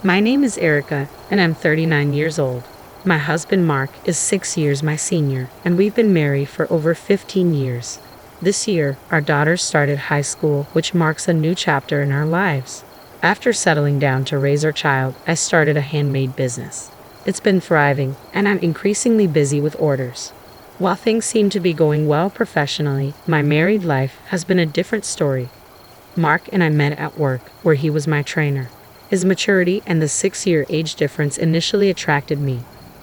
My name is Erica, and I'm 39 years old. My husband Mark is 6 years my senior, and we've been married for over 15 years. This year, our daughter started high school, which marks a new chapter in our lives. After settling down to raise our child, I started a handmade business. It's been thriving, and I'm increasingly busy with orders. While things seem to be going well professionally, my married life has been a different story. Mark and I met at work, where he was my trainer. His maturity and the 6-year age difference initially attracted me.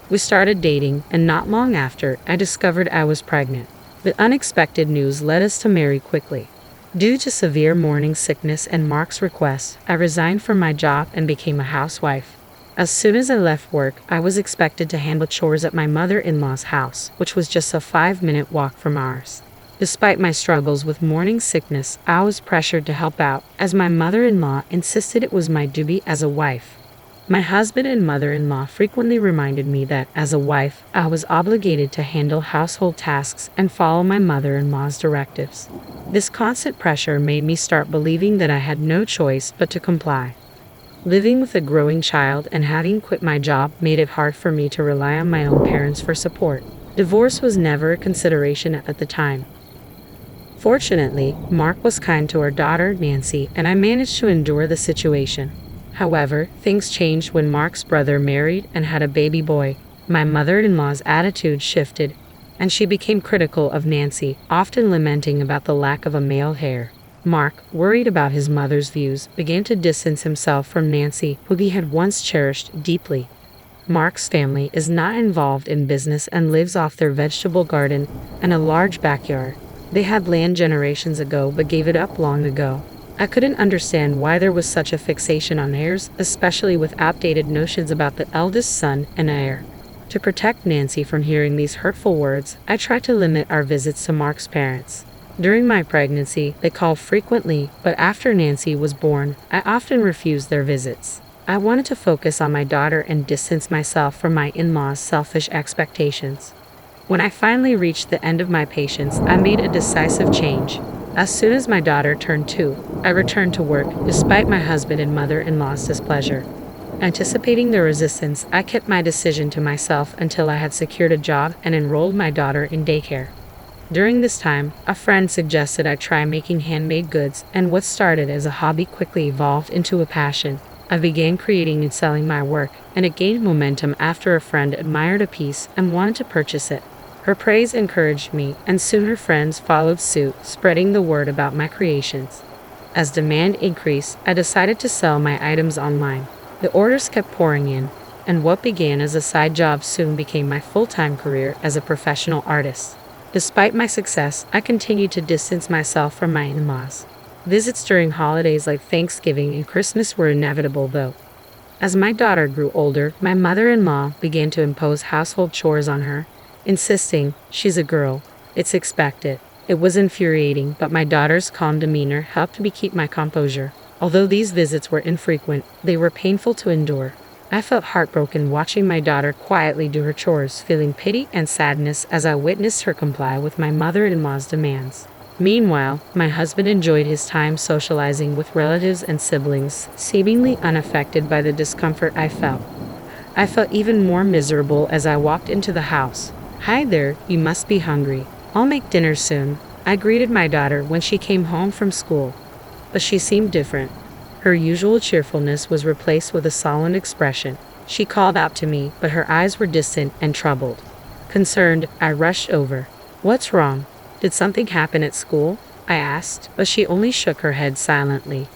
We started dating, and not long after, I discovered I was pregnant. The unexpected news led us to marry quickly. Due to severe morning sickness and Mark's request, I resigned from my job and became a housewife. As soon as I left work, I was expected to handle chores at my mother-in-law's house, which was just a 5-minute walk from ours. Despite my struggles with morning sickness, I was pressured to help out, as my mother-in-law insisted it was my duty as a wife. My husband and mother-in-law frequently reminded me that, as a wife, I was obligated to handle household tasks and follow my mother-in-law's directives. This constant pressure made me start believing that I had no choice but to comply. Living with a growing child and having quit my job made it hard for me to rely on my own parents for support. Divorce was never a consideration at the time. Fortunately, Mark was kind to our daughter, Nancy, and I managed to endure the situation. However, things changed when Mark's brother married and had a baby boy. My mother-in-law's attitude shifted, and she became critical of Nancy, often lamenting about the lack of a male heir. Mark, worried about his mother's views, began to distance himself from Nancy, who he had once cherished deeply. Mark's family is not involved in business and lives off their vegetable garden and a large backyard. They had land generations ago but gave it up long ago. I couldn't understand why there was such a fixation on heirs, especially with outdated notions about the eldest son and heir. To protect Nancy from hearing these hurtful words, I tried to limit our visits to Mark's parents. During my pregnancy, they called frequently, but after Nancy was born, I often refused their visits. I wanted to focus on my daughter and distance myself from my in-laws' selfish expectations. When I finally reached the end of my patience, I made a decisive change. As soon as my daughter turned 2, I returned to work, despite my husband and mother-in-law's displeasure. Anticipating their resistance, I kept my decision to myself until I had secured a job and enrolled my daughter in daycare. During this time, a friend suggested I try making handmade goods, and what started as a hobby quickly evolved into a passion. I began creating and selling my work, and it gained momentum after a friend admired a piece and wanted to purchase it. Her praise encouraged me, and soon her friends followed suit, spreading the word about my creations. As demand increased, I decided to sell my items online. The orders kept pouring in, and what began as a side job soon became my full-time career as a professional artist. Despite my success, I continued to distance myself from my in-laws. Visits during holidays like Thanksgiving and Christmas were inevitable, though. As my daughter grew older, my mother-in-law began to impose household chores on her, insisting, "She's a girl. It's expected." It was infuriating, but my daughter's calm demeanor helped me keep my composure. Although these visits were infrequent, they were painful to endure. I felt heartbroken watching my daughter quietly do her chores, feeling pity and sadness as I witnessed her comply with my mother-in-law's demands. Meanwhile, my husband enjoyed his time socializing with relatives and siblings, seemingly unaffected by the discomfort I felt. I felt even more miserable as I walked into the house. "Hi there, you must be hungry. I'll make dinner soon," I greeted my daughter when she came home from school. But she seemed different. Her usual cheerfulness was replaced with a sullen expression. She called out to me, but her eyes were distant and troubled. Concerned, I rushed over. "What's wrong? Did something happen at school?" I asked, but she only shook her head silently.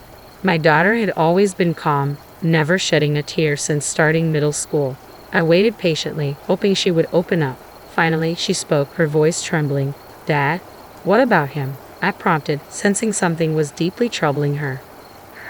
My daughter had always been calm, never shedding a tear since starting middle school. I waited patiently, hoping she would open up. Finally, she spoke, her voice trembling. "Dad? What about him?" I prompted, sensing something was deeply troubling her.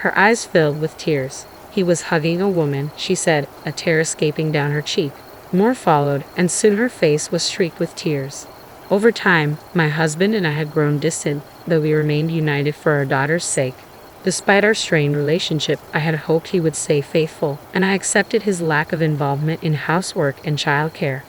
Her eyes filled with tears. "He was hugging a woman," she said, a tear escaping down her cheek. More followed, and soon her face was streaked with tears. Over time, my husband and I had grown distant, though we remained united for our daughter's sake. Despite our strained relationship, I had hoped he would stay faithful, and I accepted his lack of involvement in housework and childcare.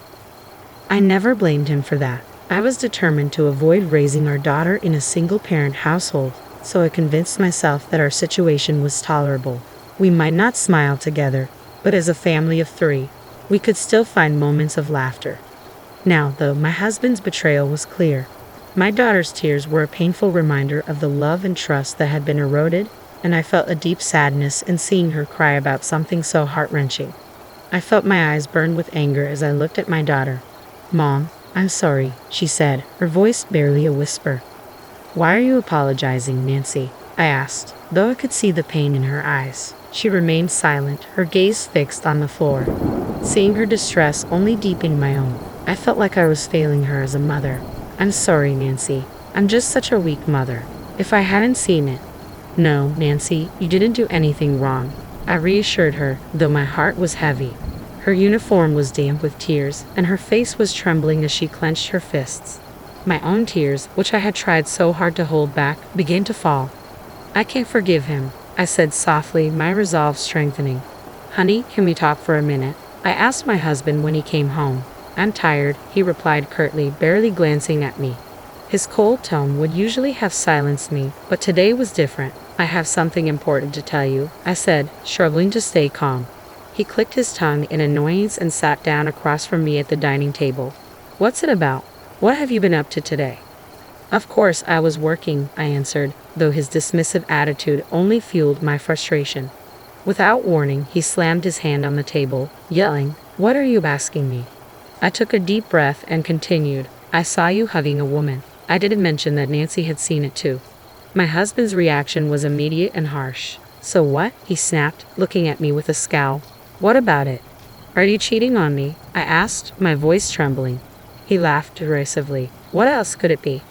I never blamed him for that. I was determined to avoid raising our daughter in a single-parent household, so I convinced myself that our situation was tolerable. We might not smile together, but as a family of three, we could still find moments of laughter. Now, though, my husband's betrayal was clear. My daughter's tears were a painful reminder of the love and trust that had been eroded, and I felt a deep sadness in seeing her cry about something so heart-wrenching. I felt my eyes burn with anger as I looked at my daughter. "Mom, I'm sorry," she said, her voice barely a whisper. "Why are you apologizing, Nancy?" I asked, though I could see the pain in her eyes. She remained silent, her gaze fixed on the floor. Seeing her distress only deepened my own. I felt like I was failing her as a mother. "I'm sorry, Nancy. I'm just such a weak mother. If I hadn't seen it—" "No, Nancy, you didn't do anything wrong," I reassured her, though my heart was heavy. Her uniform was damp with tears, and her face was trembling as she clenched her fists. My own tears, which I had tried so hard to hold back, began to fall. "I can't forgive him," I said softly, my resolve strengthening. "Honey, can we talk for a minute?" I asked my husband when he came home. "I'm tired," he replied curtly, barely glancing at me. His cold tone would usually have silenced me, but today was different. "I have something important to tell you," I said, struggling to stay calm. He clicked his tongue in annoyance and sat down across from me at the dining table. "What's it about? What have you been up to today?" "Of course, I was working," I answered, though his dismissive attitude only fueled my frustration. Without warning, he slammed his hand on the table, yelling, "What are you asking me?" I took a deep breath and continued, "I saw you hugging a woman." I didn't mention that Nancy had seen it too. My husband's reaction was immediate and harsh. "So what?" he snapped, looking at me with a scowl. "What about it?" "Are you cheating on me?" I asked, my voice trembling. He laughed derisively. "What else could it be?"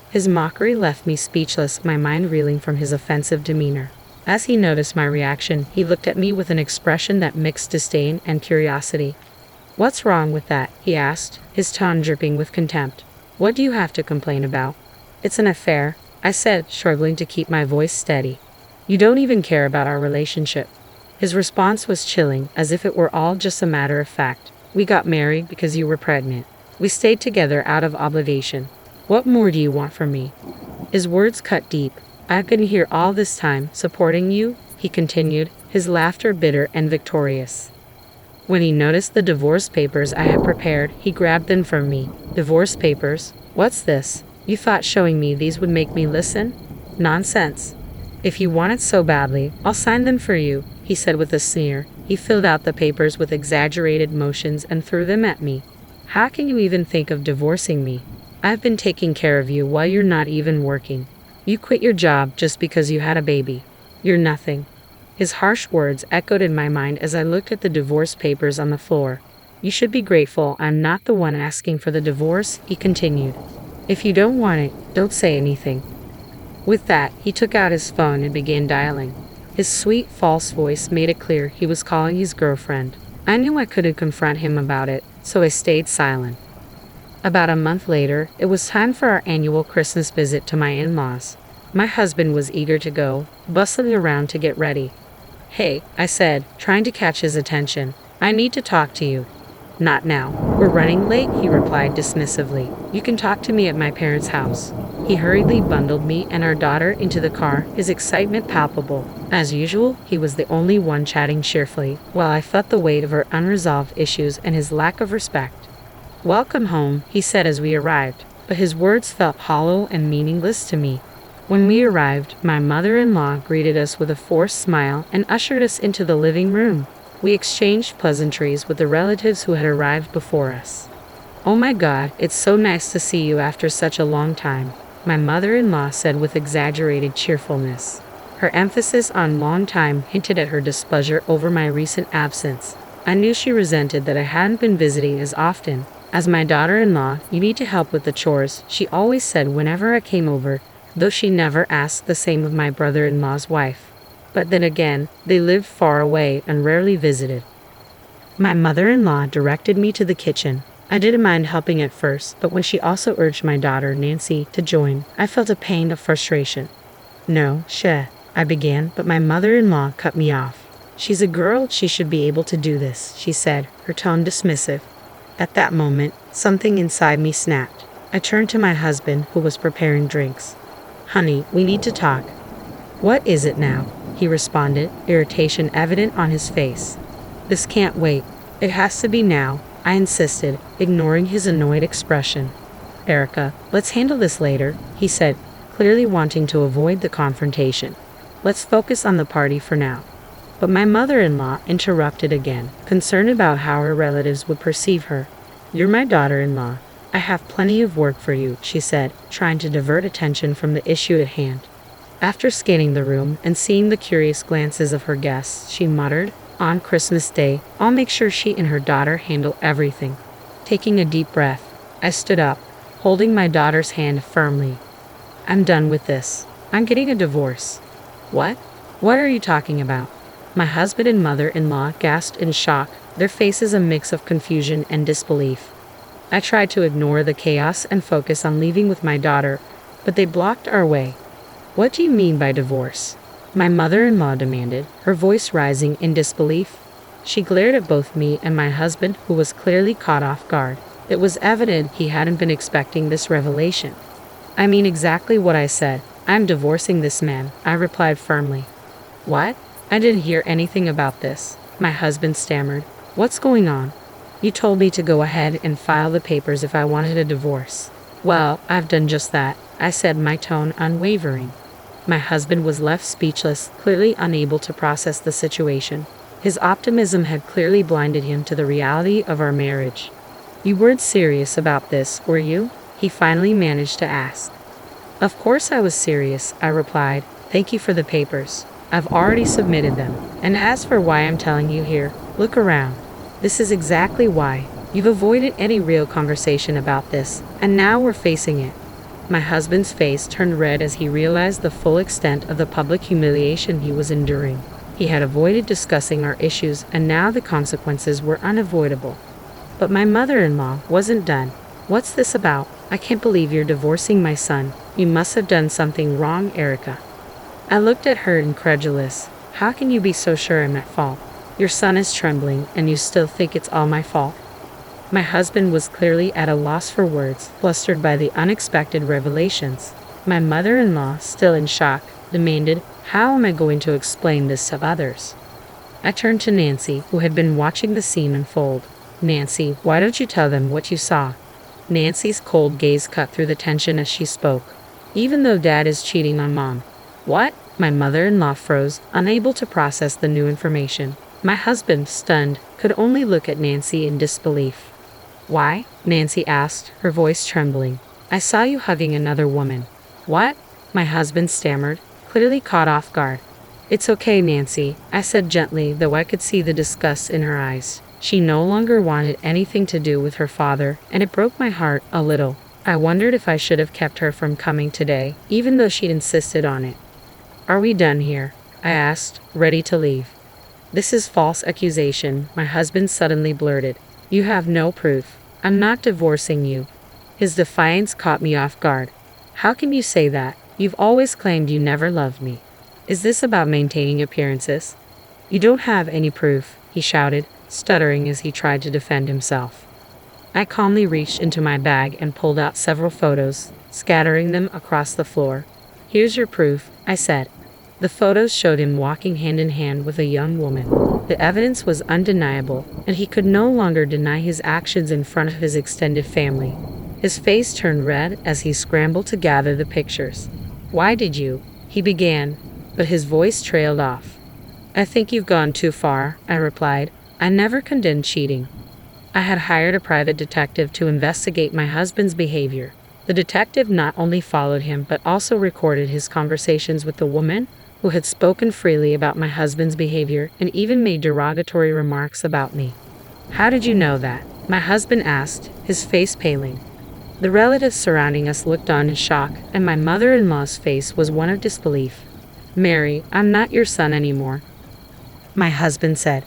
His mockery left me speechless, my mind reeling from his offensive demeanor. As he noticed my reaction, he looked at me with an expression that mixed disdain and curiosity. "What's wrong with that?" he asked, his tone dripping with contempt. "What do you have to complain about?" "It's an affair," I said, struggling to keep my voice steady. "You don't even care about our relationship." His response was chilling, as if it were all just a matter of fact. "We got married because you were pregnant. We stayed together out of obligation. What more do you want from me?" His words cut deep. "I've been here all this time, supporting you," he continued, his laughter bitter and victorious. When he noticed the divorce papers I had prepared, he grabbed them from me. "Divorce papers? What's this? You thought showing me these would make me listen? Nonsense. If you want it so badly, I'll sign them for you," he said with a sneer. He filled out the papers with exaggerated motions and threw them at me. "How can you even think of divorcing me? I've been taking care of you while you're not even working. You quit your job just because you had a baby. You're nothing." His harsh words echoed in my mind as I looked at the divorce papers on the floor. "You should be grateful I'm not the one asking for the divorce," he continued. "If you don't want it, don't say anything." With that, he took out his phone and began dialing. His sweet, false voice made it clear he was calling his girlfriend. I knew I couldn't confront him about it, so I stayed silent. About a month later, it was time for our annual Christmas visit to my in-laws. My husband was eager to go, bustling around to get ready. "Hey," I said, trying to catch his attention. "I need to talk to you." "Not now. We're running late," he replied dismissively. "You can talk to me at my parents' house." He hurriedly bundled me and our daughter into the car, his excitement palpable. As usual, he was the only one chatting cheerfully, while I felt the weight of our unresolved issues and his lack of respect. "Welcome home," he said as we arrived, but his words felt hollow and meaningless to me. When we arrived, my mother-in-law greeted us with a forced smile and ushered us into the living room. We exchanged pleasantries with the relatives who had arrived before us. "Oh my God, it's so nice to see you after such a long time," my mother-in-law said with exaggerated cheerfulness. Her emphasis on long time hinted at her displeasure over my recent absence. I knew she resented that I hadn't been visiting as often. "As my daughter-in-law, you need to help with the chores," she always said whenever I came over, though she never asked the same of my brother-in-law's wife. But then again, they lived far away and rarely visited. My mother-in-law directed me to the kitchen. I didn't mind helping at first, but when she also urged my daughter, Nancy, to join, I felt a pang of frustration. "No, I began, but my mother-in-law cut me off. "She's a girl, she should be able to do this," she said, her tone dismissive. At that moment, something inside me snapped. I turned to my husband, who was preparing drinks. "Honey, we need to talk." "What is it now?" he responded, irritation evident on his face. This can't wait. It has to be now, I insisted, ignoring his annoyed expression. Erica, let's handle this later, he said, clearly wanting to avoid the confrontation. Let's focus on the party for now. But my mother-in-law interrupted again, concerned about how her relatives would perceive her. You're my daughter-in-law. I have plenty of work for you, she said, trying to divert attention from the issue at hand. After scanning the room and seeing the curious glances of her guests, she muttered, on Christmas Day, I'll make sure she and her daughter handle everything. Taking a deep breath, I stood up, holding my daughter's hand firmly. I'm done with this. I'm getting a divorce. What? What are you talking about? My husband and mother-in-law gasped in shock, their faces a mix of confusion and disbelief. I tried to ignore the chaos and focus on leaving with my daughter, but they blocked our way. What do you mean by divorce? My mother-in-law demanded, her voice rising in disbelief. She glared at both me and my husband, who was clearly caught off guard. It was evident he hadn't been expecting this revelation. I mean exactly what I said. I'm divorcing this man, I replied firmly. What? I didn't hear anything about this, my husband stammered. What's going on? You told me to go ahead and file the papers if I wanted a divorce. Well, I've done just that, I said, my tone unwavering. My husband was left speechless, clearly unable to process the situation. His optimism had clearly blinded him to the reality of our marriage. You weren't serious about this, were you? He finally managed to ask. Of course I was serious, I replied. Thank you for the papers. I've already submitted them. And as for why I'm telling you here, look around. This is exactly why. You've avoided any real conversation about this, and now we're facing it. My husband's face turned red as he realized the full extent of the public humiliation he was enduring. He had avoided discussing our issues, and now the consequences were unavoidable. But my mother-in-law wasn't done. What's this about? I can't believe you're divorcing my son. You must have done something wrong, Erica. I looked at her incredulous. How can you be so sure I'm at fault? Your son is trembling, and you still think it's all my fault? My husband was clearly at a loss for words, flustered by the unexpected revelations. My mother-in-law, still in shock, demanded, how am I going to explain this to others? I turned to Nancy, who had been watching the scene unfold. Nancy, why don't you tell them what you saw? Nancy's cold gaze cut through the tension as she spoke. Even though Dad is cheating on Mom. What? My mother-in-law froze, unable to process the new information. My husband, stunned, could only look at Nancy in disbelief. Why? Nancy asked, her voice trembling. I saw you hugging another woman. What? My husband stammered, clearly caught off guard. It's okay, Nancy, I said gently, though I could see the disgust in her eyes. She no longer wanted anything to do with her father, and it broke my heart a little. I wondered if I should have kept her from coming today, even though she'd insisted on it. Are we done here? I asked, ready to leave. This is false accusation, my husband suddenly blurted. You have no proof. I'm not divorcing you. His defiance caught me off guard. How can you say that? You've always claimed you never loved me. Is this about maintaining appearances? You don't have any proof, he shouted, stuttering as he tried to defend himself. I calmly reached into my bag and pulled out several photos, scattering them across the floor. Here's your proof, I said. The photos showed him walking hand in hand with a young woman. The evidence was undeniable, and he could no longer deny his actions in front of his extended family. His face turned red as he scrambled to gather the pictures. Why did you? He began, but his voice trailed off. I think you've gone too far, I replied. I never condoned cheating. I had hired a private detective to investigate my husband's behavior. The detective not only followed him but also recorded his conversations with the woman who had spoken freely about my husband's behavior and even made derogatory remarks about me. How did you know that? My husband asked, his face paling. The relatives surrounding us looked on in shock, and my mother-in-law's face was one of disbelief. Mary, I'm not your son anymore. My husband said,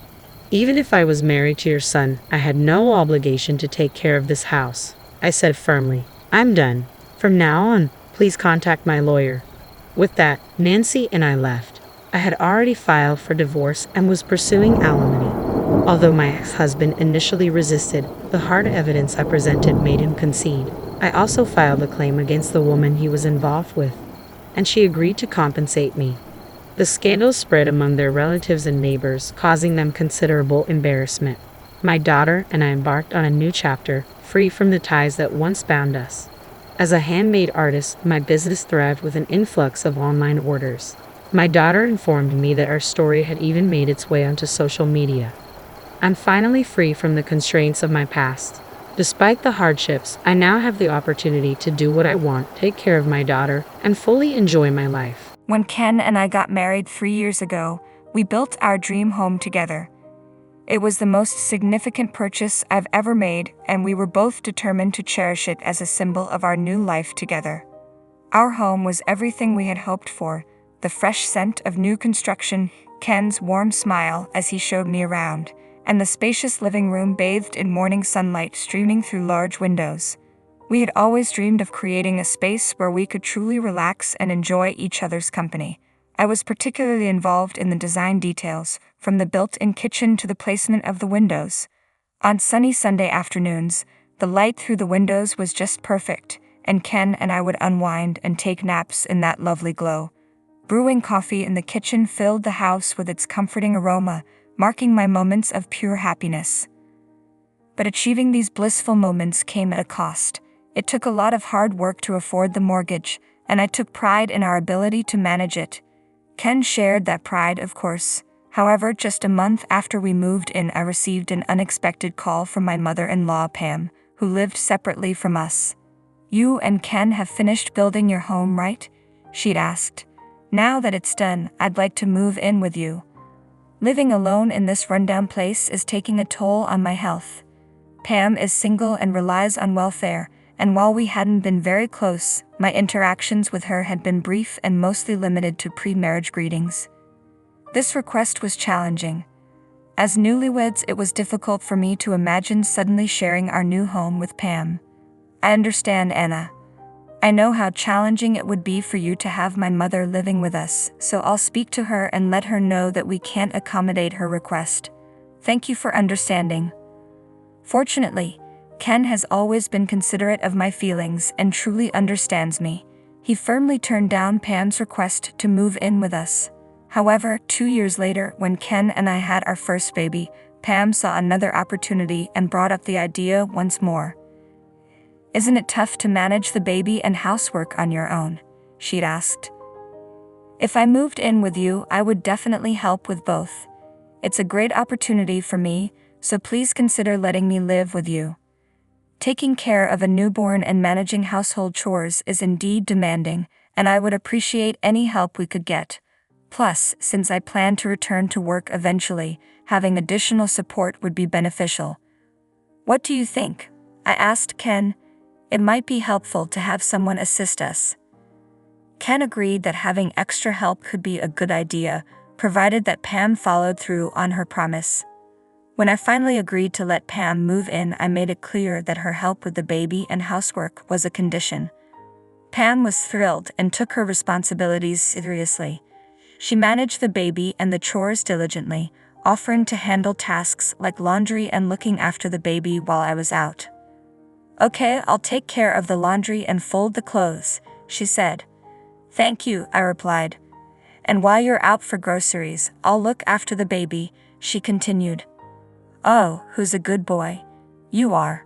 even if I was married to your son, I had no obligation to take care of this house. I said firmly, I'm done. From now on, please contact my lawyer. With that, Nancy and I left. I had already filed for divorce and was pursuing alimony. Although my ex-husband initially resisted, the hard evidence I presented made him concede. I also filed a claim against the woman he was involved with, and she agreed to compensate me. The scandal spread among their relatives and neighbors, causing them considerable embarrassment. My daughter and I embarked on a new chapter, free from the ties that once bound us. As a handmade artist, my business thrived with an influx of online orders. My daughter informed me that our story had even made its way onto social media. I'm finally free from the constraints of my past. Despite the hardships, I now have the opportunity to do what I want, take care of my daughter, and fully enjoy my life. When Ken and I got married 3 years ago, we built our dream home together. It was the most significant purchase I've ever made, and we were both determined to cherish it as a symbol of our new life together. Our home was everything we had hoped for: the fresh scent of new construction, Ken's warm smile as he showed me around, and the spacious living room bathed in morning sunlight streaming through large windows. We had always dreamed of creating a space where we could truly relax and enjoy each other's company. I was particularly involved in the design details, from the built-in kitchen to the placement of the windows. On sunny Sunday afternoons, the light through the windows was just perfect, and Ken and I would unwind and take naps in that lovely glow. Brewing coffee in the kitchen filled the house with its comforting aroma, marking my moments of pure happiness. But achieving these blissful moments came at a cost. It took a lot of hard work to afford the mortgage, and I took pride in our ability to manage it. Ken shared that pride, of course. However, just a month after we moved in, I received an unexpected call from my mother-in-law, Pam, who lived separately from us. "You and Ken have finished building your home, right?" she'd asked. "Now that it's done, I'd like to move in with you. Living alone in this rundown place is taking a toll on my health." Pam is single and relies on welfare, and while we hadn't been very close, my interactions with her had been brief and mostly limited to pre-marriage greetings. This request was challenging. As newlyweds, it was difficult for me to imagine suddenly sharing our new home with Pam. "I understand, Anna. I know how challenging it would be for you to have my mother living with us, so I'll speak to her and let her know that we can't accommodate her request. Thank you for understanding." Fortunately, Ken has always been considerate of my feelings and truly understands me. He firmly turned down Pam's request to move in with us. However, 2 years later, when Ken and I had our first baby, Pam saw another opportunity and brought up the idea once more. "Isn't it tough to manage the baby and housework on your own?" she'd asked. "If I moved in with you, I would definitely help with both. It's a great opportunity for me, so please consider letting me live with you. Taking care of a newborn and managing household chores is indeed demanding, and I would appreciate any help we could get. Plus, since I plan to return to work eventually, having additional support would be beneficial." "What do you think?" I asked Ken. "It might be helpful to have someone assist us." Ken agreed that having extra help could be a good idea, provided that Pam followed through on her promise. When I finally agreed to let Pam move in, I made it clear that her help with the baby and housework was a condition. Pam was thrilled and took her responsibilities seriously. She managed the baby and the chores diligently, offering to handle tasks like laundry and looking after the baby while I was out. "Okay, I'll take care of the laundry and fold the clothes," she said. "Thank you," I replied. "And while you're out for groceries, I'll look after the baby," she continued. "Oh, who's a good boy?" "You are,"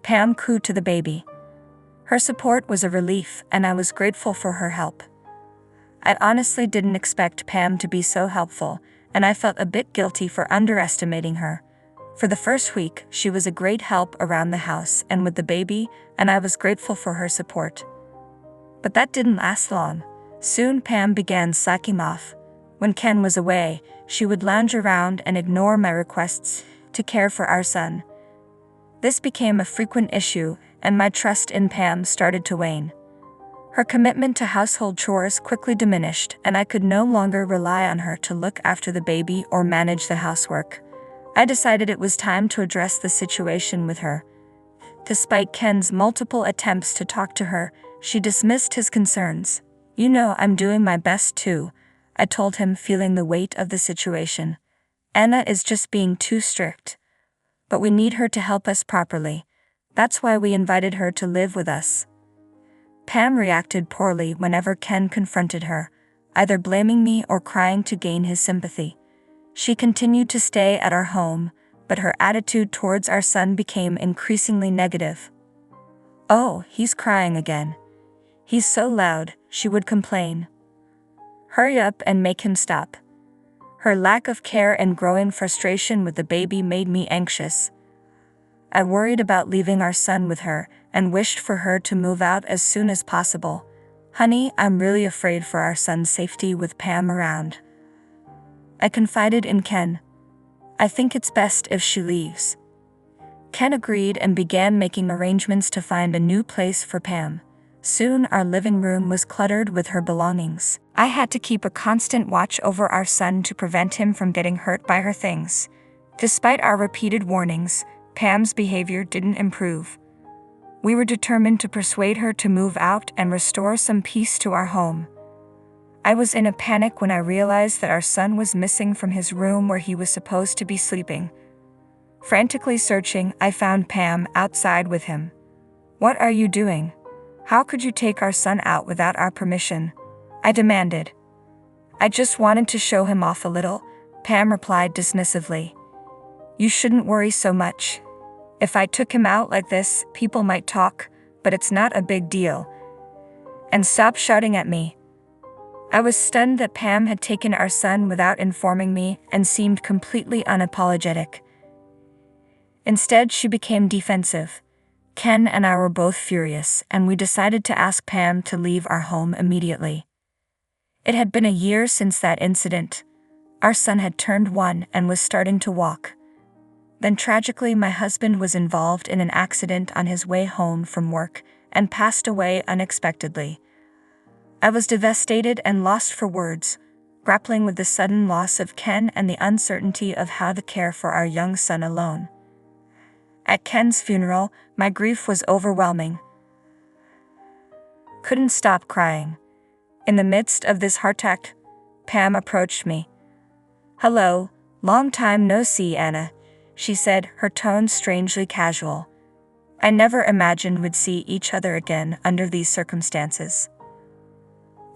Pam cooed to the baby. Her support was a relief, and I was grateful for her help. I honestly didn't expect Pam to be so helpful, and I felt a bit guilty for underestimating her. For the first week, she was a great help around the house and with the baby, and I was grateful for her support. But that didn't last long. Soon Pam began slacking off. When Ken was away, she would lounge around and ignore my requests to care for our son. This became a frequent issue, and my trust in Pam started to wane. Her commitment to household chores quickly diminished, and I could no longer rely on her to look after the baby or manage the housework. I decided it was time to address the situation with her. Despite Ken's multiple attempts to talk to her, she dismissed his concerns. "You know I'm doing my best too," I told him, feeling the weight of the situation. "Anna is just being too strict. But we need her to help us properly. That's why we invited her to live with us." Pam reacted poorly whenever Ken confronted her. either blaming me or crying to gain his sympathy. She continued to stay at our home, but her attitude towards our son became increasingly negative. "Oh, he's crying again. He's so loud," she would complain. "Hurry up and make him stop." Her lack of care and growing frustration with the baby made me anxious. I worried about leaving our son with her and wished for her to move out as soon as possible. "Honey, I'm really afraid for our son's safety with Pam around," I confided in Ken. "I think it's best if she leaves." Ken agreed and began making arrangements to find a new place for Pam. Soon our living room was cluttered with her belongings. I had to keep a constant watch over our son to prevent him from getting hurt by her things. Despite our repeated warnings, Pam's behavior didn't improve. We were determined to persuade her to move out and restore some peace to our home. I was in a panic when I realized that our son was missing from his room where he was supposed to be sleeping. Frantically searching, I found Pam outside with him. "What are you doing? How could you take our son out without our permission?" I demanded. "I just wanted to show him off a little," Pam replied dismissively. "You shouldn't worry so much. If I took him out like this, people might talk, but it's not a big deal." And stop shouting at me. I was stunned that Pam had taken our son without informing me and seemed completely unapologetic. Instead, she became defensive. Ken and I were both furious, and we decided to ask Pam to leave our home immediately. It had been a year since that incident. Our son had turned 1 and was starting to walk. Then tragically, my husband was involved in an accident on his way home from work and passed away unexpectedly. I was devastated and lost for words, grappling with the sudden loss of Ken and the uncertainty of how to care for our young son alone. At Ken's funeral, my grief was overwhelming. Couldn't stop crying. In the midst of this heart attack, Pam approached me. "Hello, long time no see, Anna," she said, her tone strangely casual. "I never imagined we'd see each other again under these circumstances."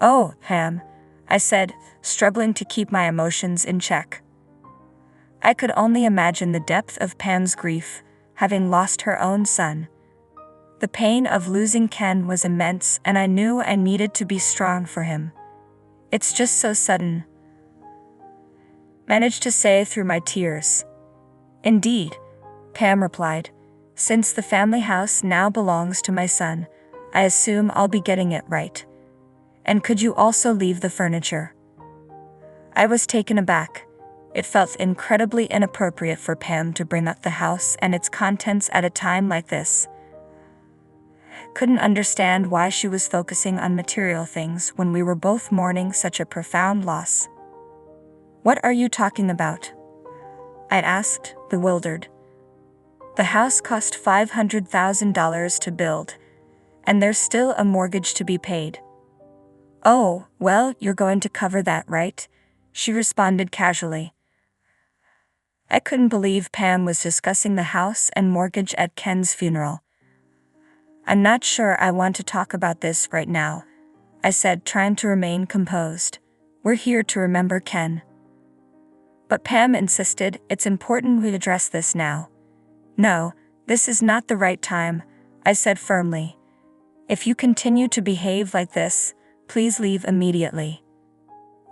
"Oh, Pam," I said, struggling to keep my emotions in check. I could only imagine the depth of Pam's grief, having lost her own son. The pain of losing Ken was immense, and I knew I needed to be strong for him. "It's just so sudden," managed to say through my tears. "Indeed," Pam replied. "Since the family house now belongs to my son, I assume I'll be getting it right. And could you also leave the furniture?" I was taken aback. It felt incredibly inappropriate for Pam to bring up the house and its contents at a time like this. Couldn't understand why she was focusing on material things when we were both mourning such a profound loss. "What are you talking about?" I asked, bewildered. "The house cost $500,000 to build, and there's still a mortgage to be paid." "Oh, well, you're going to cover that, right?" she responded casually. I couldn't believe Pam was discussing the house and mortgage at Ken's funeral. "I'm not sure I want to talk about this right now," I said, trying to remain composed. "We're here to remember Ken." But Pam insisted it's important we address this now. "No, this is not the right time," I said firmly. "If you continue to behave like this, please leave immediately."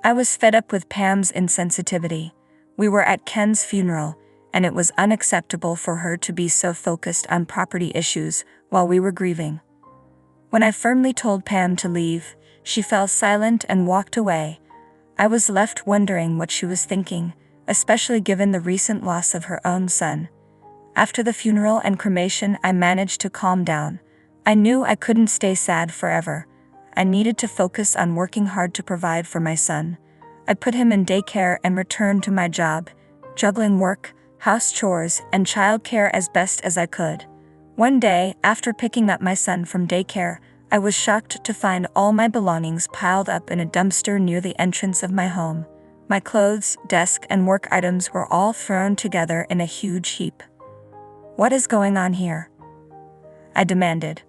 I was fed up with Pam's insensitivity. We were at Ken's funeral, and it was unacceptable for her to be so focused on property issues while we were grieving. When I firmly told Pam to leave, she fell silent and walked away. I was left wondering what she was thinking, especially given the recent loss of her own son. After the funeral and cremation, I managed to calm down. I knew I couldn't stay sad forever. I needed to focus on working hard to provide for my son. I put him in daycare and returned to my job, juggling work, house chores, and childcare as best as I could. One day, after picking up my son from daycare, I was shocked to find all my belongings piled up in a dumpster near the entrance of my home. My clothes, desk, and work items were all thrown together in a huge heap. "What is going on here?" I demanded.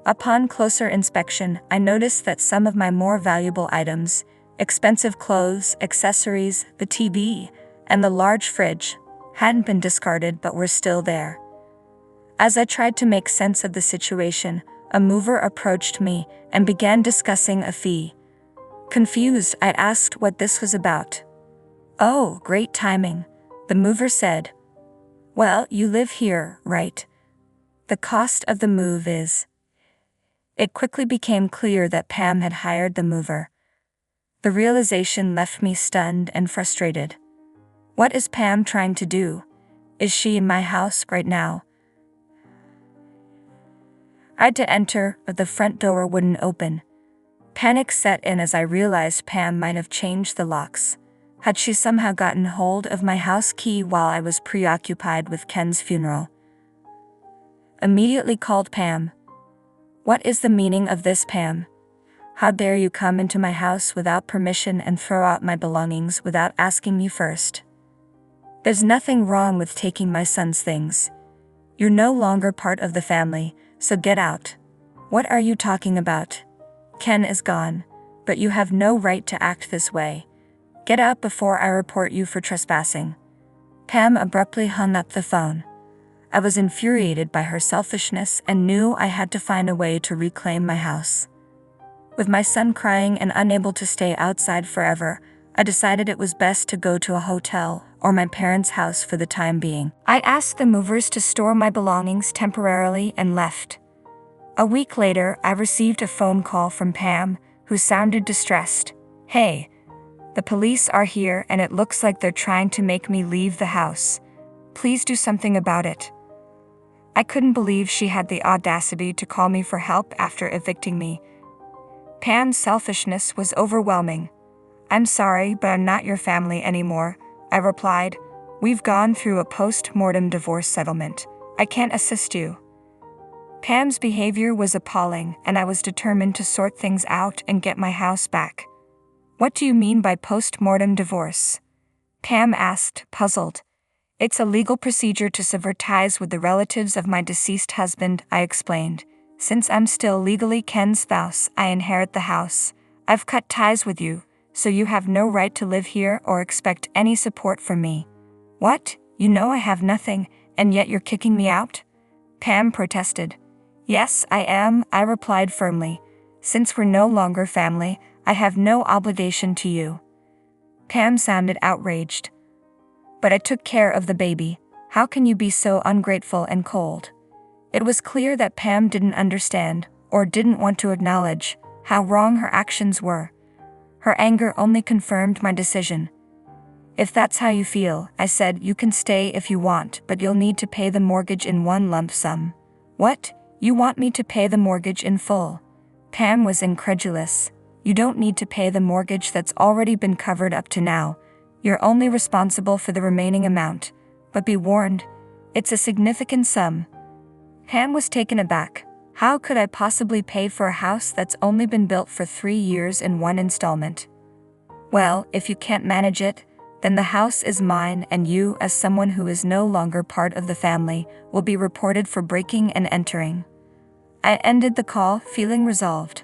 Upon closer inspection, I noticed that some of my more valuable items, expensive clothes, accessories, the TV, and the large fridge, hadn't been discarded but were still there. As I tried to make sense of the situation, a mover approached me and began discussing a fee. Confused, I asked what this was about. "Oh, great timing," the mover said. "Well, you live here, right? The cost of the move is..." It quickly became clear that Pam had hired the mover. The realization left me stunned and frustrated. What is Pam trying to do? Is she in my house right now? I had to enter, but the front door wouldn't open. Panic set in as I realized Pam might have changed the locks. Had she somehow gotten hold of my house key while I was preoccupied with Ken's funeral? Immediately called Pam. "What is the meaning of this, Pam? How dare you come into my house without permission and throw out my belongings without asking me first? There's nothing wrong with taking my son's things. You're no longer part of the family, so get out." "What are you talking about? Ken is gone, but you have no right to act this way. Get out before I report you for trespassing." Pam abruptly hung up the phone. I was infuriated by her selfishness and knew I had to find a way to reclaim my house. With my son crying and unable to stay outside forever, I decided it was best to go to a hotel or my parents' house for the time being. I asked the movers to store my belongings temporarily and left. A week later, I received a phone call from Pam, who sounded distressed. "Hey, the police are here and it looks like they're trying to make me leave the house. Please do something about it." I couldn't believe she had the audacity to call me for help after evicting me. Pam's selfishness was overwhelming. "I'm sorry, but I'm not your family anymore," I replied. "We've gone through a post-mortem divorce settlement. I can't assist you." Pam's behavior was appalling, and I was determined to sort things out and get my house back. "What do you mean by post-mortem divorce?" Pam asked, puzzled. "It's a legal procedure to sever ties with the relatives of my deceased husband," I explained. "Since I'm still legally Ken's spouse, I inherit the house. I've cut ties with you, so you have no right to live here or expect any support from me." "What? You know I have nothing, and yet you're kicking me out?" Pam protested. "Yes, I am," I replied firmly. "Since we're no longer family, I have no obligation to you." Pam sounded outraged. "But I took care of the baby. How can you be so ungrateful and cold?" It was clear that Pam didn't understand, or didn't want to acknowledge, how wrong her actions were. Her anger only confirmed my decision. "If that's how you feel," I said, "you can stay if you want, but you'll need to pay the mortgage in one lump sum." "What? You want me to pay the mortgage in full?" Pam was incredulous. "You don't need to pay the mortgage that's already been covered up to now. You're only responsible for the remaining amount. But be warned, it's a significant sum." Pam was taken aback. How could I possibly pay for a house that's only been built for 3 years in one installment? "Well, if you can't manage it, then the house is mine, and you, as someone who is no longer part of the family, will be reported for breaking and entering." I ended the call, feeling resolved.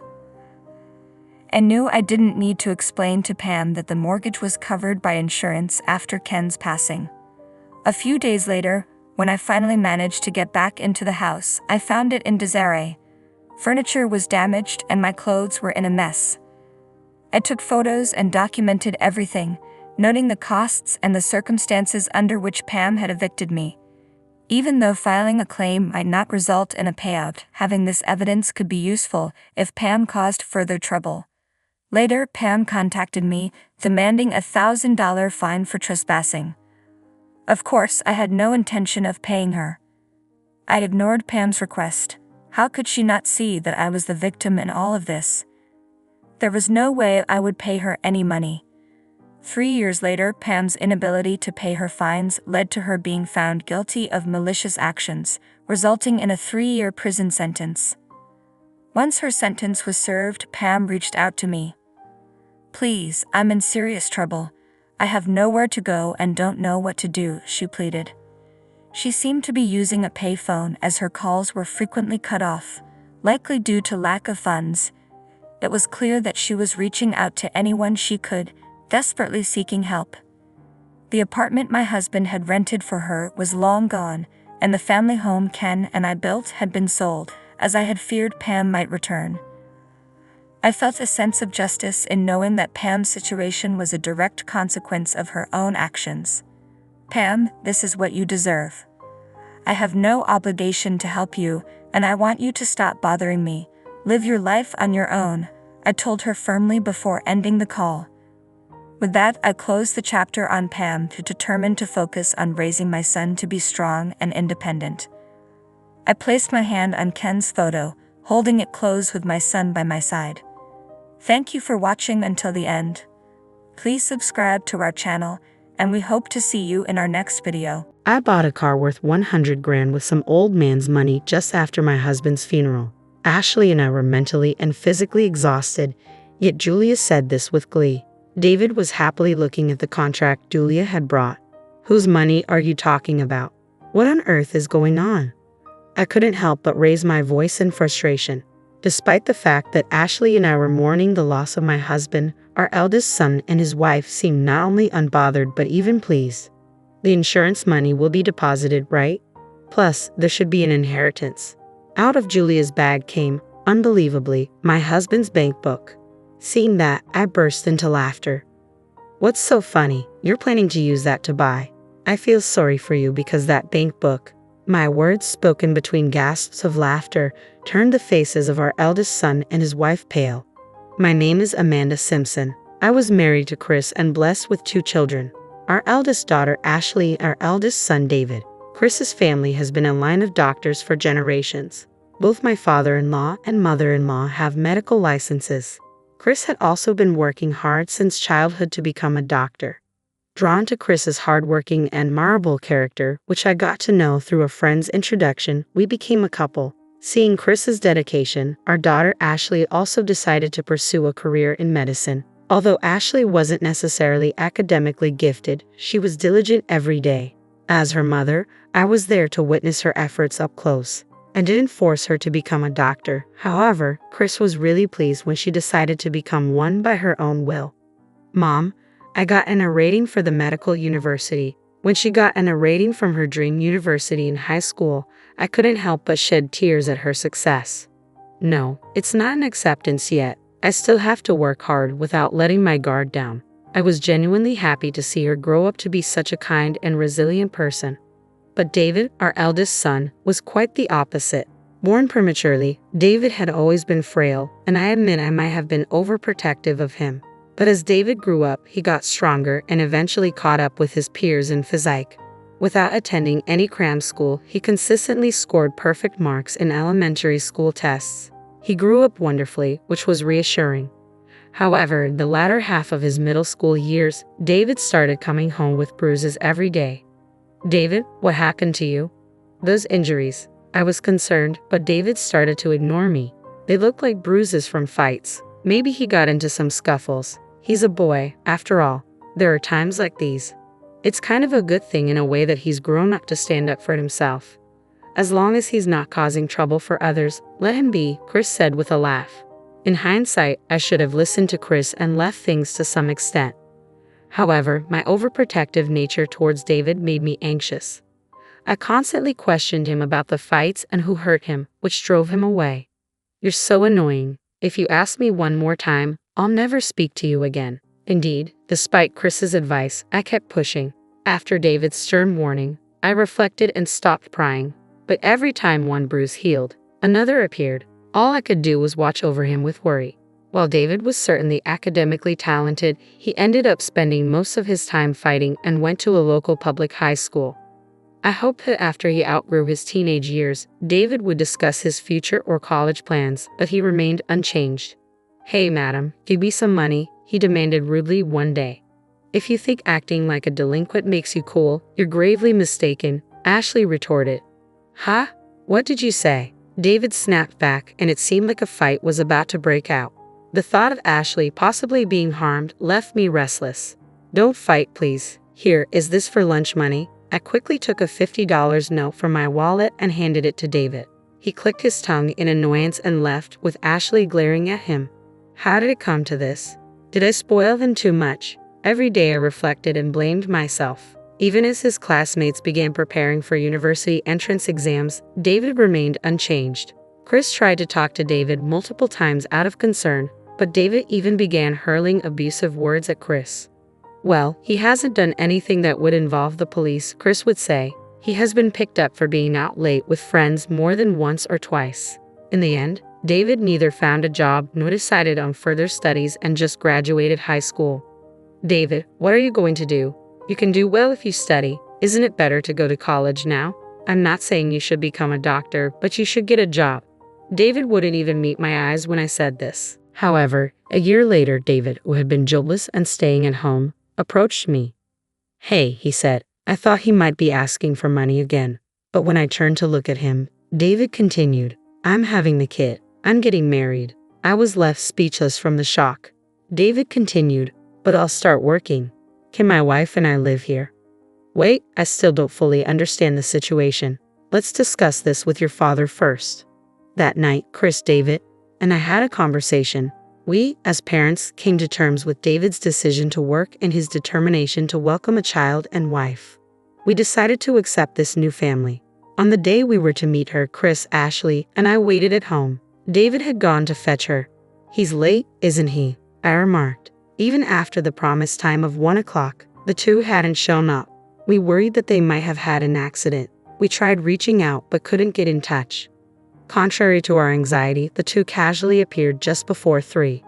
I knew I didn't need to explain to Pam that the mortgage was covered by insurance after Ken's passing. A few days later, when I finally managed to get back into the house, I found it in disarray. Furniture was damaged and my clothes were in a mess. I took photos and documented everything, noting the costs and the circumstances under which Pam had evicted me. Even though filing a claim might not result in a payout, having this evidence could be useful if Pam caused further trouble. Later, Pam contacted me, demanding a $1,000 fine for trespassing. Of course, I had no intention of paying her. I ignored Pam's request. How could she not see that I was the victim in all of this? There was no way I would pay her any money. 3 years later, Pam's inability to pay her fines led to her being found guilty of malicious actions, resulting in a 3-year prison sentence. Once her sentence was served, Pam reached out to me. "Please, I'm in serious trouble. I have nowhere to go and don't know what to do," she pleaded. She seemed to be using a payphone as her calls were frequently cut off. likely due to lack of funds. It was clear that she was reaching out to anyone she could, desperately seeking help. The apartment my husband had rented for her was long gone, and the family home Ken and I built had been sold, as I had feared Pam might return. I felt a sense of justice in knowing that Pam's situation was a direct consequence of her own actions. Pam, this is what you deserve. I have no obligation to help you, and I want you to stop bothering me. Live your life on your own, I told her firmly before ending the call. With that, I closed the chapter on Pam to determine to focus on raising my son to be strong and independent. I placed my hand on Ken's photo, holding it close with my son by my side. Thank you for watching until the end. Please subscribe to our channel, and we hope to see you in our next video. I bought a car worth 100 grand with some old man's money just after my husband's funeral. Ashley and I were mentally and physically exhausted, yet Julia said this with glee. David was happily looking at the contract Julia had brought. Whose money are you talking about? What on earth is going on? I couldn't help but raise my voice in frustration. Despite the fact that Ashley and I were mourning the loss of my husband, our eldest son and his wife seemed not only unbothered but even pleased. The insurance money will be deposited, right? Plus, there should be an inheritance. Out of Julia's bag came, unbelievably, my husband's bank book. Seeing that, I burst into laughter. What's so funny? You're planning to use that to buy. I feel sorry for you because that bank book. My words, spoken between gasps of laughter, turned the faces of our eldest son and his wife pale. My name is Amanda Simpson. I was married to Chris and blessed with 2 children. Our eldest daughter Ashley, our eldest son David. Chris's family has been a line of doctors for generations. Both my father-in-law and mother-in-law have medical licenses. Chris had also been working hard since childhood to become a doctor. Drawn to Chris's hardworking and admirable character, which I got to know through a friend's introduction, we became a couple. Seeing Chris's dedication, our daughter Ashley also decided to pursue a career in medicine. Although Ashley wasn't necessarily academically gifted, she was diligent every day. As her mother, I was there to witness her efforts up close. I didn't force her to become a doctor. However, Chris was really pleased when she decided to become one by her own will. Mom, I got an A rating for the medical university. When she got an A rating from her dream university in high school, I couldn't help but shed tears at her success. No, it's not an acceptance yet. I still have to work hard without letting my guard down. I was genuinely happy to see her grow up to be such a kind and resilient person. But David, our eldest son, was quite the opposite. Born prematurely, David had always been frail, and I admit I might have been overprotective of him. But as David grew up, he got stronger and eventually caught up with his peers in physique. Without attending any cram school, he consistently scored perfect marks in elementary school tests. He grew up wonderfully, which was reassuring. However, the latter half of his middle school years, David started coming home with bruises every day. David, what happened to you? Those injuries. I was concerned, but David started to ignore me. They looked like bruises from fights. Maybe he got into some scuffles. He's a boy, after all. There are times like these. It's kind of a good thing in a way that he's grown up to stand up for himself. As long as he's not causing trouble for others, let him be, Chris said with a laugh. In hindsight, I should have listened to Chris and left things to some extent. However, my overprotective nature towards David made me anxious. I constantly questioned him about the fights and who hurt him, which drove him away. You're so annoying. If you ask me one more time, I'll never speak to you again. Indeed, despite Chris's advice, I kept pushing. After David's stern warning, I reflected and stopped prying. But every time one bruise healed, another appeared. All I could do was watch over him with worry. While David was certainly academically talented, he ended up spending most of his time fighting and went to a local public high school. I hoped that after he outgrew his teenage years, David would discuss his future or college plans, but he remained unchanged. Hey madam, give me some money, he demanded rudely one day. If you think acting like a delinquent makes you cool, you're gravely mistaken, Ashley retorted. Huh? What did you say? David snapped back, and it seemed like a fight was about to break out. The thought of Ashley possibly being harmed left me restless. Don't fight, please. Here, is this for lunch money? I quickly took a $50 note from my wallet and handed it to David. He clicked his tongue in annoyance and left, with Ashley glaring at him. How did it come to this? Did I spoil him too much? Every day I reflected and blamed myself. Even as his classmates began preparing for university entrance exams, David remained unchanged. Chris tried to talk to David multiple times out of concern, but David even began hurling abusive words at Chris. Well, he hasn't done anything that would involve the police, Chris would say. He has been picked up for being out late with friends more than once or twice. In the end, David neither found a job nor decided on further studies and just graduated high school. David, what are you going to do? You can do well if you study. Isn't it better to go to college now? I'm not saying you should become a doctor, but you should get a job. David wouldn't even meet my eyes when I said this. However, a year later, David, who had been jobless and staying at home, approached me. Hey, he said. I thought he might be asking for money again. But when I turned to look at him, David continued, I'm having the kid. I'm getting married. I was left speechless from the shock. David continued, but I'll start working. Can my wife and I live here? Wait, I still don't fully understand the situation. Let's discuss this with your father first. That night, Chris, David, and I had a conversation. We, as parents, came to terms with David's decision to work and his determination to welcome a child and wife. We decided to accept this new family. On the day we were to meet her, Chris, Ashley, and I waited at home. David had gone to fetch her. He's late, isn't he? I remarked. Even after the promised time of 1 o'clock, the two hadn't shown up. We worried that they might have had an accident. We tried reaching out but couldn't get in touch. Contrary to our anxiety, the two casually appeared just before 3.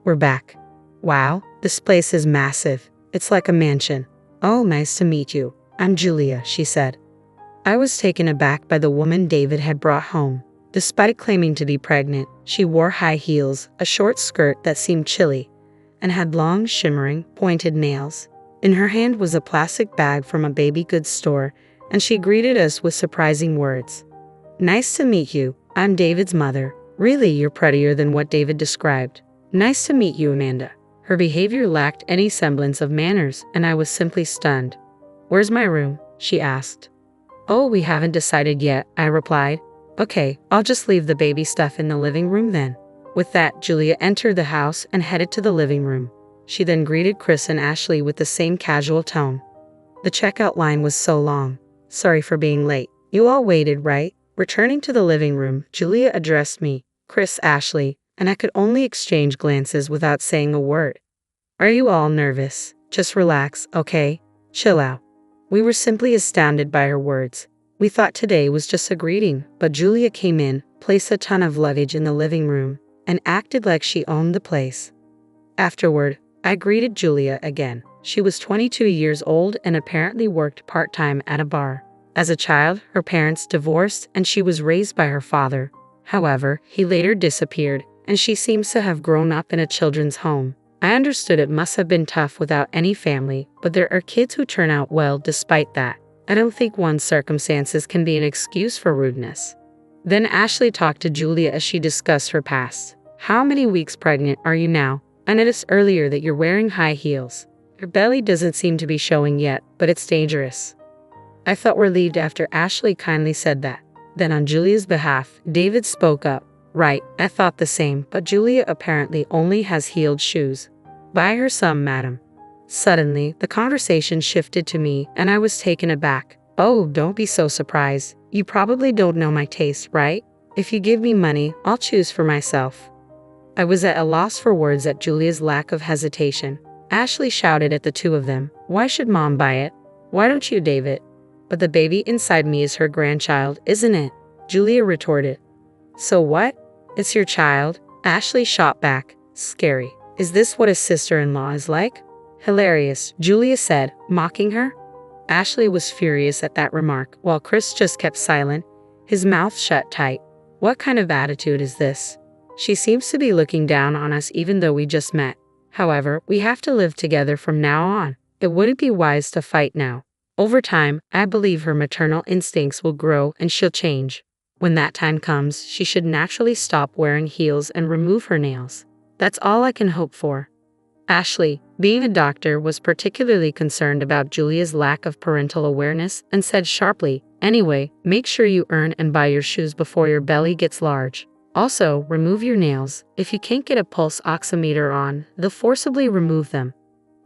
We're back. Wow, this place is massive. It's like a mansion. Oh, nice to meet you. I'm Julia, she said. I was taken aback by the woman David had brought home. Despite claiming to be pregnant, she wore high heels, a short skirt that seemed chilly, and had long, shimmering, pointed nails. In her hand was a plastic bag from a baby goods store, and she greeted us with surprising words. Nice to meet you. I'm David's mother. Really, you're prettier than what David described. Nice to meet you, Amanda. Her behavior lacked any semblance of manners, and I was simply stunned. Where's my room? She asked. Oh, we haven't decided yet, I replied. Okay, I'll just leave the baby stuff in the living room then. With that, Julia entered the house and headed to the living room. She then greeted Chris and Ashley with the same casual tone. The checkout line was so long. Sorry for being late. You all waited, right? Returning to the living room, Julia addressed me, Chris, Ashley, and I could only exchange glances without saying a word. Are you all nervous? Just relax, okay? Chill out. We were simply astounded by her words. We thought today was just a greeting, but Julia came in, placed a ton of luggage in the living room, and acted like she owned the place. Afterward, I greeted Julia again. She was 22 years old and apparently worked part-time at a bar. As a child, her parents divorced and she was raised by her father. However, he later disappeared, and she seems to have grown up in a children's home. I understood it must have been tough without any family, but there are kids who turn out well despite that. I don't think one's circumstances can be an excuse for rudeness. Then Ashley talked to Julia as she discussed her past. How many weeks pregnant are you now? I noticed earlier that you're wearing high heels. Your belly doesn't seem to be showing yet, but it's dangerous. I felt relieved after Ashley kindly said that. Then on Julia's behalf, David spoke up. Right, I thought the same, but Julia apparently only has heeled shoes. Buy her some, madam. Suddenly, the conversation shifted to me, and I was taken aback. Oh, don't be so surprised. You probably don't know my taste, right? If you give me money, I'll choose for myself. I was at a loss for words at Julia's lack of hesitation. Ashley shouted at the two of them. Why should Mom buy it? Why don't you, David? But the baby inside me is her grandchild, isn't it? Julia retorted. So what? It's your child? Ashley shot back. Scary. Is this what a sister-in-law is like? Hilarious, Julia said, mocking her. Ashley was furious at that remark, while Chris just kept silent, his mouth shut tight. What kind of attitude is this? She seems to be looking down on us even though we just met. However, we have to live together from now on. It wouldn't be wise to fight now. Over time, I believe her maternal instincts will grow and she'll change. When that time comes, she should naturally stop wearing heels and remove her nails. That's all I can hope for. Ashley, being a doctor, was particularly concerned about Julia's lack of parental awareness and said sharply, "Anyway, make sure you earn and buy your shoes before your belly gets large. Also, remove your nails. If you can't get a pulse oximeter on, they'll forcibly remove them."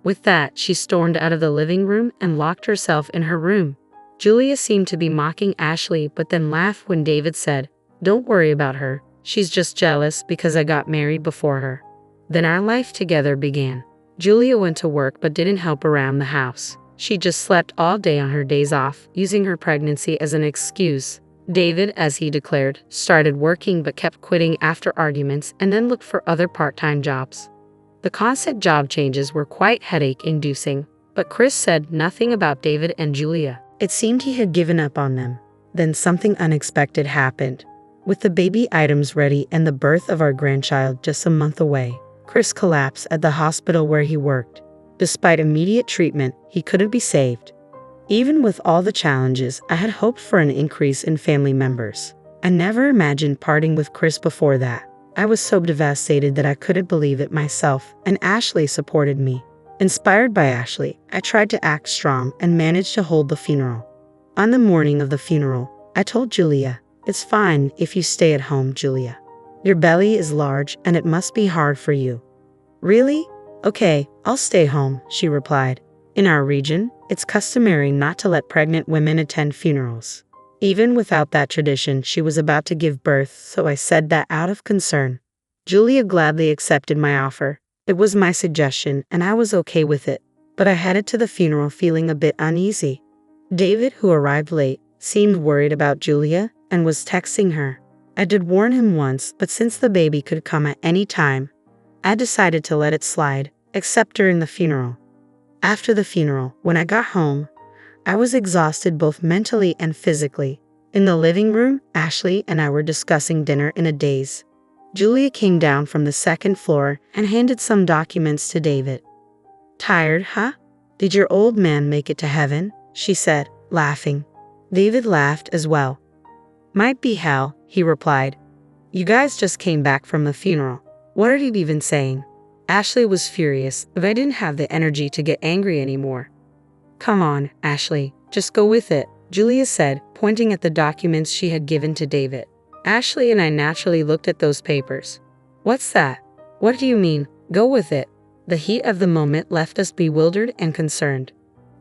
With that, she stormed out of the living room and locked herself in her room. Julia seemed to be mocking Ashley, but then laughed when David said, "Don't worry about her. She's just jealous because I got married before her." Then our life together began. Julia went to work but didn't help around the house. She just slept all day on her days off, using her pregnancy as an excuse. David, as he declared, started working but kept quitting after arguments and then looked for other part-time jobs. The constant job changes were quite headache-inducing, but Chris said nothing about David and Julia. It seemed he had given up on them. Then something unexpected happened. With the baby items ready and the birth of our grandchild just a month away, Chris collapsed at the hospital where he worked. Despite immediate treatment, he couldn't be saved. Even with all the challenges, I had hoped for an increase in family members. I never imagined parting with Chris before that. I was so devastated that I couldn't believe it myself, and Ashley supported me. Inspired by Ashley, I tried to act strong and managed to hold the funeral. On the morning of the funeral, I told Julia, "It's fine if you stay at home, Julia. Your belly is large and it must be hard for you." "Really? Okay, I'll stay home," she replied. In our region, it's customary not to let pregnant women attend funerals. Even without that tradition, she was about to give birth, so I said that out of concern. Julia gladly accepted my offer. It was my suggestion, and I was okay with it, but I headed to the funeral feeling a bit uneasy. David, who arrived late, seemed worried about Julia and was texting her. I did warn him once, but since the baby could come at any time, I decided to let it slide, except during the funeral. After the funeral, when I got home, I was exhausted both mentally and physically. In the living room, Ashley and I were discussing dinner in a daze. Julia came down from the second floor and handed some documents to David. "Tired, huh? Did your old man make it to heaven?" she said, laughing. David laughed as well. "Might be hell," he replied. "You guys just came back from the funeral. What are you even saying?" Ashley was furious, but I didn't have the energy to get angry anymore. "Come on, Ashley, just go with it," Julia said, pointing at the documents she had given to David. Ashley and I naturally looked at those papers. "What's that? What do you mean, go with it?" The heat of the moment left us bewildered and concerned.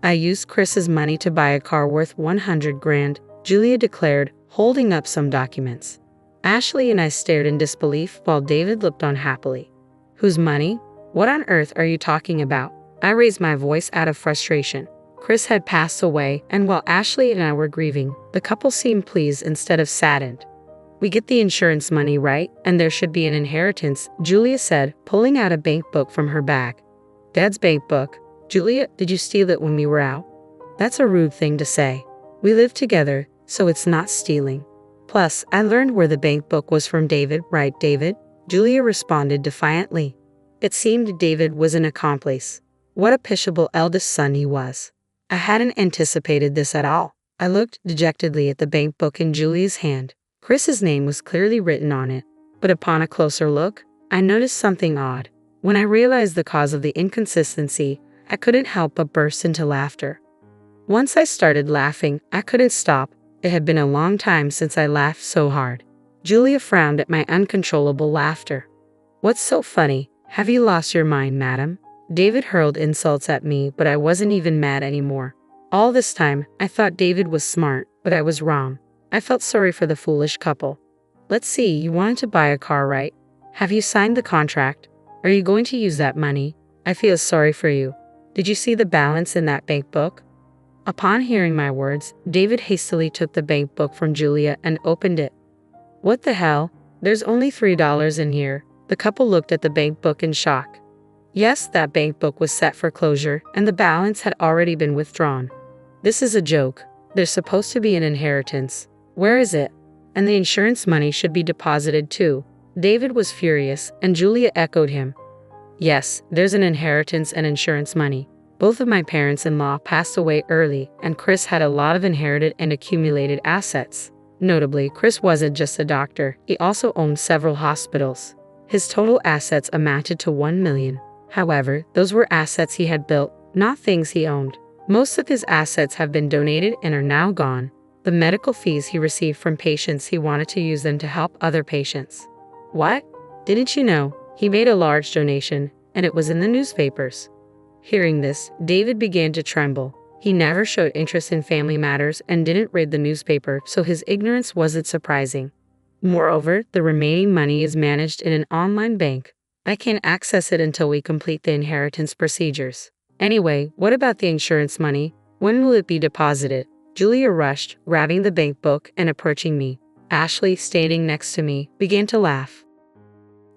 "I used Chris's money to buy a car worth 100 grand, Julia declared, holding up some documents. Ashley and I stared in disbelief while David looked on happily. "Whose money? What on earth are you talking about?" I raised my voice out of frustration. Chris had passed away, and while Ashley and I were grieving, the couple seemed pleased instead of saddened. "We get the insurance money, right? And there should be an inheritance," Julia said, pulling out a bank book from her bag. "Dad's bank book? Julia, did you steal it when we were out?" "That's a rude thing to say. We live together, so it's not stealing. Plus, I learned where the bank book was from David, right, David?" Julia responded defiantly. It seemed David was an accomplice. What a pitiable eldest son he was. I hadn't anticipated this at all. I looked dejectedly at the bank book in Julia's hand. Chris's name was clearly written on it, but upon a closer look, I noticed something odd. When I realized the cause of the inconsistency, I couldn't help but burst into laughter. Once I started laughing, I couldn't stop. It had been a long time since I laughed so hard. Julia frowned at my uncontrollable laughter. "What's so funny? Have you lost your mind, madam?" David hurled insults at me, but I wasn't even mad anymore. All this time, I thought David was smart, but I was wrong. I felt sorry for the foolish couple. "Let's see, you wanted to buy a car, right? Have you signed the contract? Are you going to use that money? I feel sorry for you. Did you see the balance in that bank book?" Upon hearing my words, David hastily took the bank book from Julia and opened it. "What the hell? There's only $3 in here." The couple looked at the bank book in shock. Yes, that bank book was set for closure, and the balance had already been withdrawn. "This is a joke. There's supposed to be an inheritance. Where is it? And the insurance money should be deposited too." David was furious, and Julia echoed him. "Yes, there's an inheritance and insurance money. Both of my parents-in-law passed away early, and Chris had a lot of inherited and accumulated assets. Notably, Chris wasn't just a doctor, he also owned several hospitals. His total assets amounted to $1 million. However, those were assets he had built, not things he owned. Most of his assets have been donated and are now gone. The medical fees he received from patients, he wanted to use them to help other patients. What? Didn't you know? He made a large donation, and it was in the newspapers. Hearing this, David began to tremble. He never showed interest in family matters and didn't read the newspaper, so his ignorance wasn't surprising. Moreover, the remaining money is managed in an online bank. I can't access it until we complete the inheritance procedures. Anyway, what about the insurance money? When will it be deposited? Julia rushed, grabbing the bank book and approaching me. Ashley, standing next to me, began to laugh.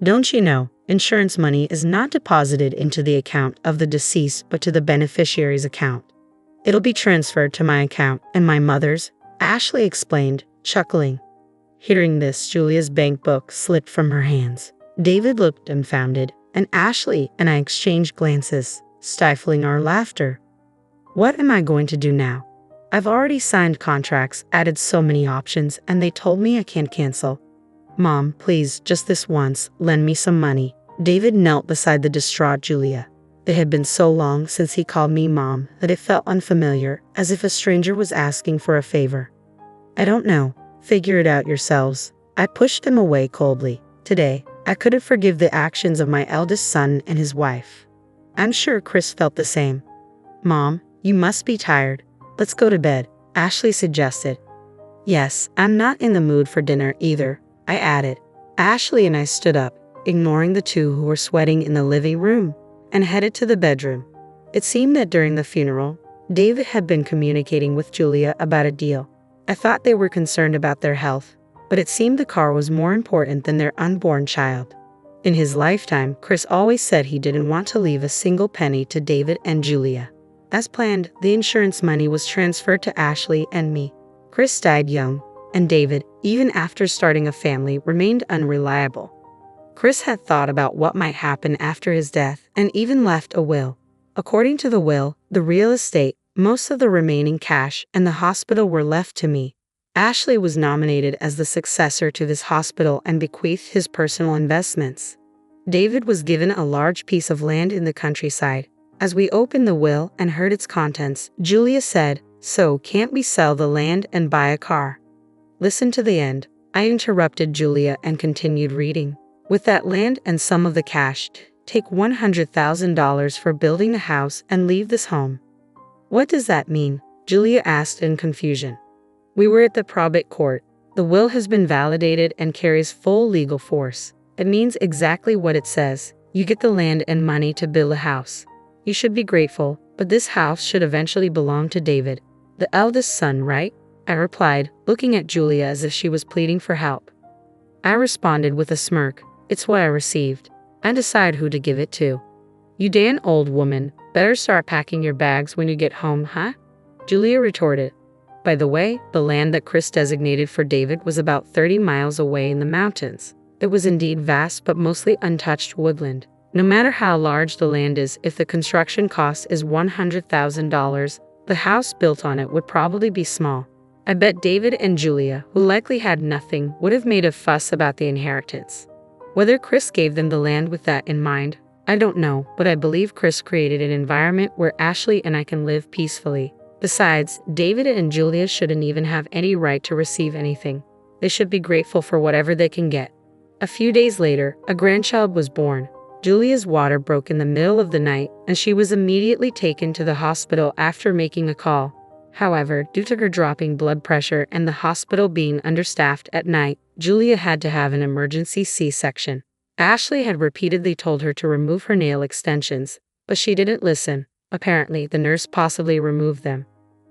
Don't you know, insurance money is not deposited into the account of the deceased but to the beneficiary's account. It'll be transferred to my account and my mother's, Ashley explained, chuckling. Hearing this, Julia's bank book slipped from her hands. David looked dumbfounded, and Ashley and I exchanged glances, stifling our laughter. What am I going to do now? I've already signed contracts, added so many options, and they told me I can't cancel. Mom, please, just this once, lend me some money. David knelt beside the distraught Julia. It had been so long since he called me Mom that it felt unfamiliar, as if a stranger was asking for a favor. I don't know. Figure it out yourselves. I pushed him away coldly. Today, I couldn't forgive the actions of my eldest son and his wife. I'm sure Chris felt the same. Mom, you must be tired. Let's go to bed, Ashley suggested. Yes, I'm not in the mood for dinner either, I added. Ashley and I stood up, ignoring the two who were sweating in the living room, and headed to the bedroom. It seemed that during the funeral, David had been communicating with Julia about a deal. I thought they were concerned about their health, but it seemed the car was more important than their unborn child. In his lifetime, Chris always said he didn't want to leave a single penny to David and Julia. As planned, the insurance money was transferred to Ashley and me. Chris died young, and David, even after starting a family, remained unreliable. Chris had thought about what might happen after his death and even left a will. According to the will, the real estate, most of the remaining cash, and the hospital were left to me. Ashley was nominated as the successor to this hospital and bequeathed his personal investments. David was given a large piece of land in the countryside. As we opened the will and heard its contents, Julia said, "So, can't we sell the land and buy a car?" Listen to the end. I interrupted Julia and continued reading. With that land and some of the cash, take $100,000 for building a house and leave this home. What does that mean? Julia asked in confusion. We were at the probate court. The will has been validated and carries full legal force. It means exactly what it says. You get the land and money to build a house. You should be grateful, but this house should eventually belong to David, the eldest son, right? I replied, looking at Julia as if she was pleading for help. I responded with a smirk. It's what I received. I decide who to give it to. You damn old woman, better start packing your bags when you get home, huh? Julia retorted. By the way, the land that Chris designated for David was about 30 miles away in the mountains. It was indeed vast but mostly untouched woodland. No matter how large the land is, if the construction cost is $100,000, the house built on it would probably be small. I bet David and Julia, who likely had nothing, would have made a fuss about the inheritance. Whether Chris gave them the land with that in mind, I don't know, but I believe Chris created an environment where Ashley and I can live peacefully. Besides, David and Julia shouldn't even have any right to receive anything. They should be grateful for whatever they can get. A few days later, a grandchild was born. Julia's water broke in the middle of the night, and she was immediately taken to the hospital after making a call. However, due to her dropping blood pressure and the hospital being understaffed at night, Julia had to have an emergency C-section. Ashley had repeatedly told her to remove her nail extensions, but she didn't listen. Apparently, the nurse possibly removed them.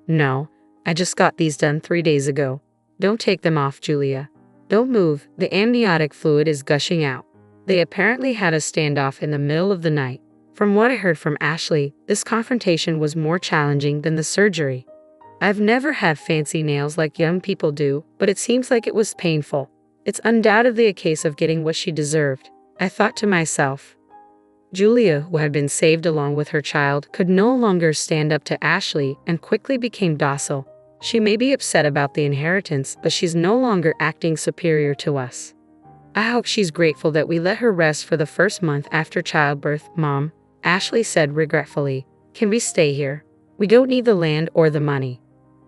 No, I just got these done 3 days ago. Don't take them off, Julia. Don't move, the amniotic fluid is gushing out. They apparently had a standoff in the middle of the night. From what I heard from Ashley, this confrontation was more challenging than the surgery. I've never had fancy nails like young people do, but it seems like it was painful. It's undoubtedly a case of getting what she deserved, I thought to myself. Julia, who had been saved along with her child, could no longer stand up to Ashley and quickly became docile. She may be upset about the inheritance, but she's no longer acting superior to us. I hope she's grateful that we let her rest for the first month after childbirth, Mom. Ashley said regretfully. Can we stay here? We don't need the land or the money.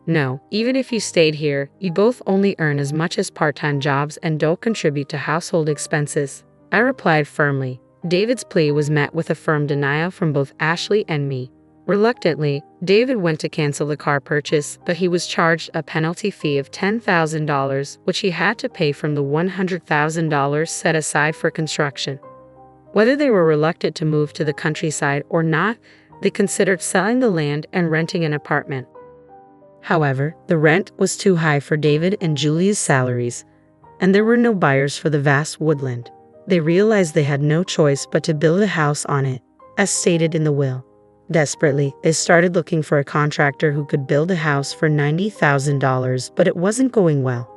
No, even if you stayed here, you both only earn as much as part-time jobs and don't contribute to household expenses. I replied firmly. David's plea was met with a firm denial from both Ashley and me. Reluctantly, David went to cancel the car purchase, but he was charged a penalty fee of $10,000, which he had to pay from the $100,000 set aside for construction. Whether they were reluctant to move to the countryside or not, they considered selling the land and renting an apartment. However, the rent was too high for David and Julia's salaries, and there were no buyers for the vast woodland. They realized they had no choice but to build a house on it, as stated in the will. Desperately, they started looking for a contractor who could build a house for $90,000, but it wasn't going well.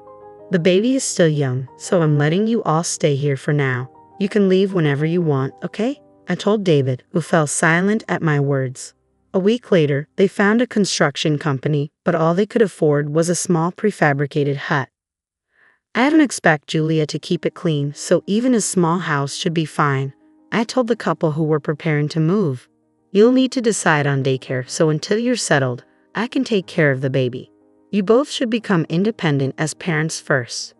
The baby is still young, so I'm letting you all stay here for now. You can leave whenever you want, okay? I told David, who fell silent at my words. A week later, they found a construction company, but all they could afford was a small prefabricated hut. I don't expect Julia to keep it clean, so even a small house should be fine. I told the couple who were preparing to move. You'll need to decide on daycare, so until you're settled, I can take care of the baby. You both should become independent as parents first.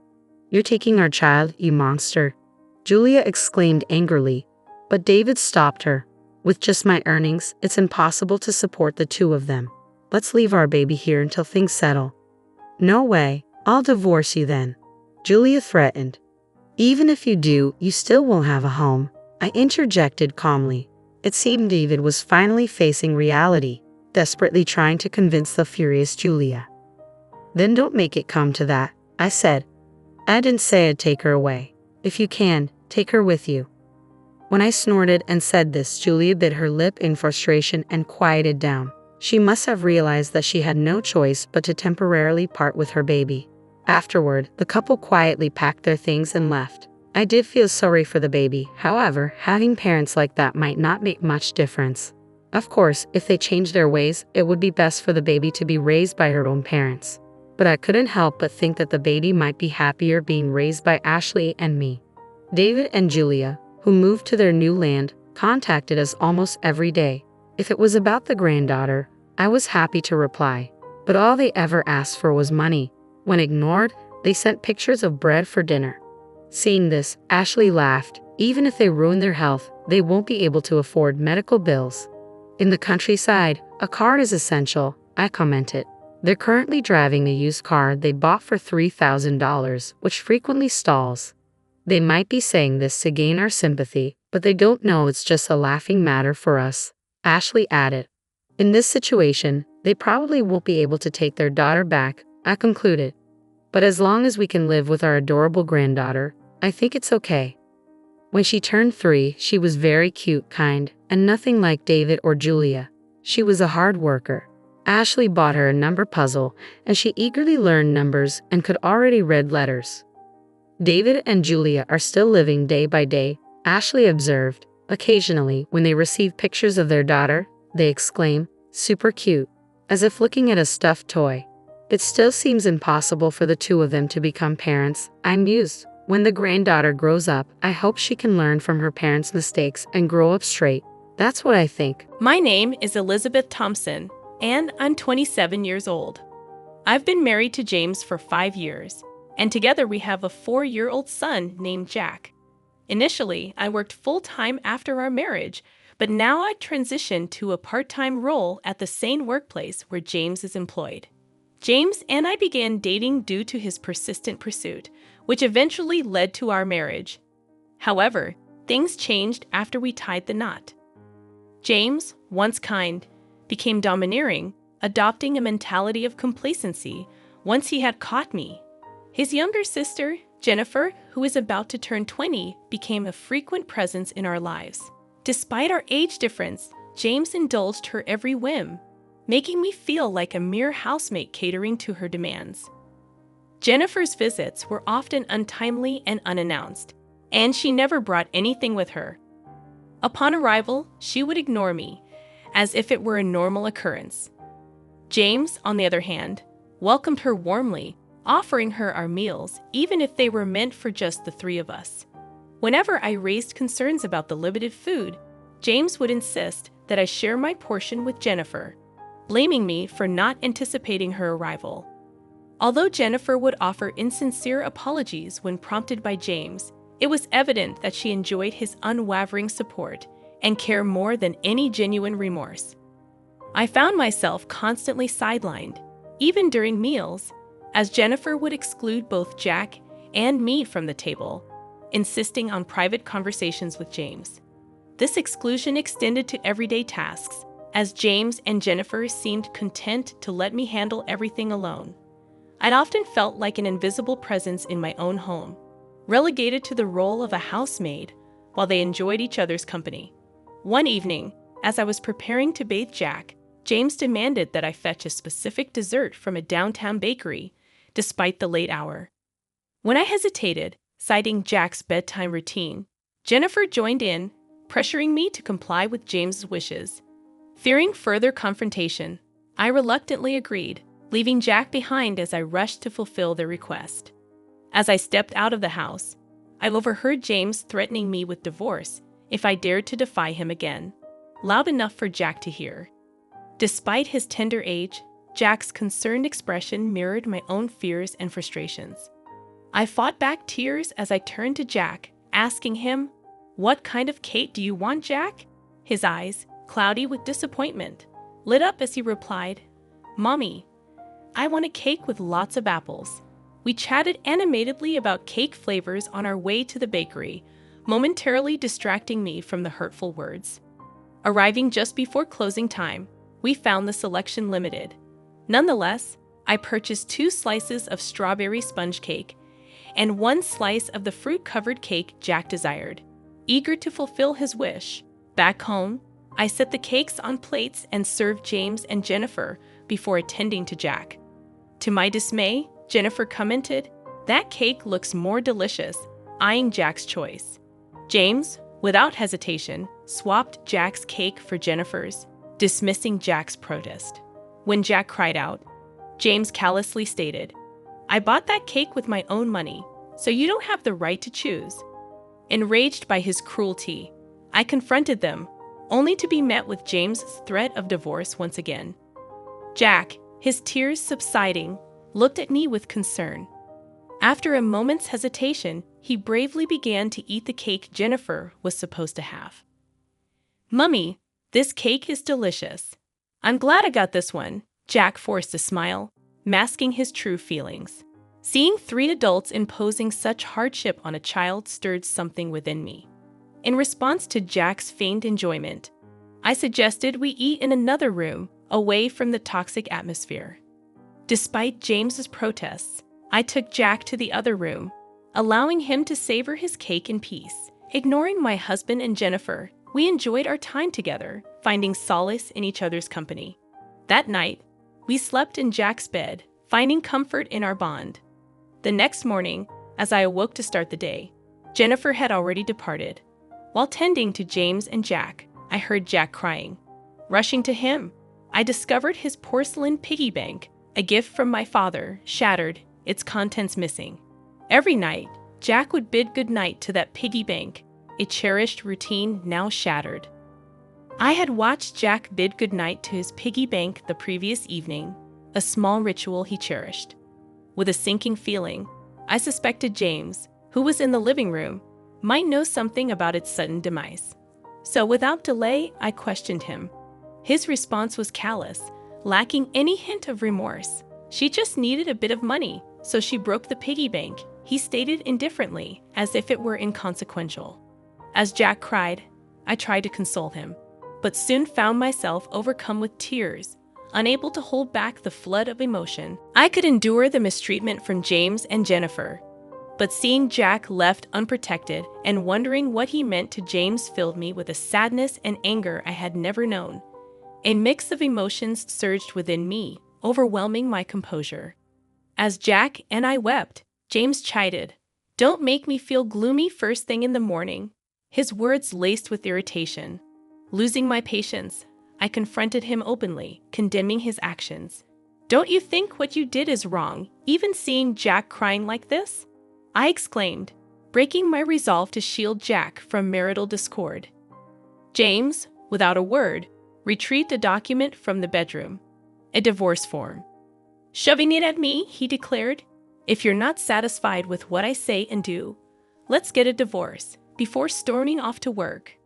You're taking our child, you monster, Julia exclaimed angrily, but David stopped her. With just my earnings, it's impossible to support the two of them. Let's leave our baby here until things settle. No way, I'll divorce you then, Julia threatened. Even if you do, you still won't have a home, I interjected calmly. It seemed David was finally facing reality, desperately trying to convince the furious Julia. Then don't make it come to that, I said. I didn't say I'd take her away. If you can, take her with you. When I snorted and said this, Julia bit her lip in frustration and quieted down. She must have realized that she had no choice but to temporarily part with her baby. Afterward, the couple quietly packed their things and left. I did feel sorry for the baby, however, having parents like that might not make much difference. Of course, if they changed their ways, it would be best for the baby to be raised by her own parents. But I couldn't help but think that the baby might be happier being raised by Ashley and me. David and Julia, who moved to their new land, contacted us almost every day. If it was about the granddaughter, I was happy to reply. But all they ever asked for was money. When ignored, they sent pictures of bread for dinner. Seeing this, Ashley laughed. Even if they ruin their health, they won't be able to afford medical bills. In the countryside, a car is essential, I commented. They're currently driving a used car they bought for $3,000, which frequently stalls. They might be saying this to gain our sympathy, but they don't know it's just a laughing matter for us, Ashley added. In this situation, they probably won't be able to take their daughter back, I concluded. But as long as we can live with our adorable granddaughter, I think it's okay. When she turned 3, she was very cute, kind, and nothing like David or Julia. She was a hard worker. Ashley bought her a number puzzle, and she eagerly learned numbers and could already read letters. David and Julia are still living day by day, Ashley observed. Occasionally, when they receive pictures of their daughter, they exclaim, "Super cute," as if looking at a stuffed toy. It still seems impossible for the two of them to become parents, I mused. When the granddaughter grows up, I hope she can learn from her parents' mistakes and grow up straight. That's what I think. My name is Elizabeth Thompson, and I'm 27 years old. I've been married to James for 5 years, and together we have a 4-year-old son named Jack. Initially, I worked full-time after our marriage, but now I transitioned to a part-time role at the same workplace where James is employed. James and I began dating due to his persistent pursuit, which eventually led to our marriage. However, things changed after we tied the knot. James, once kind, became domineering, adopting a mentality of complacency once he had caught me. His younger sister, Jennifer, who is about to turn 20, became a frequent presence in our lives. Despite our age difference, James indulged her every whim, making me feel like a mere housemate catering to her demands. Jennifer's visits were often untimely and unannounced, and she never brought anything with her. Upon arrival, she would ignore me, as if it were a normal occurrence. James, on the other hand, welcomed her warmly, offering her our meals, even if they were meant for just the 3 of us. Whenever I raised concerns about the limited food, James would insist that I share my portion with Jennifer, blaming me for not anticipating her arrival. Although Jennifer would offer insincere apologies when prompted by James, it was evident that she enjoyed his unwavering support and care more than any genuine remorse. I found myself constantly sidelined, even during meals, as Jennifer would exclude both Jack and me from the table, insisting on private conversations with James. This exclusion extended to everyday tasks, as James and Jennifer seemed content to let me handle everything alone. I'd often felt like an invisible presence in my own home, relegated to the role of a housemaid while they enjoyed each other's company. One evening, as I was preparing to bathe Jack, James demanded that I fetch a specific dessert from a downtown bakery, despite the late hour. When I hesitated, citing Jack's bedtime routine, Jennifer joined in, pressuring me to comply with James's wishes. Fearing further confrontation, I reluctantly agreed, leaving Jack behind as I rushed to fulfill their request. As I stepped out of the house, I overheard James threatening me with divorce if I dared to defy him again, loud enough for Jack to hear. Despite his tender age, Jack's concerned expression mirrored my own fears and frustrations. I fought back tears as I turned to Jack, asking him, "What kind of cake do you want, Jack?" His eyes, cloudy with disappointment, lit up as he replied, "Mommy, I want a cake with lots of apples." We chatted animatedly about cake flavors on our way to the bakery, momentarily distracting me from the hurtful words. Arriving just before closing time, we found the selection limited. Nonetheless, I purchased 2 slices of strawberry sponge cake and 1 slice of the fruit-covered cake Jack desired. Eager to fulfill his wish, back home, I set the cakes on plates and served James and Jennifer before attending to Jack. To my dismay, Jennifer commented, "That cake looks more delicious," eyeing Jack's choice. James, without hesitation, swapped Jack's cake for Jennifer's, dismissing Jack's protest. When Jack cried out, James callously stated, "I bought that cake with my own money, so you don't have the right to choose." Enraged by his cruelty, I confronted them, only to be met with James's threat of divorce once again. Jack, his tears subsiding, looked at me with concern. After a moment's hesitation, he bravely began to eat the cake Jennifer was supposed to have. "Mummy, this cake is delicious. I'm glad I got this one," Jack forced a smile, masking his true feelings. Seeing 3 adults imposing such hardship on a child stirred something within me. In response to Jack's feigned enjoyment, I suggested we eat in another room, away from the toxic atmosphere. Despite James's protests, I took Jack to the other room, allowing him to savor his cake in peace. Ignoring my husband and Jennifer, we enjoyed our time together, finding solace in each other's company. That night, we slept in Jack's bed, finding comfort in our bond. The next morning, as I awoke to start the day, Jennifer had already departed. While tending to James and Jack, I heard Jack crying. Rushing to him, I discovered his porcelain piggy bank, a gift from my father, shattered, its contents missing. Every night, Jack would bid goodnight to that piggy bank, a cherished routine now shattered. I had watched Jack bid goodnight to his piggy bank the previous evening, a small ritual he cherished. With a sinking feeling, I suspected James, who was in the living room, might know something about its sudden demise. So without delay, I questioned him. His response was callous, lacking any hint of remorse. "She just needed a bit of money, so she broke the piggy bank," he stated indifferently, as if it were inconsequential. As Jack cried, I tried to console him, but soon found myself overcome with tears, unable to hold back the flood of emotion. I could endure the mistreatment from James and Jennifer, but seeing Jack left unprotected and wondering what he meant to James filled me with a sadness and anger I had never known. A mix of emotions surged within me, overwhelming my composure. As Jack and I wept, James chided, "Don't make me feel gloomy first thing in the morning," his words laced with irritation. Losing my patience, I confronted him openly, condemning his actions. "Don't you think what you did is wrong, even seeing Jack crying like this?" I exclaimed, breaking my resolve to shield Jack from marital discord. James, without a word, retrieved a document from the bedroom, a divorce form. Shoving it at me, he declared, "If you're not satisfied with what I say and do, let's get a divorce," before storming off to work.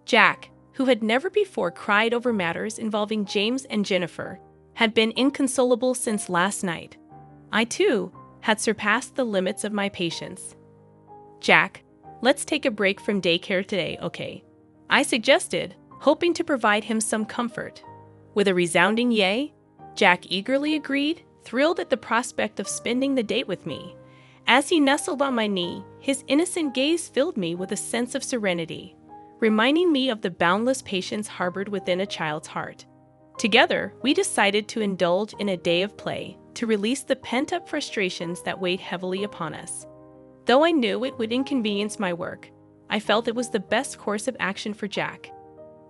Jack, who had never before cried over matters involving James and Jennifer, had been inconsolable since last night. I, too, had surpassed the limits of my patience. "Jack, let's take a break from daycare today, okay?" I suggested, hoping to provide him some comfort. With a resounding yay, Jack eagerly agreed, thrilled at the prospect of spending the date with me. As he nestled on my knee, his innocent gaze filled me with a sense of serenity, reminding me of the boundless patience harbored within a child's heart. Together, we decided to indulge in a day of play to release the pent-up frustrations that weighed heavily upon us. Though I knew it would inconvenience my work, I felt it was the best course of action for Jack.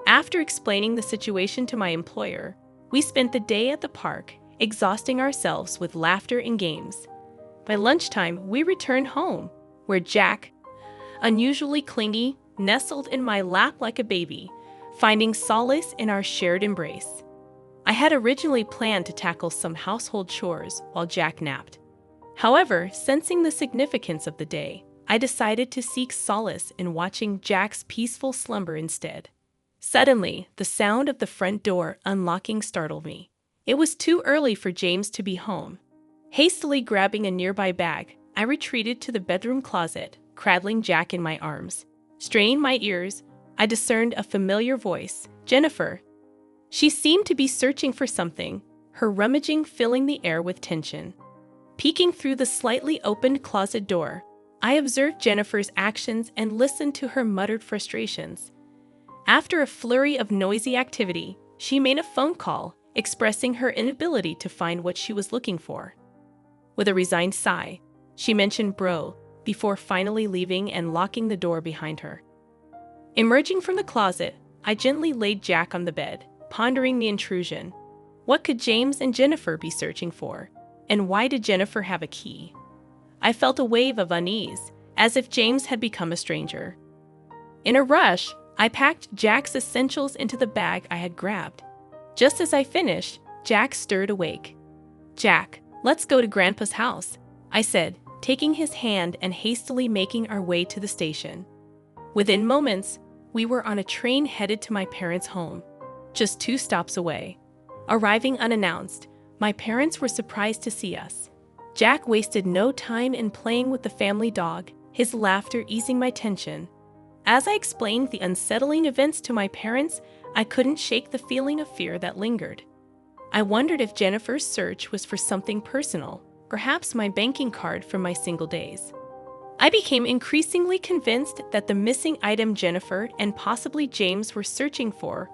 After explaining the situation to my employer, we spent the day at the park, exhausting ourselves with laughter and games. By lunchtime, we returned home, where Jack, unusually clingy, nestled in my lap like a baby, finding solace in our shared embrace. I had originally planned to tackle some household chores while Jack napped. However, sensing the significance of the day, I decided to seek solace in watching Jack's peaceful slumber instead. Suddenly, the sound of the front door unlocking startled me. It was too early for James to be home. Hastily grabbing a nearby bag, I retreated to the bedroom closet, cradling Jack in my arms. Straining my ears, I discerned a familiar voice, Jennifer. She seemed to be searching for something, her rummaging filling the air with tension. Peeking through the slightly opened closet door, I observed Jennifer's actions and listened to her muttered frustrations. After a flurry of noisy activity, she made a phone call, expressing her inability to find what she was looking for. With a resigned sigh, she mentioned bro, before finally leaving and locking the door behind her. Emerging from the closet, I gently laid Jack on the bed, pondering the intrusion. What could James and Jennifer be searching for? And why did Jennifer have a key? I felt a wave of unease, as if James had become a stranger. In a rush, I packed Jack's essentials into the bag I had grabbed. Just as I finished, Jack stirred awake. "Jack, let's go to Grandpa's house," I said, taking his hand and hastily making our way to the station. Within moments, we were on a train headed to my parents' home, just 2 stops away. Arriving unannounced, my parents were surprised to see us. Jack wasted no time in playing with the family dog, his laughter easing my tension. As I explained the unsettling events to my parents, I couldn't shake the feeling of fear that lingered. I wondered if Jennifer's search was for something personal, perhaps my banking card from my single days. I became increasingly convinced that the missing item Jennifer and possibly James were searching for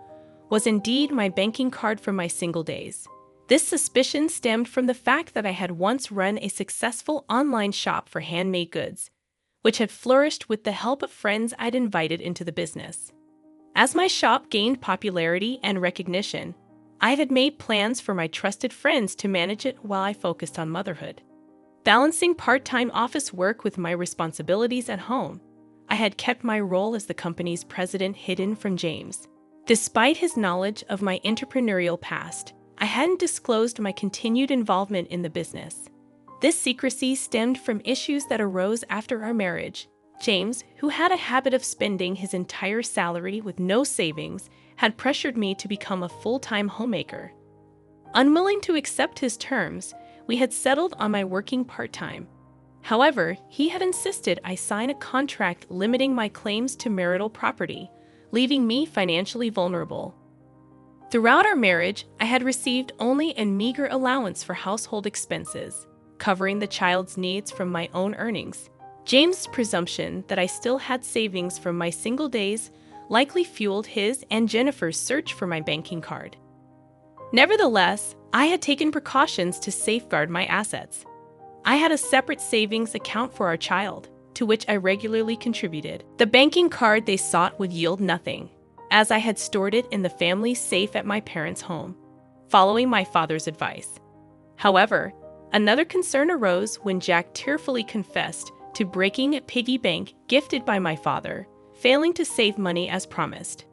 was indeed my banking card from my single days. This suspicion stemmed from the fact that I had once run a successful online shop for handmade goods, which had flourished with the help of friends I'd invited into the business. As my shop gained popularity and recognition, I had made plans for my trusted friends to manage it while I focused on motherhood. Balancing part-time office work with my responsibilities at home, I had kept my role as the company's president hidden from James. Despite his knowledge of my entrepreneurial past, I hadn't disclosed my continued involvement in the business. This secrecy stemmed from issues that arose after our marriage. James, who had a habit of spending his entire salary with no savings, had pressured me to become a full-time homemaker. Unwilling to accept his terms, we had settled on my working part-time. However, he had insisted I sign a contract limiting my claims to marital property, leaving me financially vulnerable. Throughout our marriage, I had received only a meager allowance for household expenses, covering the child's needs from my own earnings. James' presumption that I still had savings from my single days likely fueled his and Jennifer's search for my banking card. Nevertheless, I had taken precautions to safeguard my assets. I had a separate savings account for our child, to which I regularly contributed. The banking card they sought would yield nothing, as I had stored it in the family safe at my parents' home, following my father's advice. However, another concern arose when Jack tearfully confessed to breaking a piggy bank gifted by my father, failing to save money as promised.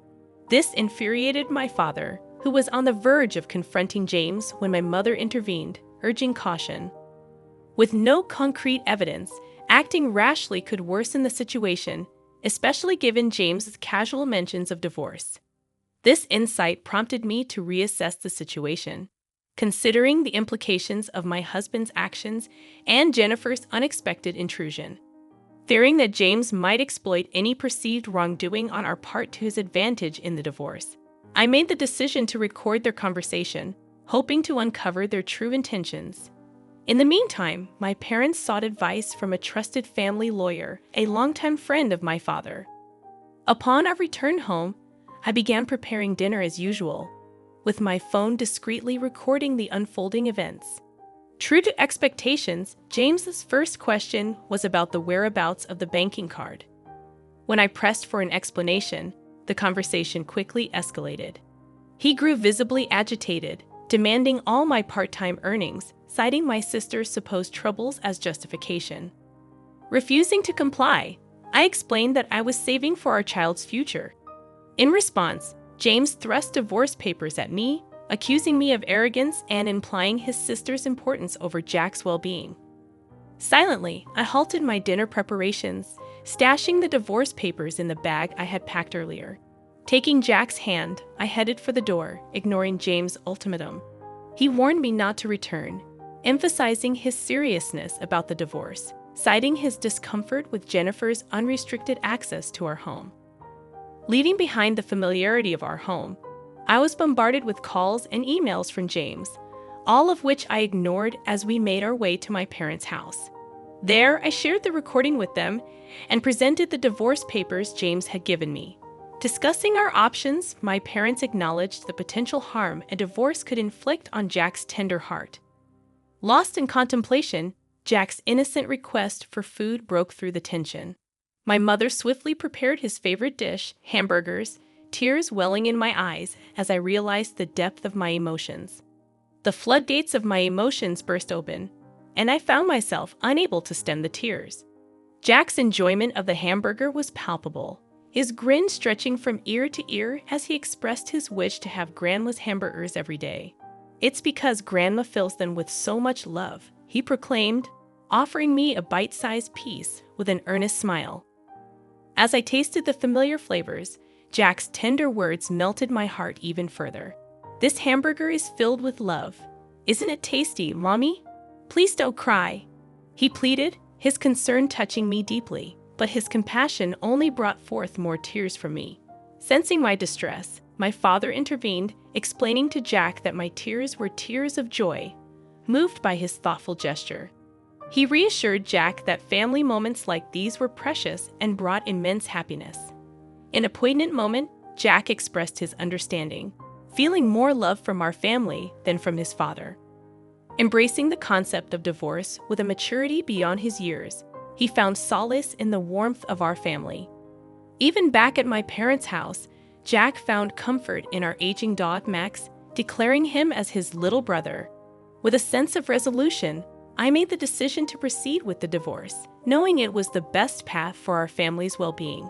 This infuriated my father, who was on the verge of confronting James when my mother intervened, urging caution. With no concrete evidence, acting rashly could worsen the situation, especially given James's casual mentions of divorce. This insight prompted me to reassess the situation, considering the implications of my husband's actions and Jennifer's unexpected intrusion. Fearing that James might exploit any perceived wrongdoing on our part to his advantage in the divorce, I made the decision to record their conversation, hoping to uncover their true intentions. In the meantime, my parents sought advice from a trusted family lawyer, a longtime friend of my father. Upon our return home, I began preparing dinner as usual, with my phone discreetly recording the unfolding events. True to expectations, James's first question was about the whereabouts of the banking card. When I pressed for an explanation, the conversation quickly escalated. He grew visibly agitated, demanding all my part-time earnings, citing my sister's supposed troubles as justification. Refusing to comply, I explained that I was saving for our child's future. In response, James thrust divorce papers at me, accusing me of arrogance and implying his sister's importance over Jack's well-being. Silently, I halted my dinner preparations, stashing the divorce papers in the bag I had packed earlier. Taking Jack's hand, I headed for the door, ignoring James' ultimatum. He warned me not to return, emphasizing his seriousness about the divorce, citing his discomfort with Jennifer's unrestricted access to our home. Leaving behind the familiarity of our home, I was bombarded with calls and emails from James, all of which I ignored as we made our way to my parents' house. There, I shared the recording with them and presented the divorce papers James had given me. Discussing our options, my parents acknowledged the potential harm a divorce could inflict on Jack's tender heart. Lost in contemplation, Jack's innocent request for food broke through the tension. My mother swiftly prepared his favorite dish, hamburgers, tears welling in my eyes as I realized the depth of my emotions. The floodgates of my emotions burst open, and I found myself unable to stem the tears. Jack's enjoyment of the hamburger was palpable, his grin stretching from ear to ear as he expressed his wish to have Grandma's hamburgers every day. "It's because Grandma fills them with so much love," he proclaimed, offering me a bite-sized piece with an earnest smile. As I tasted the familiar flavors, Jack's tender words melted my heart even further. "This hamburger is filled with love. Isn't it tasty, Mommy? Please don't cry," he pleaded, his concern touching me deeply, but his compassion only brought forth more tears from me. Sensing my distress, my father intervened, explaining to Jack that my tears were tears of joy, moved by his thoughtful gesture. He reassured Jack that family moments like these were precious and brought immense happiness. In a poignant moment, Jack expressed his understanding, feeling more love from our family than from his father. Embracing the concept of divorce with a maturity beyond his years, he found solace in the warmth of our family. Even back at my parents' house, Jack found comfort in our aging dog Max, declaring him as his little brother. With a sense of resolution, I made the decision to proceed with the divorce, knowing it was the best path for our family's well-being.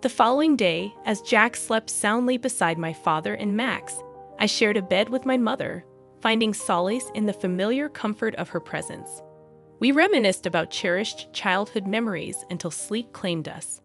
The following day, as Jack slept soundly beside my father and Max, I shared a bed with my mother, finding solace in the familiar comfort of her presence. We reminisced about cherished childhood memories until sleep claimed us.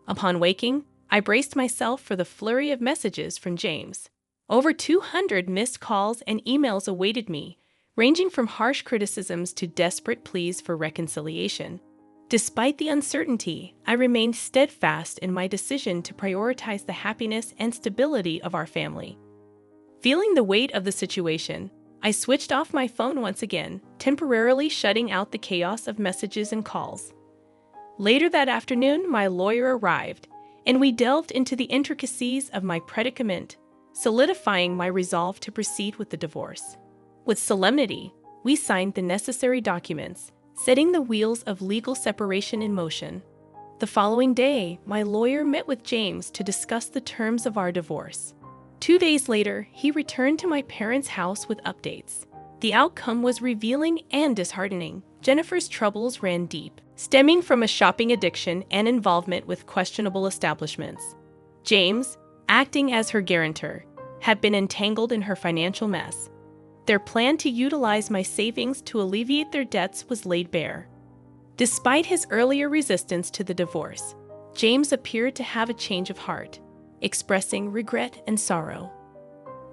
Upon waking, I braced myself for the flurry of messages from James. Over 200 missed calls and emails awaited me, ranging from harsh criticisms to desperate pleas for reconciliation. Despite the uncertainty, I remained steadfast in my decision to prioritize the happiness and stability of our family. Feeling the weight of the situation, I switched off my phone once again, temporarily shutting out the chaos of messages and calls. Later that afternoon, my lawyer arrived, and we delved into the intricacies of my predicament, solidifying my resolve to proceed with the divorce. With solemnity, we signed the necessary documents, setting the wheels of legal separation in motion. The following day, my lawyer met with James to discuss the terms of our divorce. 2 days later, he returned to my parents' house with updates. The outcome was revealing and disheartening. Jennifer's troubles ran deep, stemming from a shopping addiction and involvement with questionable establishments. James, acting as her guarantor, had been entangled in her financial mess. Their plan to utilize my savings to alleviate their debts was laid bare. Despite his earlier resistance to the divorce, James appeared to have a change of heart, expressing regret and sorrow.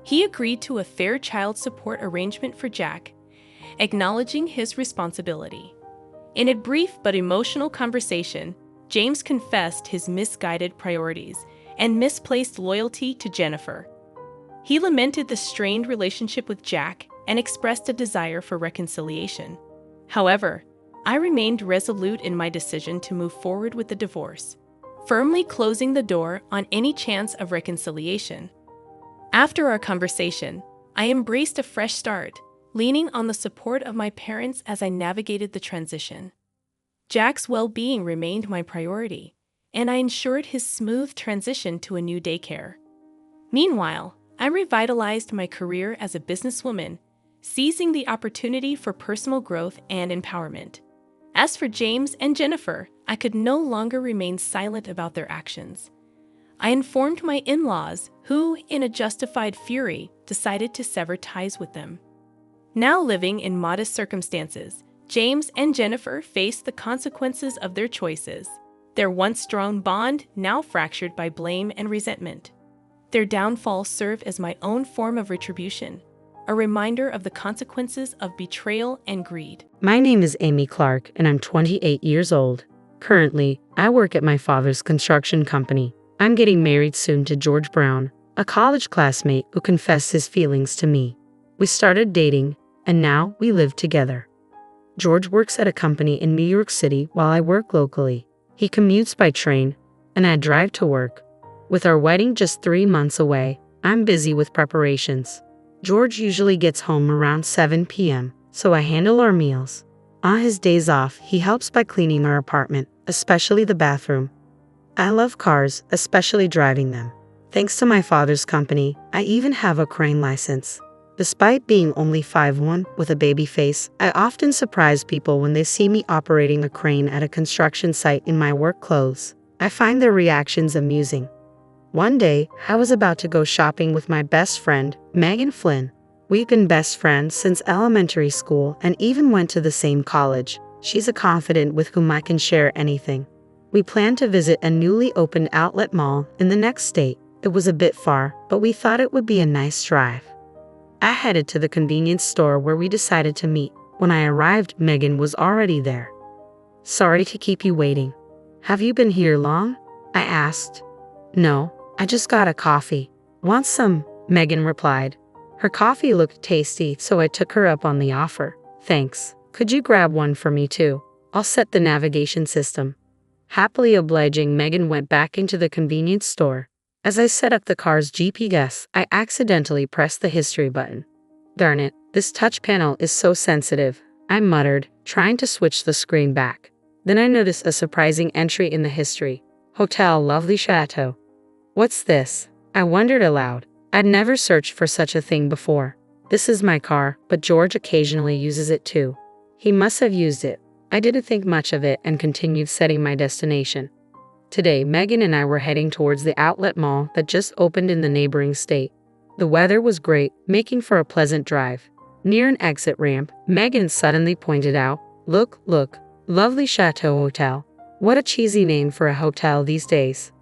He agreed to a fair child support arrangement for Jack, acknowledging his responsibility. In a brief but emotional conversation, James confessed his misguided priorities and misplaced loyalty to Jennifer. He lamented the strained relationship with Jack and expressed a desire for reconciliation. However, I remained resolute in my decision to move forward with the divorce, firmly closing the door on any chance of reconciliation. After our conversation, I embraced a fresh start, leaning on the support of my parents as I navigated the transition. Jack's well-being remained my priority, and I ensured his smooth transition to a new daycare. Meanwhile, I revitalized my career as a businesswoman, seizing the opportunity for personal growth and empowerment. As for James and Jennifer, I could no longer remain silent about their actions. I informed my in-laws, who, in a justified fury, decided to sever ties with them. Now living in modest circumstances, James and Jennifer faced the consequences of their choices. Their once strong bond now fractured by blame and resentment. Their downfall served as my own form of retribution, a reminder of the consequences of betrayal and greed. My name is Amy Clark, and I'm 28 years old. Currently, I work at my father's construction company. I'm getting married soon to George Brown, a college classmate who confessed his feelings to me. We started dating, and now we live together. George works at a company in New York City while I work locally. He commutes by train, and I drive to work. With our wedding just 3 months away, I'm busy with preparations. George usually gets home around 7 p.m., so I handle our meals. On his days off, he helps by cleaning our apartment, especially the bathroom. I love cars, especially driving them. Thanks to my father's company, I even have a crane license. Despite being only 5'1" with a baby face, I often surprise people when they see me operating a crane at a construction site in my work clothes. I find their reactions amusing. One day, I was about to go shopping with my best friend, Megan Flynn. We've been best friends since elementary school and even went to the same college. She's a confidant with whom I can share anything. We planned to visit a newly opened outlet mall in the next state. It was a bit far, but we thought it would be a nice drive. I headed to the convenience store where we decided to meet. When I arrived, Megan was already there. "Sorry to keep you waiting. Have you been here long?" I asked. "No, I just got a coffee." "Want some?" Megan replied. Her coffee looked tasty, so I took her up on the offer. "Thanks. Could you grab one for me too? I'll set the navigation system." Happily obliging, Megan went back into the convenience store. As I set up the car's GPS, I accidentally pressed the history button. "Darn it, this touch panel is so sensitive," I muttered, trying to switch the screen back. Then I noticed a surprising entry in the history. Hotel Lovely Chateau. "What's this?" I wondered aloud. I'd never searched for such a thing before. This is my car, but George occasionally uses it too. He must have used it. I didn't think much of it and continued setting my destination. Today, Megan and I were heading towards the outlet mall that just opened in the neighboring state. The weather was great, making for a pleasant drive. Near an exit ramp, Megan suddenly pointed out, Look, Lovely Chateau Hotel. What a cheesy name for a hotel these days."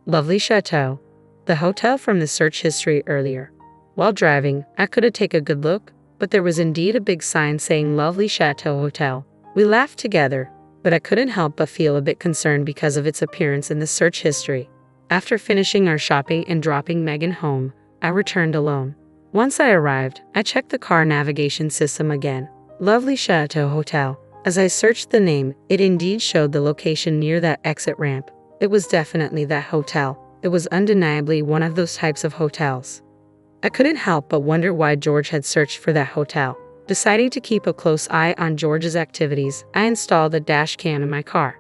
Lovely Chateau, the hotel from the search history earlier. While driving, I couldn't take a good look, but there was indeed a big sign saying Lovely Chateau Hotel. We laughed together, but I couldn't help but feel a bit concerned because of its appearance in the search history. After finishing our shopping and dropping Megan home, I returned alone. Once I arrived, I checked the car navigation system again. Lovely Chateau Hotel. As I searched the name, it indeed showed the location near that exit ramp. It was definitely that hotel. It was undeniably one of those types of hotels. I couldn't help but wonder why George had searched for that hotel. Deciding to keep a close eye on George's activities, I installed a dash cam in my car.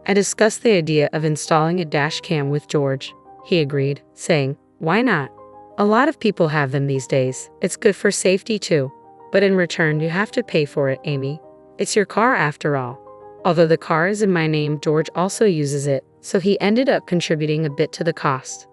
I discussed the idea of installing a dash cam with George. He agreed, saying, "Why not? A lot of people have them these days. It's good for safety too. But in return, you have to pay for it, Amy. It's your car after all." Although the car is in my name, George also uses it, so he ended up contributing a bit to the cost.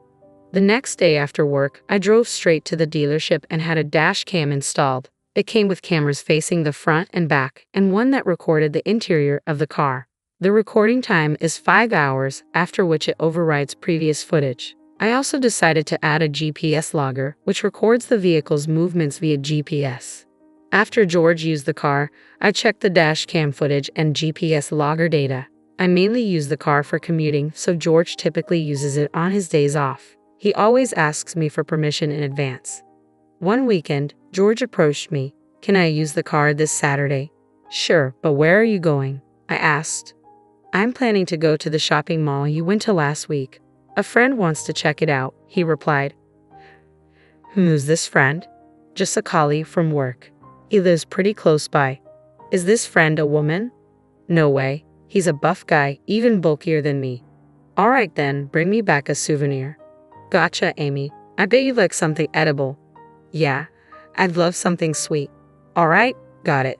The next day after work, I drove straight to the dealership and had a dash cam installed. It came with cameras facing the front and back, and one that recorded the interior of the car. The recording time is 5 hours, after which it overrides previous footage. I also decided to add a GPS logger, which records the vehicle's movements via GPS. After George used the car, I checked the dash cam footage and GPS logger data. I mainly use the car for commuting, so George typically uses it on his days off. He always asks me for permission in advance. One weekend, George approached me. "Can I use the car this Saturday?" "Sure, but where are you going?" I asked. "I'm planning to go to the shopping mall you went to last week. A friend wants to check it out," he replied. "Who's this friend?" "Just a colleague from work. He lives pretty close by." "Is this friend a woman?" "No way. He's a buff guy, even bulkier than me." "All right then, bring me back a souvenir." "Gotcha, Amy. I bet you like something edible." "Yeah, I'd love something sweet." "All right, got it."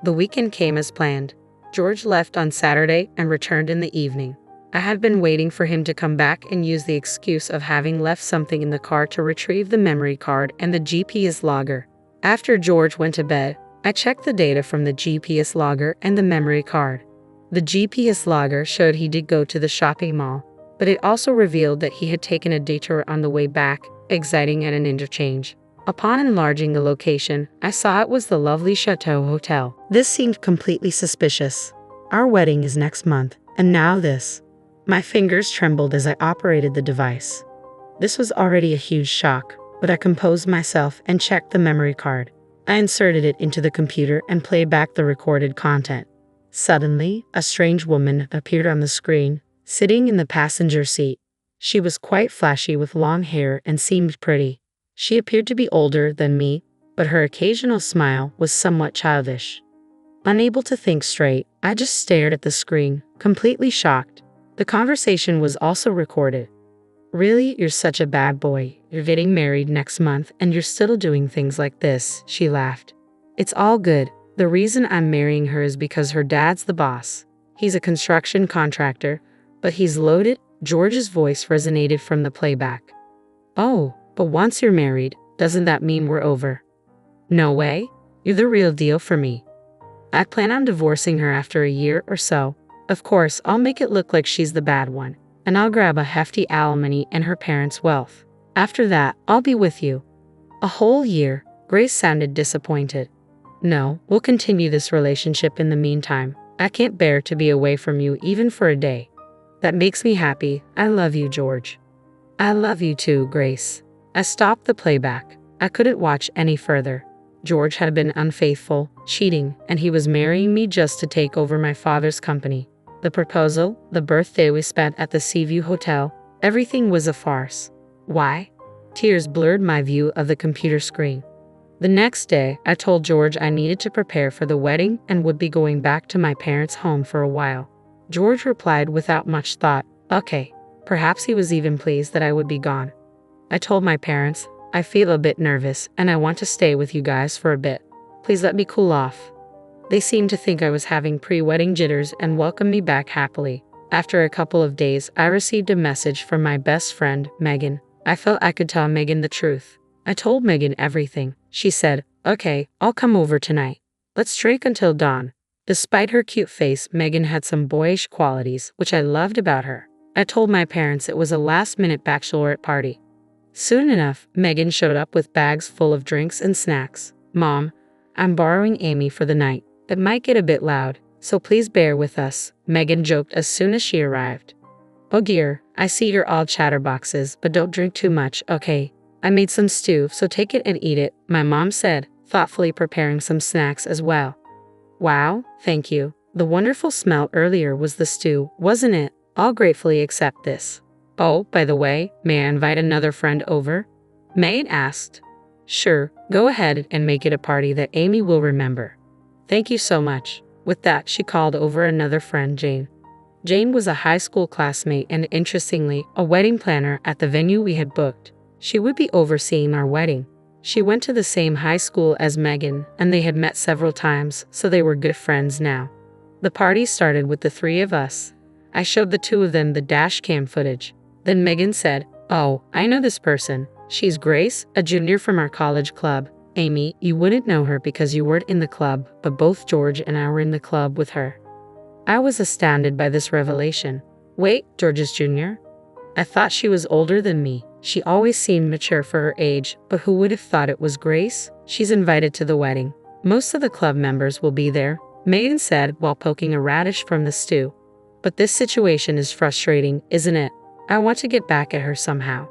The weekend came as planned. George left on Saturday and returned in the evening. I had been waiting for him to come back and use the excuse of having left something in the car to retrieve the memory card and the GPS logger. After George went to bed, I checked the data from the GPS logger and the memory card. The GPS logger showed he did go to the shopping mall, but it also revealed that he had taken a detour on the way back, exiting at an interchange. Upon enlarging the location, I saw it was the lovely Chateau Hotel. This seemed completely suspicious. Our wedding is next month, and now this. My fingers trembled as I operated the device. This was already a huge shock, but I composed myself and checked the memory card. I inserted it into the computer and played back the recorded content. Suddenly, a strange woman appeared on the screen, sitting in the passenger seat. She was quite flashy with long hair and seemed pretty. She appeared to be older than me, but her occasional smile was somewhat childish. Unable to think straight, I just stared at the screen, completely shocked. The conversation was also recorded. "Really, you're such a bad boy. You're getting married next month and you're still doing things like this," she laughed. "It's all good. The reason I'm marrying her is because her dad's the boss. He's a construction contractor, but he's loaded." George's voice resonated from the playback. "Oh, but once you're married, doesn't that mean we're over?" "No way. You're the real deal for me. I plan on divorcing her after a year or so. Of course, I'll make it look like she's the bad one, and I'll grab a hefty alimony and her parents' wealth. After that, I'll be with you." "A whole year?" Grace sounded disappointed. "No, we'll continue this relationship in the meantime. I can't bear to be away from you even for a day." "That makes me happy. I love you, George." "I love you too, Grace." I stopped the playback. I couldn't watch any further. George had been unfaithful, cheating, and he was marrying me just to take over my father's company. The proposal, the birthday we spent at the Seaview Hotel, everything was a farce. Why? Tears blurred my view of the computer screen. The next day, I told George I needed to prepare for the wedding and would be going back to my parents' home for a while. George replied without much thought, "Okay." Perhaps he was even pleased that I would be gone. I told my parents, "I feel a bit nervous and I want to stay with you guys for a bit. Please let me cool off." They seemed to think I was having pre-wedding jitters and welcomed me back happily. After a couple of days, I received a message from my best friend, Megan. I felt I could tell Megan the truth. I told Megan everything. She said, "Okay, I'll come over tonight. Let's drink until dawn." Despite her cute face, Megan had some boyish qualities, which I loved about her. I told my parents it was a last-minute bachelorette party. Soon enough, Megan showed up with bags full of drinks and snacks. "Mom, I'm borrowing Amy for the night. It might get a bit loud, so please bear with us," Megan joked as soon as she arrived. "Oh dear, I see you're all chatterboxes, but don't drink too much, okay? I made some stew, so take it and eat it," my mom said, thoughtfully preparing some snacks as well. "Wow, thank you. The wonderful smell earlier was the stew, wasn't it? I'll gratefully accept this." "Oh, by the way, may I invite another friend over?" Megan asked. "Sure, go ahead and make it a party that Amy will remember." "Thank you so much." With that, she called over another friend, Jane. Jane was a high school classmate and, interestingly, a wedding planner at the venue we had booked. She would be overseeing our wedding. She went to the same high school as Megan, and they had met several times, so they were good friends now. The party started with the three of us. I showed the two of them the dash cam footage. Then Megan said, Oh, I know this person. She's Grace, a junior from our college club. Amy, you wouldn't know her because you weren't in the club, but both George and I were in the club with her. I was astounded by this revelation. Wait, George's junior? I thought she was older than me. She always seemed mature for her age, but who would have thought it was Grace? She's invited to the wedding. Most of the club members will be there, Megan said while poking a radish from the stew. But this situation is frustrating, isn't it? I want to get back at her somehow.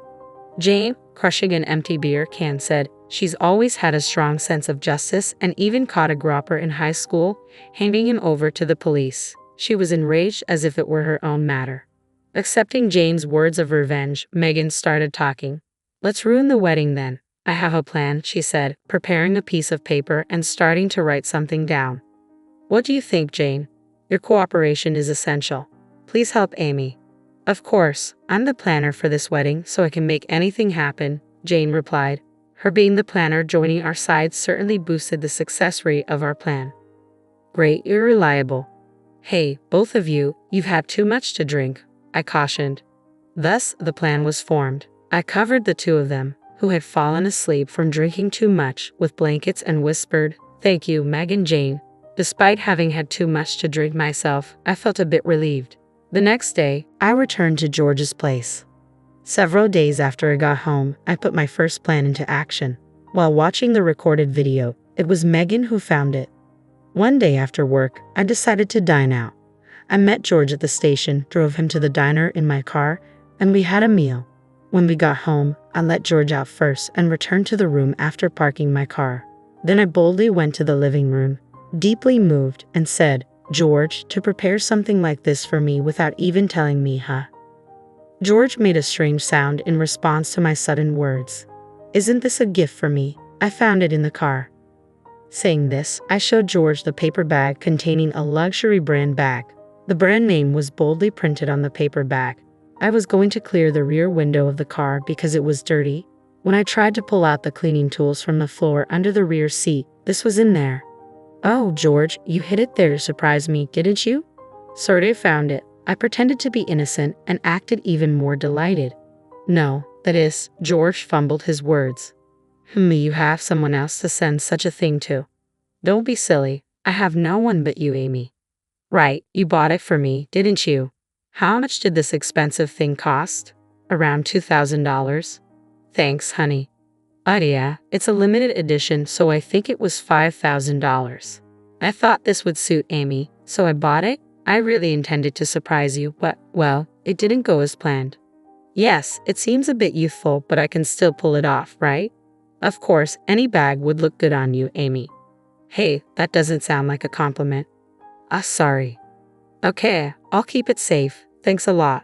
Jane, crushing an empty beer can, said she's always had a strong sense of justice and even caught a gropper in high school, handing him over to the police. She was enraged as if it were her own matter. Accepting Jane's words of revenge, Megan started talking. Let's ruin the wedding then. I have a plan, she said, preparing a piece of paper and starting to write something down. What do you think, Jane? Your cooperation is essential. Please help Amy. Of course, I'm the planner for this wedding, so I can make anything happen, Jane replied. Her being the planner joining our side certainly boosted the success rate of our plan. Great, you're reliable. Hey, both of you, you've had too much to drink, I cautioned. Thus, the plan was formed. I covered the two of them, who had fallen asleep from drinking too much, with blankets and whispered, "Thank you, Meg and Jane." Despite having had too much to drink myself, I felt a bit relieved. The next day, I returned to George's place. Several days after I got home, I put my first plan into action. While watching the recorded video, it was Megan who found it. One day after work, I decided to dine out. I met George at the station, drove him to the diner in my car, and we had a meal. When we got home, I let George out first and returned to the room after parking my car. Then I boldly went to the living room, deeply moved, and said, "George, to prepare something like this for me without even telling me, huh?" George made a strange sound in response to my sudden words. "Isn't this a gift for me? I found it in the car." Saying this, I showed George the paper bag containing a luxury brand bag. The brand name was boldly printed on the paper bag. I was going to clear the rear window of the car because it was dirty. When I tried to pull out the cleaning tools from the floor under the rear seat, this was in there. "Oh, George, you hid it there to surprise me, didn't you?" "Sorta found it." I pretended to be innocent and acted even more delighted. "No, that is," George fumbled his words. You have someone else to send such a thing to." "Don't be silly. I have no one but you, Amy." "Right, you bought it for me, didn't you? How much did this expensive thing cost?" "Around $2,000. "Thanks, honey." "Oh yeah, it's a limited edition, so I think it was $5,000. I thought this would suit Amy, so I bought it. I really intended to surprise you, but, well, it didn't go as planned." "Yes, it seems a bit youthful, but I can still pull it off, right?" "Of course, any bag would look good on you, Amy." "Hey, that doesn't sound like a compliment." Sorry." "Okay, I'll keep it safe. Thanks a lot."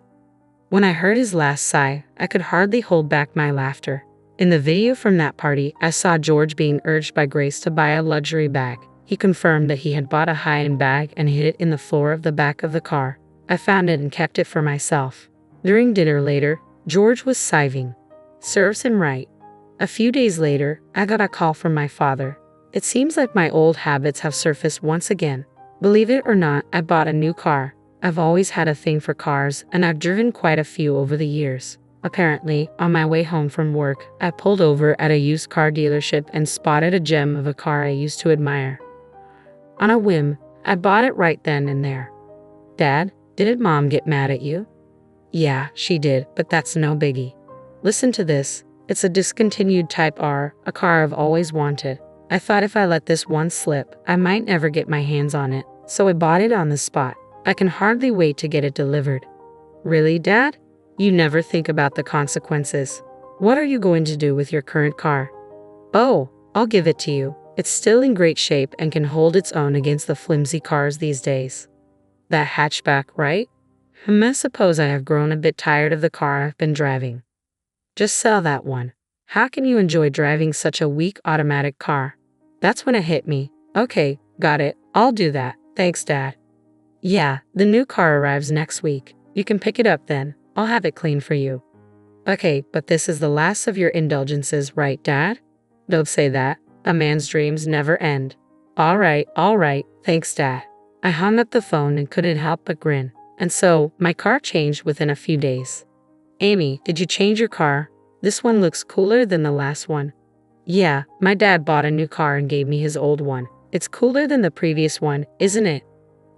When I heard his last sigh, I could hardly hold back my laughter. In the video from that party, I saw George being urged by Grace to buy a luxury bag. He confirmed that he had bought a high-end bag and hid it in the floor of the back of the car. I found it and kept it for myself. During dinner later, George was sighing. Serves him right. A few days later, I got a call from my father. It seems like my old habits have surfaced once again. Believe it or not, I bought a new car. I've always had a thing for cars, and I've driven quite a few over the years. Apparently, on my way home from work, I pulled over at a used car dealership and spotted a gem of a car I used to admire. On a whim, I bought it right then and there. "Dad, didn't Mom get mad at you?" "Yeah, she did, but that's no biggie. Listen to this. It's a discontinued Type R, a car I've always wanted. I thought if I let this one slip, I might never get my hands on it, so I bought it on the spot. I can hardly wait to get it delivered." "Really, Dad? You never think about the consequences. What are you going to do with your current car?" "Oh, I'll give it to you. It's still in great shape and can hold its own against the flimsy cars these days." "That hatchback, right?" I suppose I have grown a bit tired of the car I've been driving." "Just sell that one. How can you enjoy driving such a weak automatic car?" That's when it hit me. "Okay, got it. I'll do that. Thanks, Dad." "Yeah, the new car arrives next week. You can pick it up then. I'll have it cleaned for you." "Okay, but this is the last of your indulgences, right, Dad?" "Don't say that. A man's dreams never end." All right, thanks, Dad." I hung up the phone and couldn't help but grin. And so, my car changed within a few days. Amy, did you change your car? This one looks cooler than the last one. Yeah, my dad bought a new car and gave me his old one. It's cooler than the previous one, isn't it?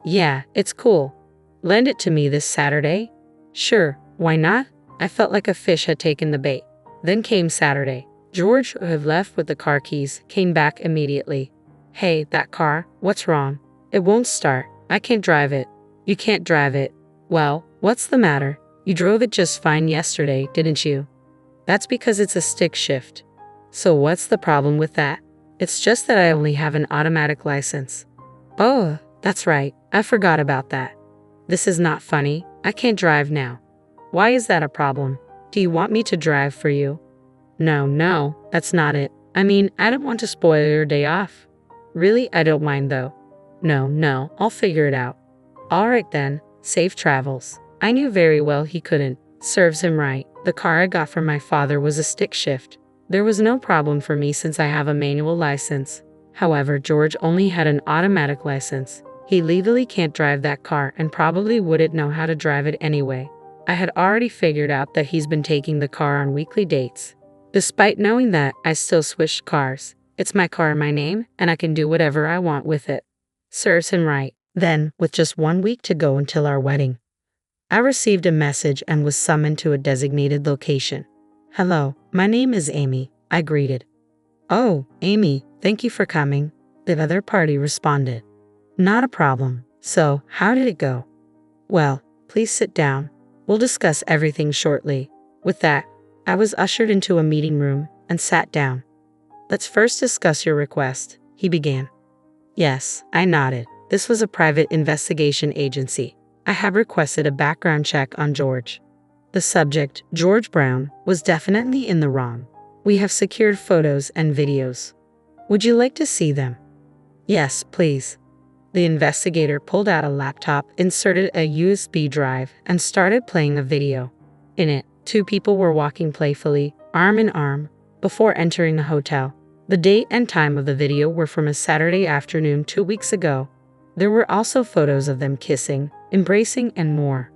Yeah, it's cool. Lend it to me this Saturday? Sure, why not? I felt like a fish had taken the bait. Then came Saturday. George, who had left with the car keys, came back immediately. Hey, that car, what's wrong? It won't start. I can't drive it. You can't drive it. Well, what's the matter? You drove it just fine yesterday, didn't you? That's because it's a stick shift. So what's the problem with that? It's just that I only have an automatic license. Oh, that's right. I forgot about that. This is not funny. I can't drive now. Why is that a problem? Do you want me to drive for you? No, that's not it. I mean, I don't want to spoil your day off. Really, I don't mind though. No, I'll figure it out. All right then, safe travels. I knew very well he couldn't. Serves him right. The car I got from my father was a stick shift. There was no problem for me since I have a manual license. However, George only had an automatic license. He legally can't drive that car and probably wouldn't know how to drive it anyway. I had already figured out that he's been taking the car on weekly dates. Despite knowing that, I still switched cars. It's my car in my name, and I can do whatever I want with it. Serves him right. Then, with just 1 week to go until our wedding, I received a message and was summoned to a designated location. Hello, my name is Amy, I greeted. Oh, Amy, thank you for coming, the other party responded. Not a problem. So, how did it go? Well, please sit down. We'll discuss everything shortly. With that, I was ushered into a meeting room and sat down. Let's first discuss your request, he began. Yes, I nodded. This was a private investigation agency. I have requested a background check on George. The subject, George Brown, was definitely in the wrong. We have secured photos and videos. Would you like to see them? Yes, please. The investigator pulled out a laptop, inserted a USB drive, and started playing a video. In it, 2 people were walking playfully, arm in arm, before entering the hotel. The date and time of the video were from a Saturday afternoon 2 weeks ago. There were also photos of them kissing, embracing, and more.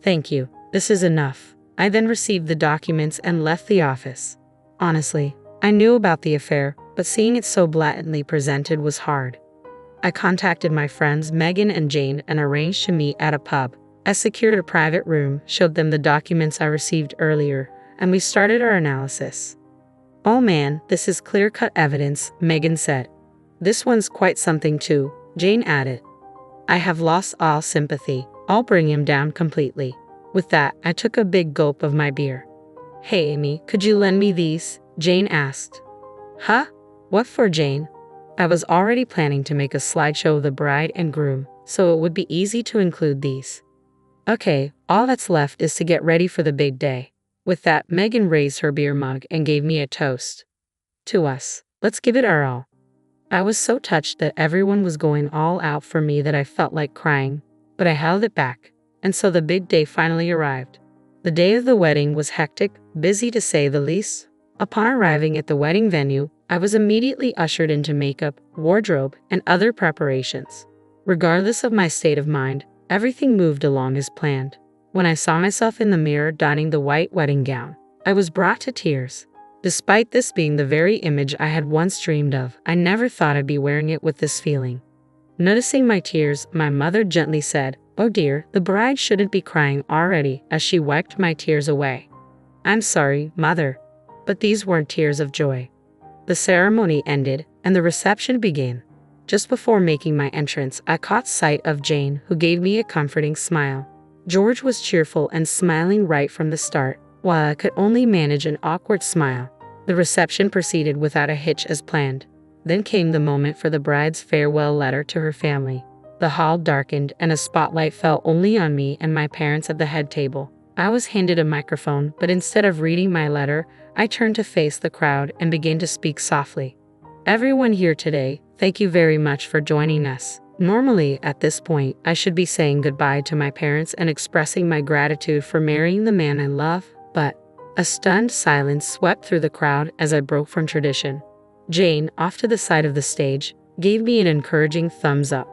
Thank you. This is enough. I then received the documents and left the office. Honestly, I knew about the affair, but seeing it so blatantly presented was hard. I contacted my friends Megan and Jane and arranged to meet at a pub. I secured a private room, showed them the documents I received earlier, and we started our analysis. Oh man, this is clear-cut evidence, Megan said. This one's quite something too, Jane added. I have lost all sympathy. I'll bring him down completely. With that, I took a big gulp of my beer. Hey Amy, could you lend me these? Jane asked. Huh? What for, Jane? I was already planning to make a slideshow of the bride and groom, so it would be easy to include these. Okay, all that's left is to get ready for the big day. With that, Megan raised her beer mug and gave me a toast. To us. Let's give it our all. I was so touched that everyone was going all out for me that I felt like crying, but I held it back, and so the big day finally arrived. The day of the wedding was hectic, busy to say the least. Upon arriving at the wedding venue, I was immediately ushered into makeup, wardrobe, and other preparations. Regardless of my state of mind, everything moved along as planned. When I saw myself in the mirror donning the white wedding gown, I was brought to tears. Despite this being the very image I had once dreamed of, I never thought I'd be wearing it with this feeling. Noticing my tears, my mother gently said, "Oh dear, the bride shouldn't be crying already," as she wiped my tears away. I'm sorry, Mother, but these weren't tears of joy. The ceremony ended, and the reception began. Just before making my entrance, I caught sight of Jane, who gave me a comforting smile. George was cheerful and smiling right from the start, while I could only manage an awkward smile. The reception proceeded without a hitch as planned. Then came the moment for the bride's farewell letter to her family. The hall darkened, and a spotlight fell only on me and my parents at the head table. I was handed a microphone, but instead of reading my letter, I turned to face the crowd and began to speak softly. Everyone here today, thank you very much for joining us. Normally, at this point, I should be saying goodbye to my parents and expressing my gratitude for marrying the man I love, but a stunned silence swept through the crowd as I broke from tradition. Jane, off to the side of the stage, gave me an encouraging thumbs up.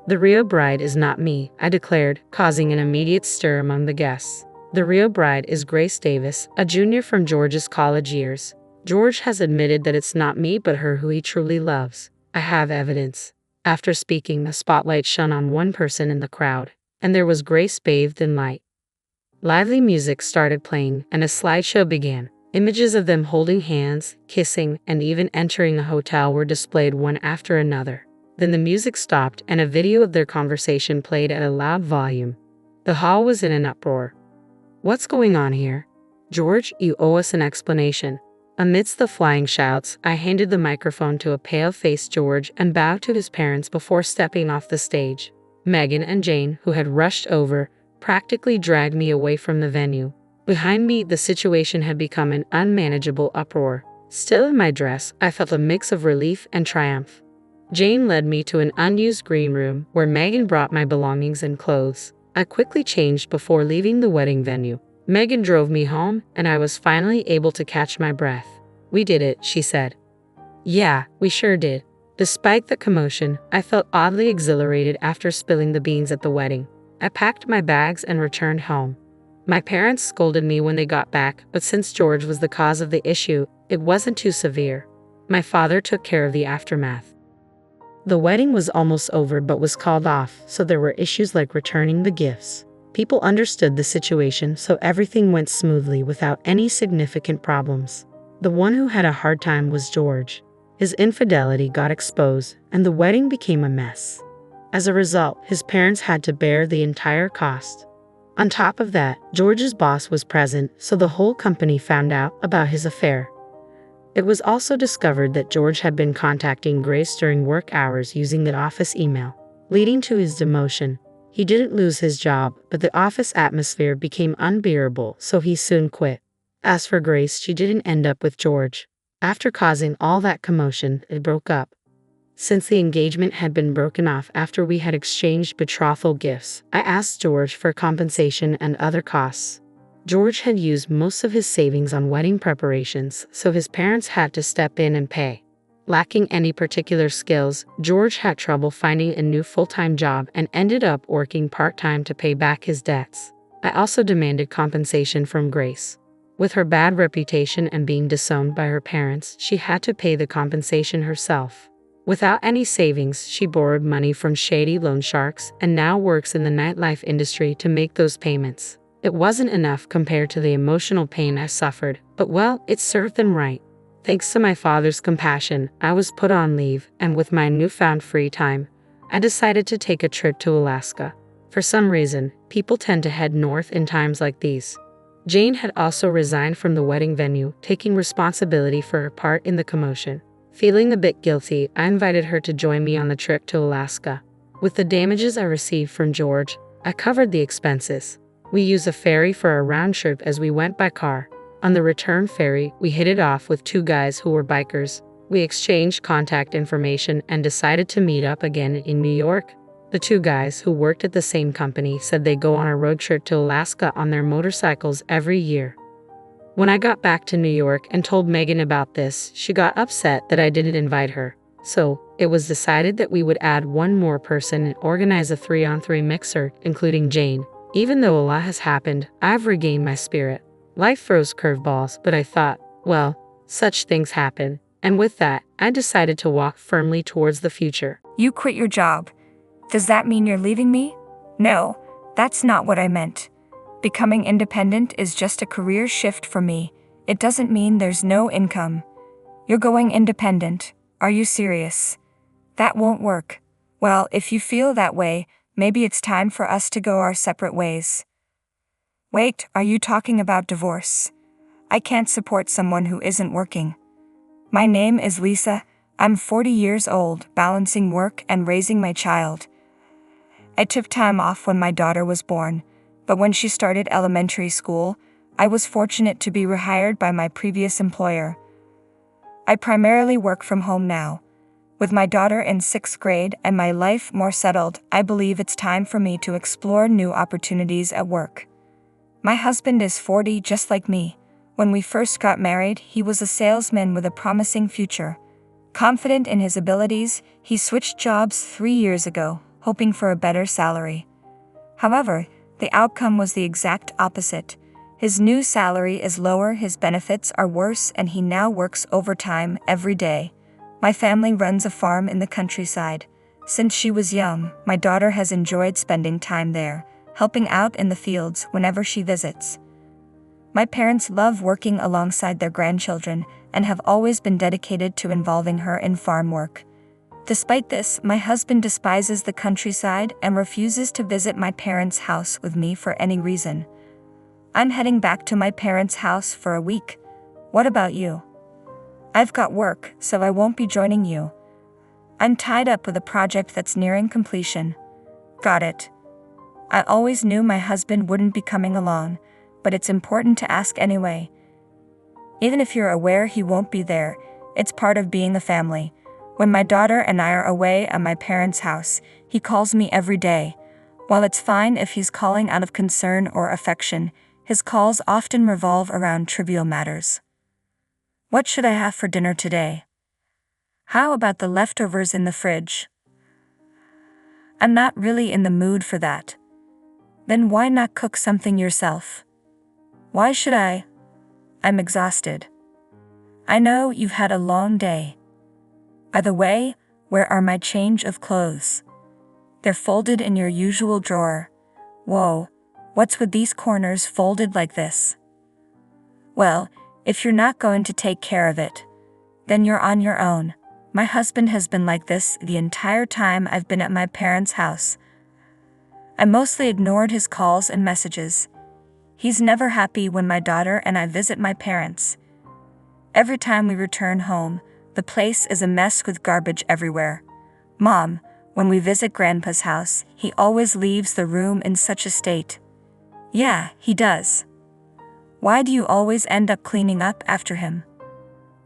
The real bride is not me, I declared, causing an immediate stir among the guests. The real bride is Grace Davis, a junior from George's college years. George has admitted that it's not me but her who he truly loves. I have evidence. After speaking, the spotlight shone on one person in the crowd, and there was Grace bathed in light. Lively music started playing, and a slideshow began. Images of them holding hands, kissing, and even entering a hotel were displayed one after another. Then the music stopped and a video of their conversation played at a loud volume. The hall was in an uproar. "What's going on here? George, you owe us an explanation." Amidst the flying shouts, I handed the microphone to a pale-faced George and bowed to his parents before stepping off the stage. Megan and Jane, who had rushed over, practically dragged me away from the venue. Behind me, the situation had become an unmanageable uproar. Still in my dress, I felt a mix of relief and triumph. Jane led me to an unused green room where Megan brought my belongings and clothes. I quickly changed before leaving the wedding venue. Megan drove me home, and I was finally able to catch my breath. "We did it," she said. "Yeah, we sure did." Despite the commotion, I felt oddly exhilarated after spilling the beans at the wedding. I packed my bags and returned home. My parents scolded me when they got back, but since George was the cause of the issue, it wasn't too severe. My father took care of the aftermath. The wedding was almost over but was called off, so there were issues like returning the gifts. People understood the situation, so everything went smoothly without any significant problems. The one who had a hard time was George. His infidelity got exposed, and the wedding became a mess. As a result, his parents had to bear the entire cost. On top of that, George's boss was present, so the whole company found out about his affair. It was also discovered that George had been contacting Grace during work hours using the office email, leading to his demotion. He didn't lose his job, but the office atmosphere became unbearable, so he soon quit. As for Grace, she didn't end up with George. After causing all that commotion, it broke up. Since the engagement had been broken off after we had exchanged betrothal gifts, I asked George for compensation and other costs. George had used most of his savings on wedding preparations, so his parents had to step in and pay. Lacking any particular skills, George had trouble finding a new full-time job and ended up working part-time to pay back his debts. I also demanded compensation from Grace. With her bad reputation and being disowned by her parents, she had to pay the compensation herself. Without any savings, she borrowed money from shady loan sharks and now works in the nightlife industry to make those payments. It wasn't enough compared to the emotional pain I suffered, but well, it served them right. Thanks to my father's compassion, I was put on leave, and with my newfound free time, I decided to take a trip to Alaska. For some reason, people tend to head north in times like these. Jane had also resigned from the wedding venue, taking responsibility for her part in the commotion. Feeling a bit guilty, I invited her to join me on the trip to Alaska. With the damages I received from George, I covered the expenses. We used a ferry for a round trip as we went by car. On the return ferry, we hit it off with two guys who were bikers. We exchanged contact information and decided to meet up again in New York. The two guys who worked at the same company said they go on a road trip to Alaska on their motorcycles every year. When I got back to New York and told Megan about this, she got upset that I didn't invite her. So, it was decided that we would add one more person and organize a 3-on-3 mixer, including Jane. Even though a lot has happened, I've regained my spirit. Life throws curveballs, but I thought, well, such things happen. And with that, I decided to walk firmly towards the future. You quit your job. Does that mean you're leaving me? No, that's not what I meant. Becoming independent is just a career shift for me. It doesn't mean there's no income. You're going independent. Are you serious? That won't work. Well, if you feel that way, maybe it's time for us to go our separate ways. Wait, are you talking about divorce? I can't support someone who isn't working. My name is Lisa. I'm 40 years old, balancing work and raising my child. I took time off when my daughter was born, but when she started elementary school, I was fortunate to be rehired by my previous employer. I primarily work from home now. With my daughter in 6th grade and my life more settled, I believe it's time for me to explore new opportunities at work. My husband is 40 just like me. When we first got married, he was a salesman with a promising future. Confident in his abilities, he switched jobs 3 years ago, hoping for a better salary. However, The outcome was the exact opposite. His new salary is lower, his benefits are worse, and he now works overtime every day. My family runs a farm in the countryside. Since she was young, my daughter has enjoyed spending time there, helping out in the fields whenever she visits. My parents love working alongside their grandchildren and have always been dedicated to involving her in farm work. Despite this, my husband despises the countryside and refuses to visit my parents' house with me for any reason. I'm heading back to my parents' house for a week. What about you? I've got work, so I won't be joining you. I'm tied up with a project that's nearing completion. Got it. I always knew my husband wouldn't be coming along, but it's important to ask anyway. Even if you're aware he won't be there, it's part of being a family. When my daughter and I are away at my parents' house, he calls me every day. While it's fine if he's calling out of concern or affection, his calls often revolve around trivial matters. What should I have for dinner today? How about the leftovers in the fridge? I'm not really in the mood for that. Then why not cook something yourself? Why should I? I'm exhausted. I know you've had a long day. By the way, where are my change of clothes? They're folded in your usual drawer. Whoa, what's with these corners folded like this? Well, if you're not going to take care of it, then you're on your own. My husband has been like this the entire time I've been at my parents' house. I mostly ignored his calls and messages. He's never happy when my daughter and I visit my parents. Every time we return home, the place is a mess with garbage everywhere. Mom, when we visit Grandpa's house, he always leaves the room in such a state. Yeah, he does. Why do you always end up cleaning up after him?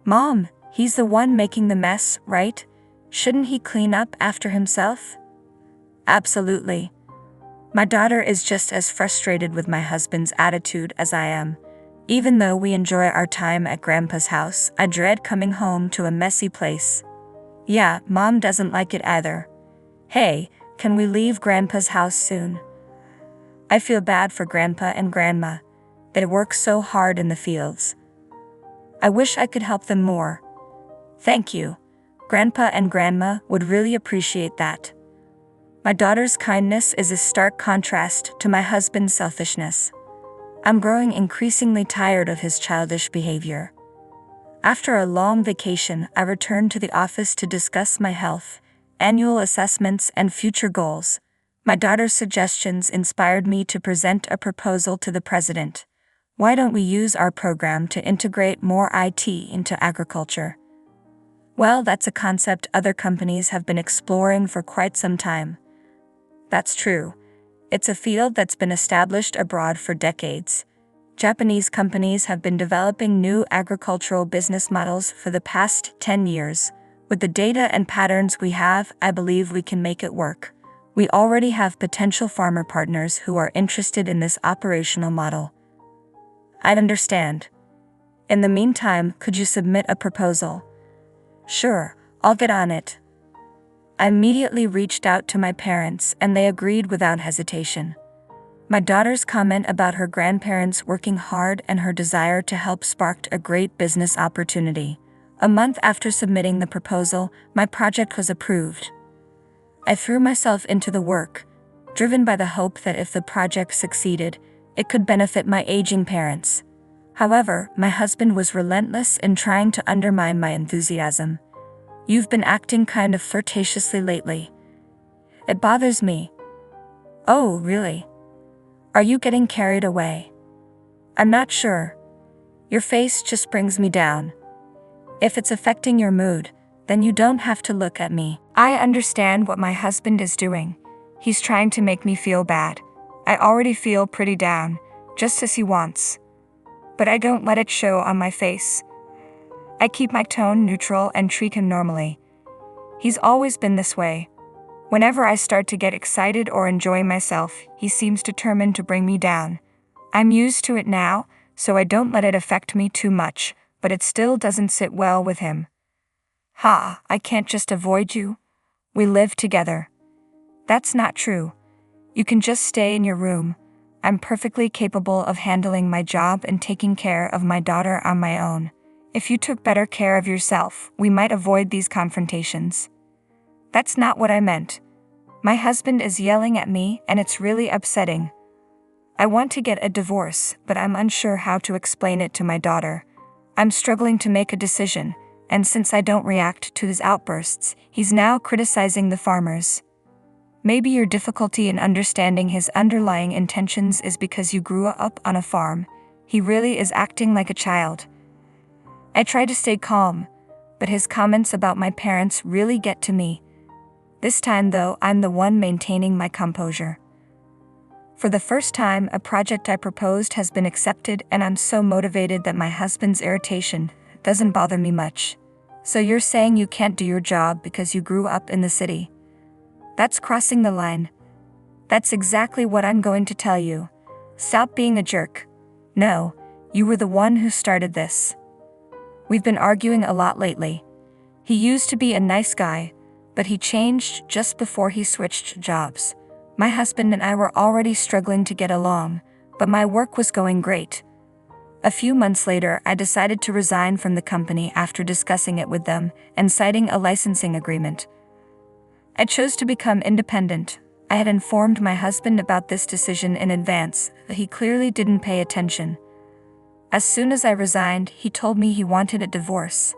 Mom, he's the one making the mess, right? Shouldn't he clean up after himself? Absolutely. My daughter is just as frustrated with my husband's attitude as I am. Even though we enjoy our time at Grandpa's house, I dread coming home to a messy place. Yeah, Mom doesn't like it either. Hey, can we leave Grandpa's house soon? I feel bad for Grandpa and Grandma. They work so hard in the fields. I wish I could help them more. Thank you. Grandpa and Grandma would really appreciate that. My daughter's kindness is a stark contrast to my husband's selfishness. I'm growing increasingly tired of his childish behavior. After a long vacation, I returned to the office to discuss my health, annual assessments, and future goals. My daughter's suggestions inspired me to present a proposal to the president. Why don't we use our program to integrate more IT into agriculture? Well, that's a concept other companies have been exploring for quite some time. That's true. It's a field that's been established abroad for decades. Japanese companies have been developing new agricultural business models for the past 10 years. With the data and patterns we have, I believe we can make it work. We already have potential farmer partners who are interested in this operational model. I'd understand. In the meantime, could you submit a proposal? Sure, I'll get on it. I immediately reached out to my parents and they agreed without hesitation. My daughter's comment about her grandparents working hard and her desire to help sparked a great business opportunity. A month after submitting the proposal, my project was approved. I threw myself into the work, driven by the hope that if the project succeeded, it could benefit my aging parents. However, my husband was relentless in trying to undermine my enthusiasm. You've been acting kind of flirtatiously lately. It bothers me. Oh, really? Are you getting carried away? I'm not sure. Your face just brings me down. If it's affecting your mood, then you don't have to look at me. I understand what my husband is doing. He's trying to make me feel bad. I already feel pretty down, just as he wants. But I don't let it show on my face. I keep my tone neutral and treat him normally. He's always been this way. Whenever I start to get excited or enjoy myself, he seems determined to bring me down. I'm used to it now, so I don't let it affect me too much, but it still doesn't sit well with him. Ha, I can't just avoid you. We live together. That's not true. You can just stay in your room. I'm perfectly capable of handling my job and taking care of my daughter on my own. If you took better care of yourself, we might avoid these confrontations. That's not what I meant. My husband is yelling at me and it's really upsetting. I want to get a divorce, but I'm unsure how to explain it to my daughter. I'm struggling to make a decision, and since I don't react to his outbursts, he's now criticizing the farmers. Maybe your difficulty in understanding his underlying intentions is because you grew up on a farm. He really is acting like a child. I try to stay calm, but his comments about my parents really get to me. This time though, I'm the one maintaining my composure. For the first time, a project I proposed has been accepted and I'm so motivated that my husband's irritation doesn't bother me much. So you're saying you can't do your job because you grew up in the city? That's crossing the line. That's exactly what I'm going to tell you. Stop being a jerk. No, you were the one who started this. We've been arguing a lot lately. He used to be a nice guy, but he changed just before he switched jobs. My husband and I were already struggling to get along, but my work was going great. A few months later, I decided to resign from the company after discussing it with them and citing a licensing agreement. I chose to become independent. I had informed my husband about this decision in advance, but he clearly didn't pay attention. As soon as I resigned, he told me he wanted a divorce.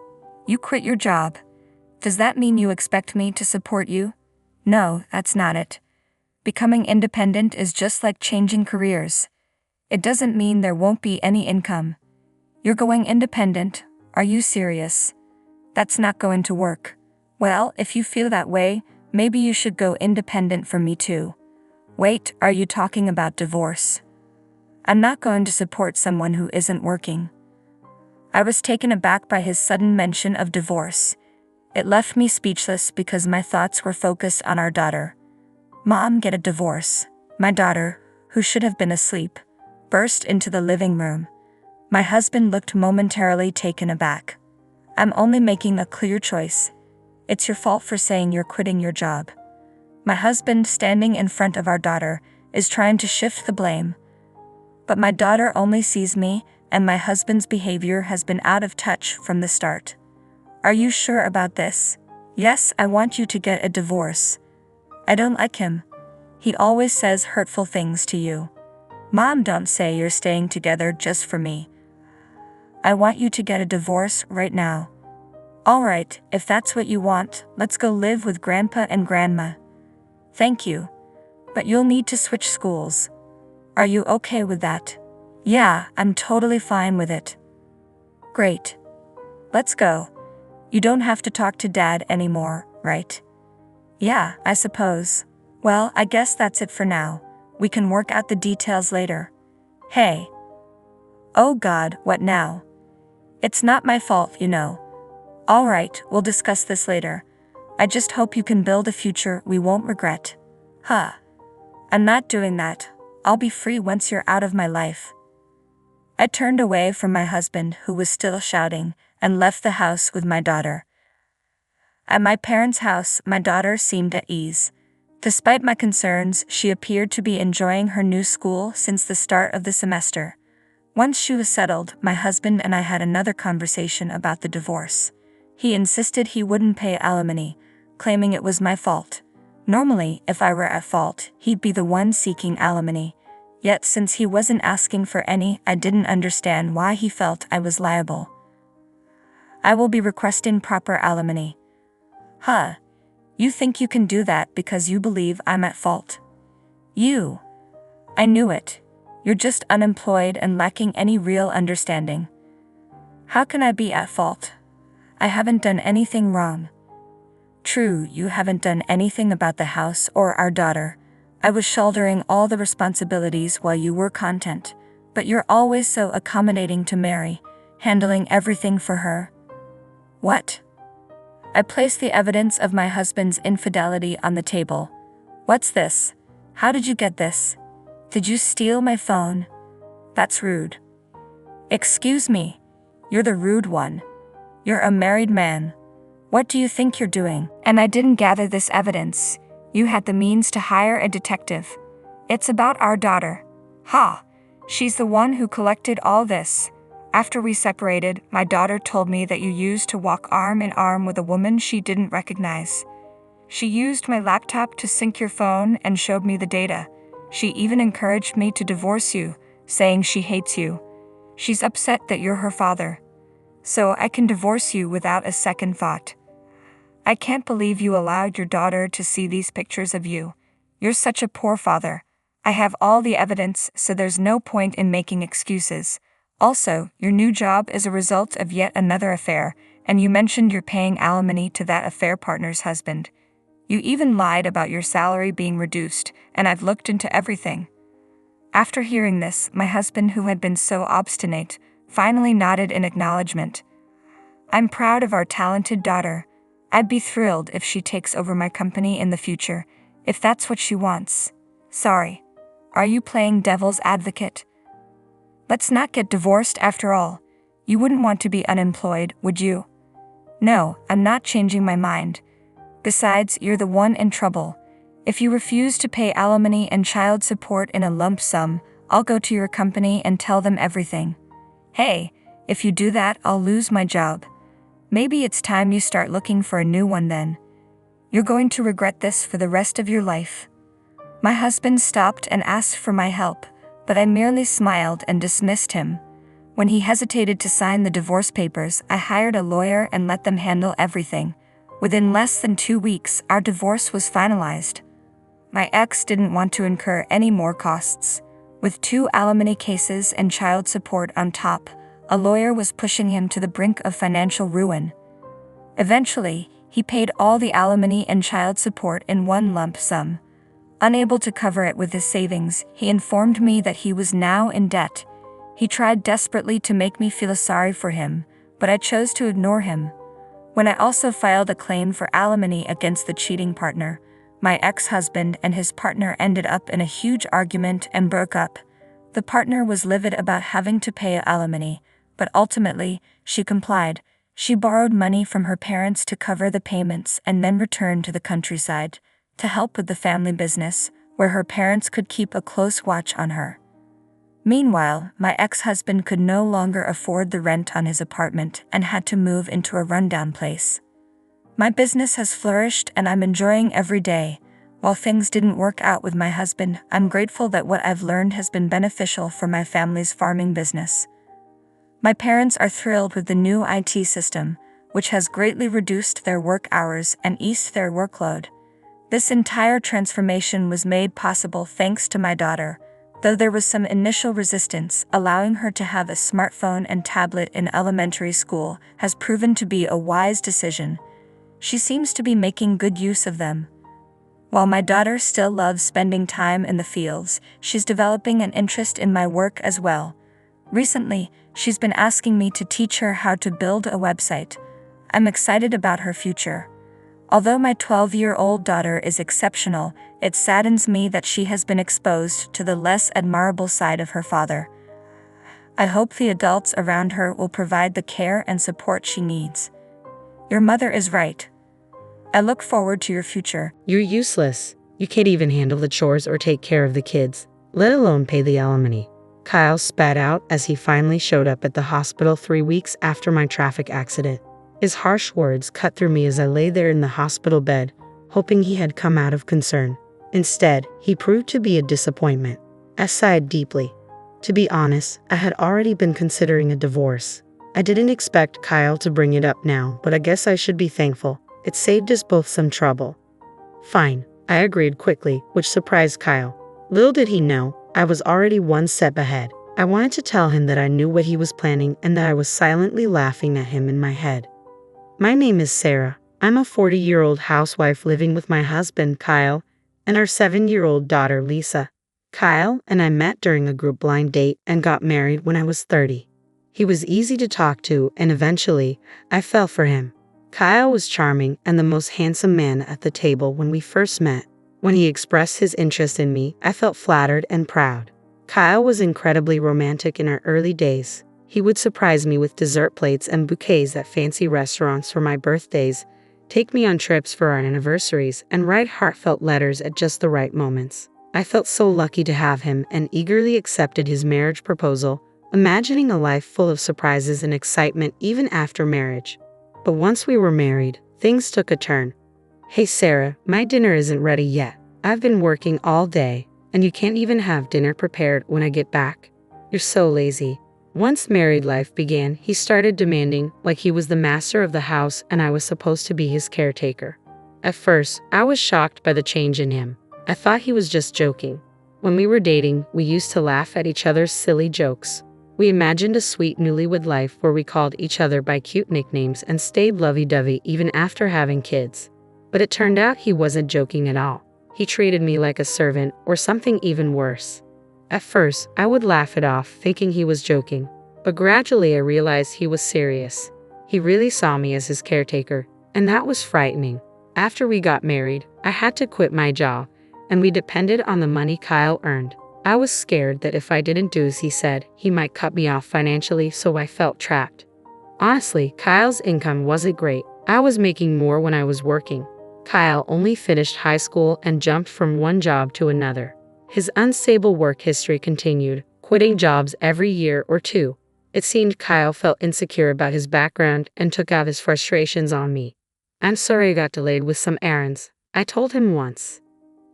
You quit your job. Does that mean you expect me to support you? No, that's not it. Becoming independent is just like changing careers. It doesn't mean there won't be any income. You're going independent? Are you serious? That's not going to work. Well, if you feel that way, maybe you should go independent for me too. Wait, are you talking about divorce? I'm not going to support someone who isn't working. I was taken aback by his sudden mention of divorce. It left me speechless because my thoughts were focused on our daughter. Mom, get a divorce. My daughter, who should have been asleep, burst into the living room. My husband looked momentarily taken aback. I'm only making a clear choice. It's your fault for saying you're quitting your job. My husband, standing in front of our daughter, is trying to shift the blame. But my daughter only sees me, and my husband's behavior has been out of touch from the start. Are you sure about this? Yes, I want you to get a divorce. I don't like him. He always says hurtful things to you. Mom, don't say you're staying together just for me. I want you to get a divorce right now. All right, if that's what you want, let's go live with Grandpa and Grandma. Thank you. But you'll need to switch schools. Are you okay with that? Yeah, I'm totally fine with it. Great. Let's go. You don't have to talk to Dad anymore, right? Yeah, I suppose. Well, I guess that's it for now. We can work out the details later. Hey. Oh God, what now? It's not my fault, you know. All right, we'll discuss this later. I just hope you can build a future we won't regret. Huh. I'm not doing that. I'll be free once you're out of my life. I turned away from my husband, who was still shouting, and left the house with my daughter. At my parents' house, my daughter seemed at ease. Despite my concerns, she appeared to be enjoying her new school since the start of the semester. Once she was settled, my husband and I had another conversation about the divorce. He insisted he wouldn't pay alimony, claiming it was my fault. Normally, if I were at fault, he'd be the one seeking alimony. Yet since he wasn't asking for any, I didn't understand why he felt I was liable. I will be requesting proper alimony. Huh. You think you can do that because you believe I'm at fault? You. I knew it. You're just unemployed and lacking any real understanding. How can I be at fault? I haven't done anything wrong. True, you haven't done anything about the house or our daughter. I was shouldering all the responsibilities while you were content, but you're always so accommodating to Mary, handling everything for her. What? I placed the evidence of my husband's infidelity on the table. What's this? How did you get this? Did you steal my phone? That's rude. Excuse me. You're the rude one. You're a married man. What do you think you're doing? And I didn't gather this evidence. You had the means to hire a detective. It's about our daughter. Ha! She's the one who collected all this. After we separated, my daughter told me that you used to walk arm in arm with a woman she didn't recognize. She used my laptop to sync your phone and showed me the data. She even encouraged me to divorce you, saying she hates you. She's upset that you're her father. So I can divorce you without a second thought. I can't believe you allowed your daughter to see these pictures of you. You're such a poor father. I have all the evidence, so there's no point in making excuses. Also, your new job is a result of yet another affair, and you mentioned you're paying alimony to that affair partner's husband. You even lied about your salary being reduced, and I've looked into everything. After hearing this, my husband, who had been so obstinate, finally nodded in acknowledgement. I'm proud of our talented daughter. I'd be thrilled if she takes over my company in the future, if that's what she wants. Sorry. Are you playing devil's advocate? Let's not get divorced after all. You wouldn't want to be unemployed, would you? No, I'm not changing my mind. Besides, you're the one in trouble. If you refuse to pay alimony and child support in a lump sum, I'll go to your company and tell them everything. Hey, if you do that, I'll lose my job. Maybe it's time you start looking for a new one then. You're going to regret this for the rest of your life. My husband stopped and asked for my help, but I merely smiled and dismissed him. When he hesitated to sign the divorce papers, I hired a lawyer and let them handle everything. Within less than 2 weeks, our divorce was finalized. My ex didn't want to incur any more costs. With 2 alimony cases and child support on top, a lawyer was pushing him to the brink of financial ruin. Eventually, he paid all the alimony and child support in one lump sum. Unable to cover it with his savings, he informed me that he was now in debt. He tried desperately to make me feel sorry for him, but I chose to ignore him. When I also filed a claim for alimony against the cheating partner, my ex-husband and his partner ended up in a huge argument and broke up. The partner was livid about having to pay alimony, but ultimately, she complied. She borrowed money from her parents to cover the payments and then returned to the countryside to help with the family business, where her parents could keep a close watch on her. Meanwhile, my ex-husband could no longer afford the rent on his apartment and had to move into a rundown place. My business has flourished and I'm enjoying every day. While things didn't work out with my husband, I'm grateful that what I've learned has been beneficial for my family's farming business. My parents are thrilled with the new IT system, which has greatly reduced their work hours and eased their workload. This entire transformation was made possible thanks to my daughter, though there was some initial resistance. Allowing her to have a smartphone and tablet in elementary school has proven to be a wise decision. She seems to be making good use of them. While my daughter still loves spending time in the fields, she's developing an interest in my work as well. Recently, she's been asking me to teach her how to build a website. I'm excited about her future. Although my 12-year-old daughter is exceptional, it saddens me that she has been exposed to the less admirable side of her father. I hope the adults around her will provide the care and support she needs. Your mother is right. I look forward to your future. You're useless. You can't even handle the chores or take care of the kids, let alone pay the alimony. Kyle spat out as he finally showed up at the hospital 3 weeks after my traffic accident. His harsh words cut through me as I lay there in the hospital bed, hoping he had come out of concern. Instead, he proved to be a disappointment. I sighed deeply. To be honest, I had already been considering a divorce. I didn't expect Kyle to bring it up now, but I guess I should be thankful. It saved us both some trouble. Fine, I agreed quickly, which surprised Kyle. Little did he know, I was already one step ahead. I wanted to tell him that I knew what he was planning and that I was silently laughing at him in my head. My name is Sarah. I'm a 40-year-old housewife living with my husband, Kyle, and our 7-year-old daughter, Lisa. Kyle and I met during a group blind date and got married when I was 30. He was easy to talk to, and eventually, I fell for him. Kyle was charming and the most handsome man at the table when we first met. When he expressed his interest in me, I felt flattered and proud. Kyle was incredibly romantic in our early days. He would surprise me with dessert plates and bouquets at fancy restaurants for my birthdays, take me on trips for our anniversaries, and write heartfelt letters at just the right moments. I felt so lucky to have him and eagerly accepted his marriage proposal, imagining a life full of surprises and excitement even after marriage. But once we were married, things took a turn. "Hey Sarah, my dinner isn't ready yet. I've been working all day, and you can't even have dinner prepared when I get back. You're so lazy." Once married life began, he started demanding like he was the master of the house and I was supposed to be his caretaker. At first, I was shocked by the change in him. I thought he was just joking. When we were dating, we used to laugh at each other's silly jokes. We imagined a sweet newlywed life where we called each other by cute nicknames and stayed lovey-dovey even after having kids. But it turned out he wasn't joking at all. He treated me like a servant or something even worse. At first, I would laugh it off, thinking he was joking. But gradually I realized he was serious. He really saw me as his caretaker, and that was frightening. After we got married, I had to quit my job, and we depended on the money Kyle earned. I was scared that if I didn't do as he said, he might cut me off financially, so I felt trapped. Honestly, Kyle's income wasn't great. I was making more when I was working. Kyle only finished high school and jumped from one job to another. His unstable work history continued, quitting jobs every year or two. It seemed Kyle felt insecure about his background and took out his frustrations on me. "I'm sorry I got delayed with some errands," I told him once.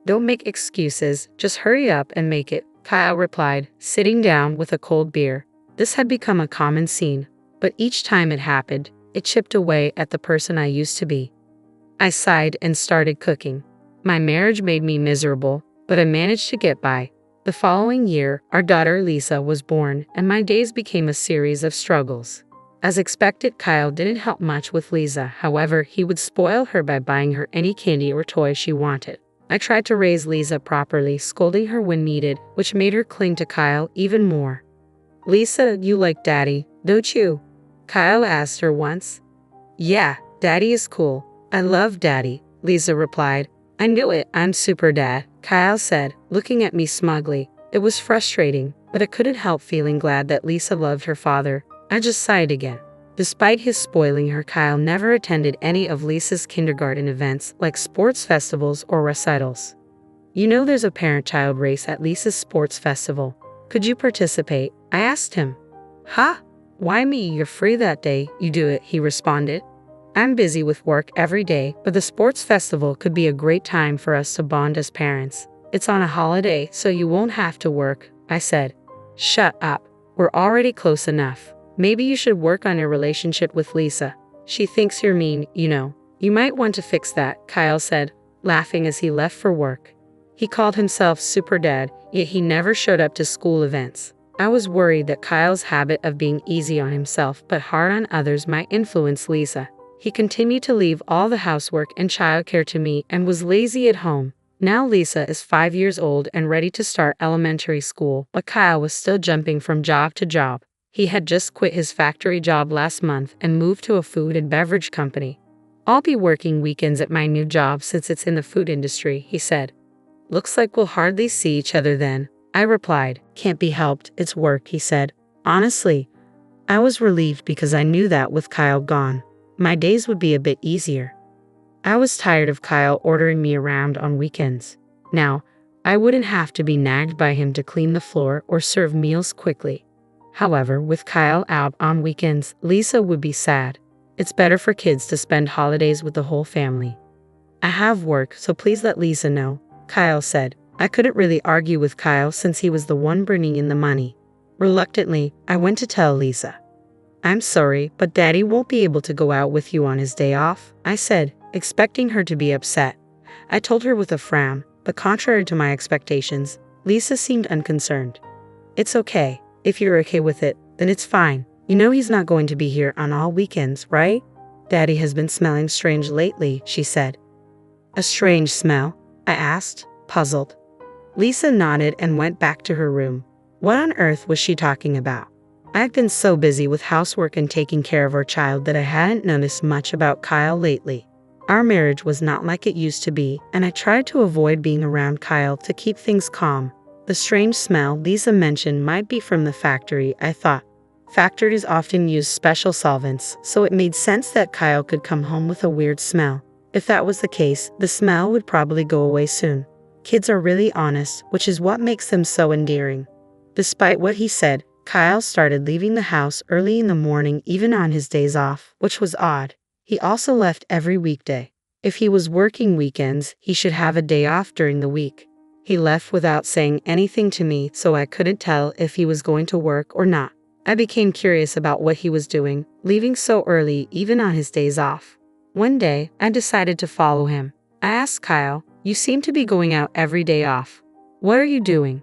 "Don't make excuses, just hurry up and make it," Kyle replied, sitting down with a cold beer. This had become a common scene, but each time it happened, it chipped away at the person I used to be. I sighed and started cooking. My marriage made me miserable, but I managed to get by. The following year, our daughter Lisa was born, and my days became a series of struggles. As expected, Kyle didn't help much with Lisa. However, he would spoil her by buying her any candy or toy she wanted. I tried to raise Lisa properly, scolding her when needed, which made her cling to Kyle even more. "Lisa, you like Daddy, don't you?" Kyle asked her once. "Yeah, Daddy is cool. I love Daddy," Lisa replied. "I knew it, I'm super dad," Kyle said, looking at me smugly. It was frustrating, but I couldn't help feeling glad that Lisa loved her father. I just sighed again. Despite his spoiling her, Kyle never attended any of Lisa's kindergarten events like sports festivals or recitals. "You know there's a parent-child race at Lisa's sports festival. Could you participate?" I asked him. "Huh? Why me? You're free that day, you do it," he responded. "I'm busy with work every day, but the sports festival could be a great time for us to bond as parents. It's on a holiday, so you won't have to work," I said. "Shut up. We're already close enough. Maybe you should work on your relationship with Lisa. She thinks you're mean, you know. You might want to fix that," Kyle said, laughing as he left for work. He called himself Super Dad, yet he never showed up to school events. I was worried that Kyle's habit of being easy on himself but hard on others might influence Lisa. He continued to leave all the housework and childcare to me and was lazy at home. Now Lisa is 5 years old and ready to start elementary school, but Kyle was still jumping from job to job. He had just quit his factory job last month and moved to a food and beverage company. "I'll be working weekends at my new job since it's in the food industry," he said. "Looks like we'll hardly see each other then," I replied. "Can't be helped, it's work," he said. Honestly, I was relieved because I knew that with Kyle gone, my days would be a bit easier. I was tired of Kyle ordering me around on weekends. Now, I wouldn't have to be nagged by him to clean the floor or serve meals quickly. However, with Kyle out on weekends, Lisa would be sad. It's better for kids to spend holidays with the whole family. "I have work, so please let Lisa know," Kyle said. I couldn't really argue with Kyle since he was the one bringing in the money. Reluctantly, I went to tell Lisa. "I'm sorry, but Daddy won't be able to go out with you on his day off," I said, expecting her to be upset. I told her with a frown, but contrary to my expectations, Lisa seemed unconcerned. "It's okay. If you're okay with it, then it's fine. You know he's not going to be here on all weekends, right? Daddy has been smelling strange lately," she said. "A strange smell?" I asked, puzzled. Lisa nodded and went back to her room. What on earth was she talking about? I've been so busy with housework and taking care of our child that I hadn't noticed much about Kyle lately. Our marriage was not like it used to be, and I tried to avoid being around Kyle to keep things calm. The strange smell Lisa mentioned might be from the factory, I thought. Factories often use special solvents, so it made sense that Kyle could come home with a weird smell. If that was the case, the smell would probably go away soon. Kids are really honest, which is what makes them so endearing. Despite what he said, Kyle started leaving the house early in the morning even on his days off, which was odd. He also left every weekday. If he was working weekends, he should have a day off during the week. He left without saying anything to me, so I couldn't tell if he was going to work or not. I became curious about what he was doing, leaving so early even on his days off. One day, I decided to follow him. I asked Kyle, "You seem to be going out every day off. What are you doing?"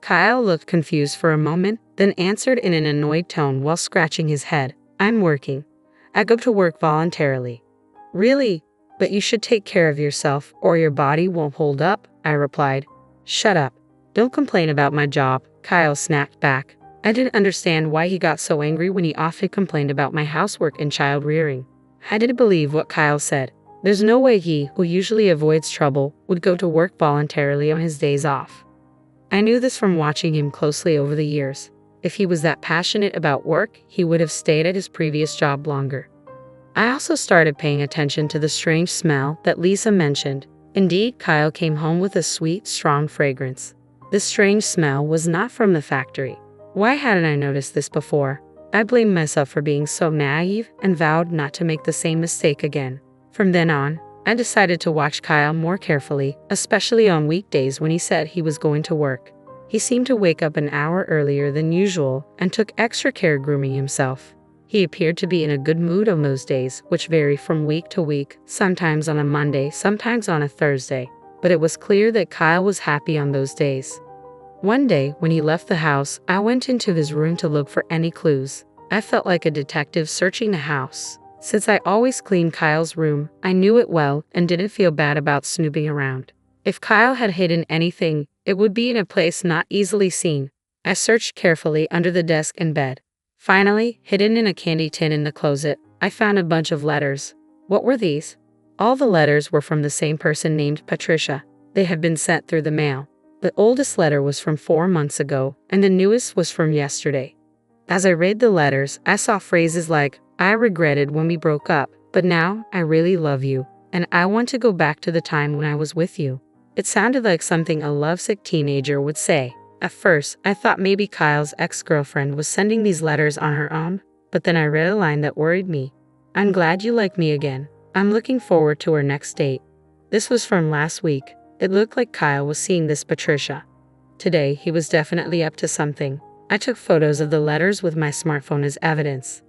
Kyle looked confused for a moment, then answered in an annoyed tone while scratching his head, "I'm working. I go to work voluntarily." "Really? But you should take care of yourself or your body won't hold up," I replied. "Shut up. Don't complain about my job," Kyle snapped back. I didn't understand why he got so angry when he often complained about my housework and child rearing. I didn't believe what Kyle said. There's no way he, who usually avoids trouble, would go to work voluntarily on his days off. I knew this from watching him closely over the years. If he was that passionate about work, he would have stayed at his previous job longer. I also started paying attention to the strange smell that Lisa mentioned. Indeed, Kyle came home with a sweet, strong fragrance. This strange smell was not from the factory. Why hadn't I noticed this before? I blamed myself for being so naive and vowed not to make the same mistake again. From then on, I decided to watch Kyle more carefully, especially on weekdays when he said he was going to work. He seemed to wake up an hour earlier than usual and took extra care grooming himself. He appeared to be in a good mood on those days, which vary from week to week, sometimes on a Monday, sometimes on a Thursday. But it was clear that Kyle was happy on those days. One day, when he left the house, I went into his room to look for any clues. I felt like a detective searching the house. Since I always cleaned Kyle's room, I knew it well and didn't feel bad about snooping around. If Kyle had hidden anything, it would be in a place not easily seen. I searched carefully under the desk and bed. Finally, hidden in a candy tin in the closet, I found a bunch of letters. What were these? All the letters were from the same person named Patricia. They had been sent through the mail. The oldest letter was from 4 months ago, and the newest was from yesterday. As I read the letters, I saw phrases like, "I regretted when we broke up, but now I really love you, and I want to go back to the time when I was with you." It sounded like something a lovesick teenager would say. At first, I thought maybe Kyle's ex-girlfriend was sending these letters on her own, but then I read a line that worried me. "I'm glad you like me again. I'm looking forward to our next date." This was from last week. It looked like Kyle was seeing this Patricia. Today, he was definitely up to something. I took photos of the letters with my smartphone as evidence.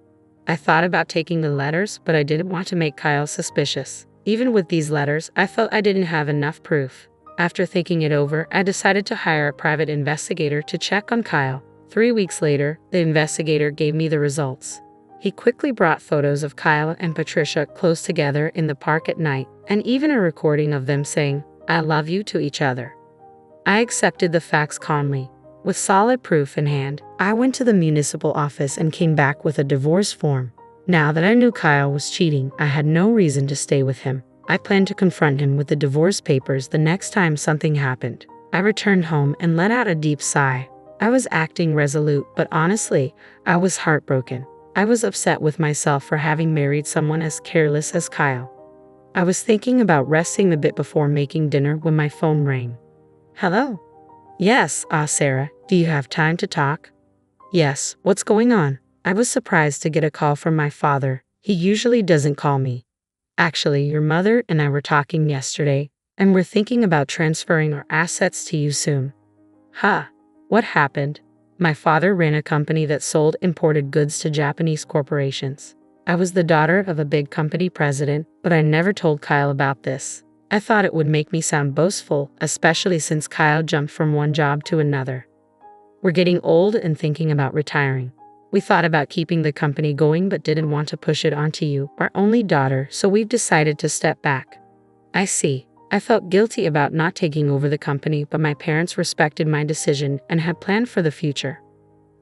I thought about taking the letters, but I didn't want to make Kyle suspicious. Even with these letters, I felt I didn't have enough proof. After thinking it over, I decided to hire a private investigator to check on Kyle. 3 weeks later, the investigator gave me the results. He quickly brought photos of Kyle and Patricia close together in the park at night, and even a recording of them saying, "I love you" to each other. I accepted the facts calmly. With solid proof in hand, I went to the municipal office and came back with a divorce form. Now that I knew Kyle was cheating, I had no reason to stay with him. I planned to confront him with the divorce papers the next time something happened. I returned home and let out a deep sigh. I was acting resolute, but honestly, I was heartbroken. I was upset with myself for having married someone as careless as Kyle. I was thinking about resting a bit before making dinner when my phone rang. "Hello?" "Yes, Sarah, do you have time to talk?" "Yes, what's going on?" I was surprised to get a call from my father. He usually doesn't call me. "Actually, your mother and I were talking yesterday, and we're thinking about transferring our assets to you soon." "Huh? What happened?" My father ran a company that sold imported goods to Japanese corporations. I was the daughter of a big company president, but I never told Kyle about this. I thought it would make me sound boastful, especially since Kyle jumped from one job to another. "We're getting old and thinking about retiring. We thought about keeping the company going but didn't want to push it onto you, our only daughter, so we've decided to step back." "I see." I felt guilty about not taking over the company, but my parents respected my decision and had planned for the future.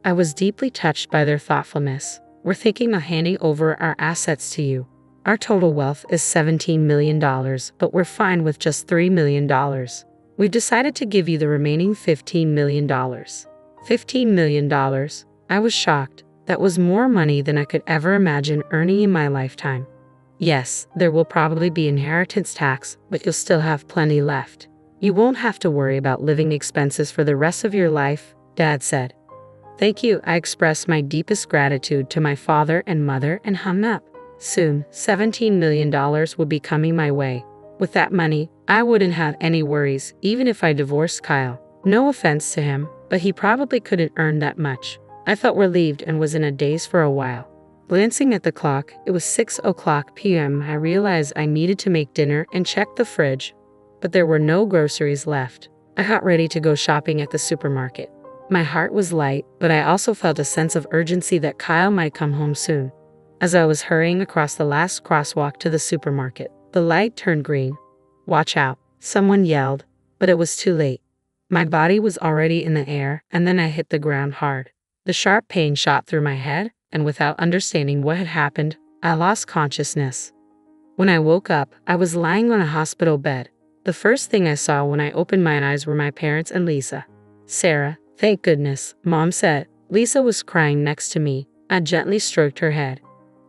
I was deeply touched by their thoughtfulness. "We're thinking of handing over our assets to you. Our total wealth is $17 million, but we're fine with just $3 million. We've decided to give you the remaining $15 million. $15 million? I was shocked. That was more money than I could ever imagine earning in my lifetime. "Yes, there will probably be inheritance tax, but you'll still have plenty left. You won't have to worry about living expenses for the rest of your life, Dad said. Thank you, I expressed my deepest gratitude to my father and mother and hung up. Soon, $17 million would be coming my way. With that money, I wouldn't have any worries, even if I divorced Kyle. No offense to him, but he probably couldn't earn that much. I felt relieved and was in a daze for a while. Glancing at the clock, it was 6:00 p.m. I realized I needed to make dinner and checked the fridge, but there were no groceries left. I got ready to go shopping at the supermarket. My heart was light, but I also felt a sense of urgency that Kyle might come home soon. As I was hurrying across the last crosswalk to the supermarket, the light turned green. Watch out, someone yelled, but it was too late. My body was already in the air, and then I hit the ground hard. The sharp pain shot through my head, and without understanding what had happened, I lost consciousness. When I woke up, I was lying on a hospital bed. The first thing I saw when I opened my eyes were my parents and Lisa. Sarah, thank goodness, Mom said. Lisa was crying next to me. I gently stroked her head.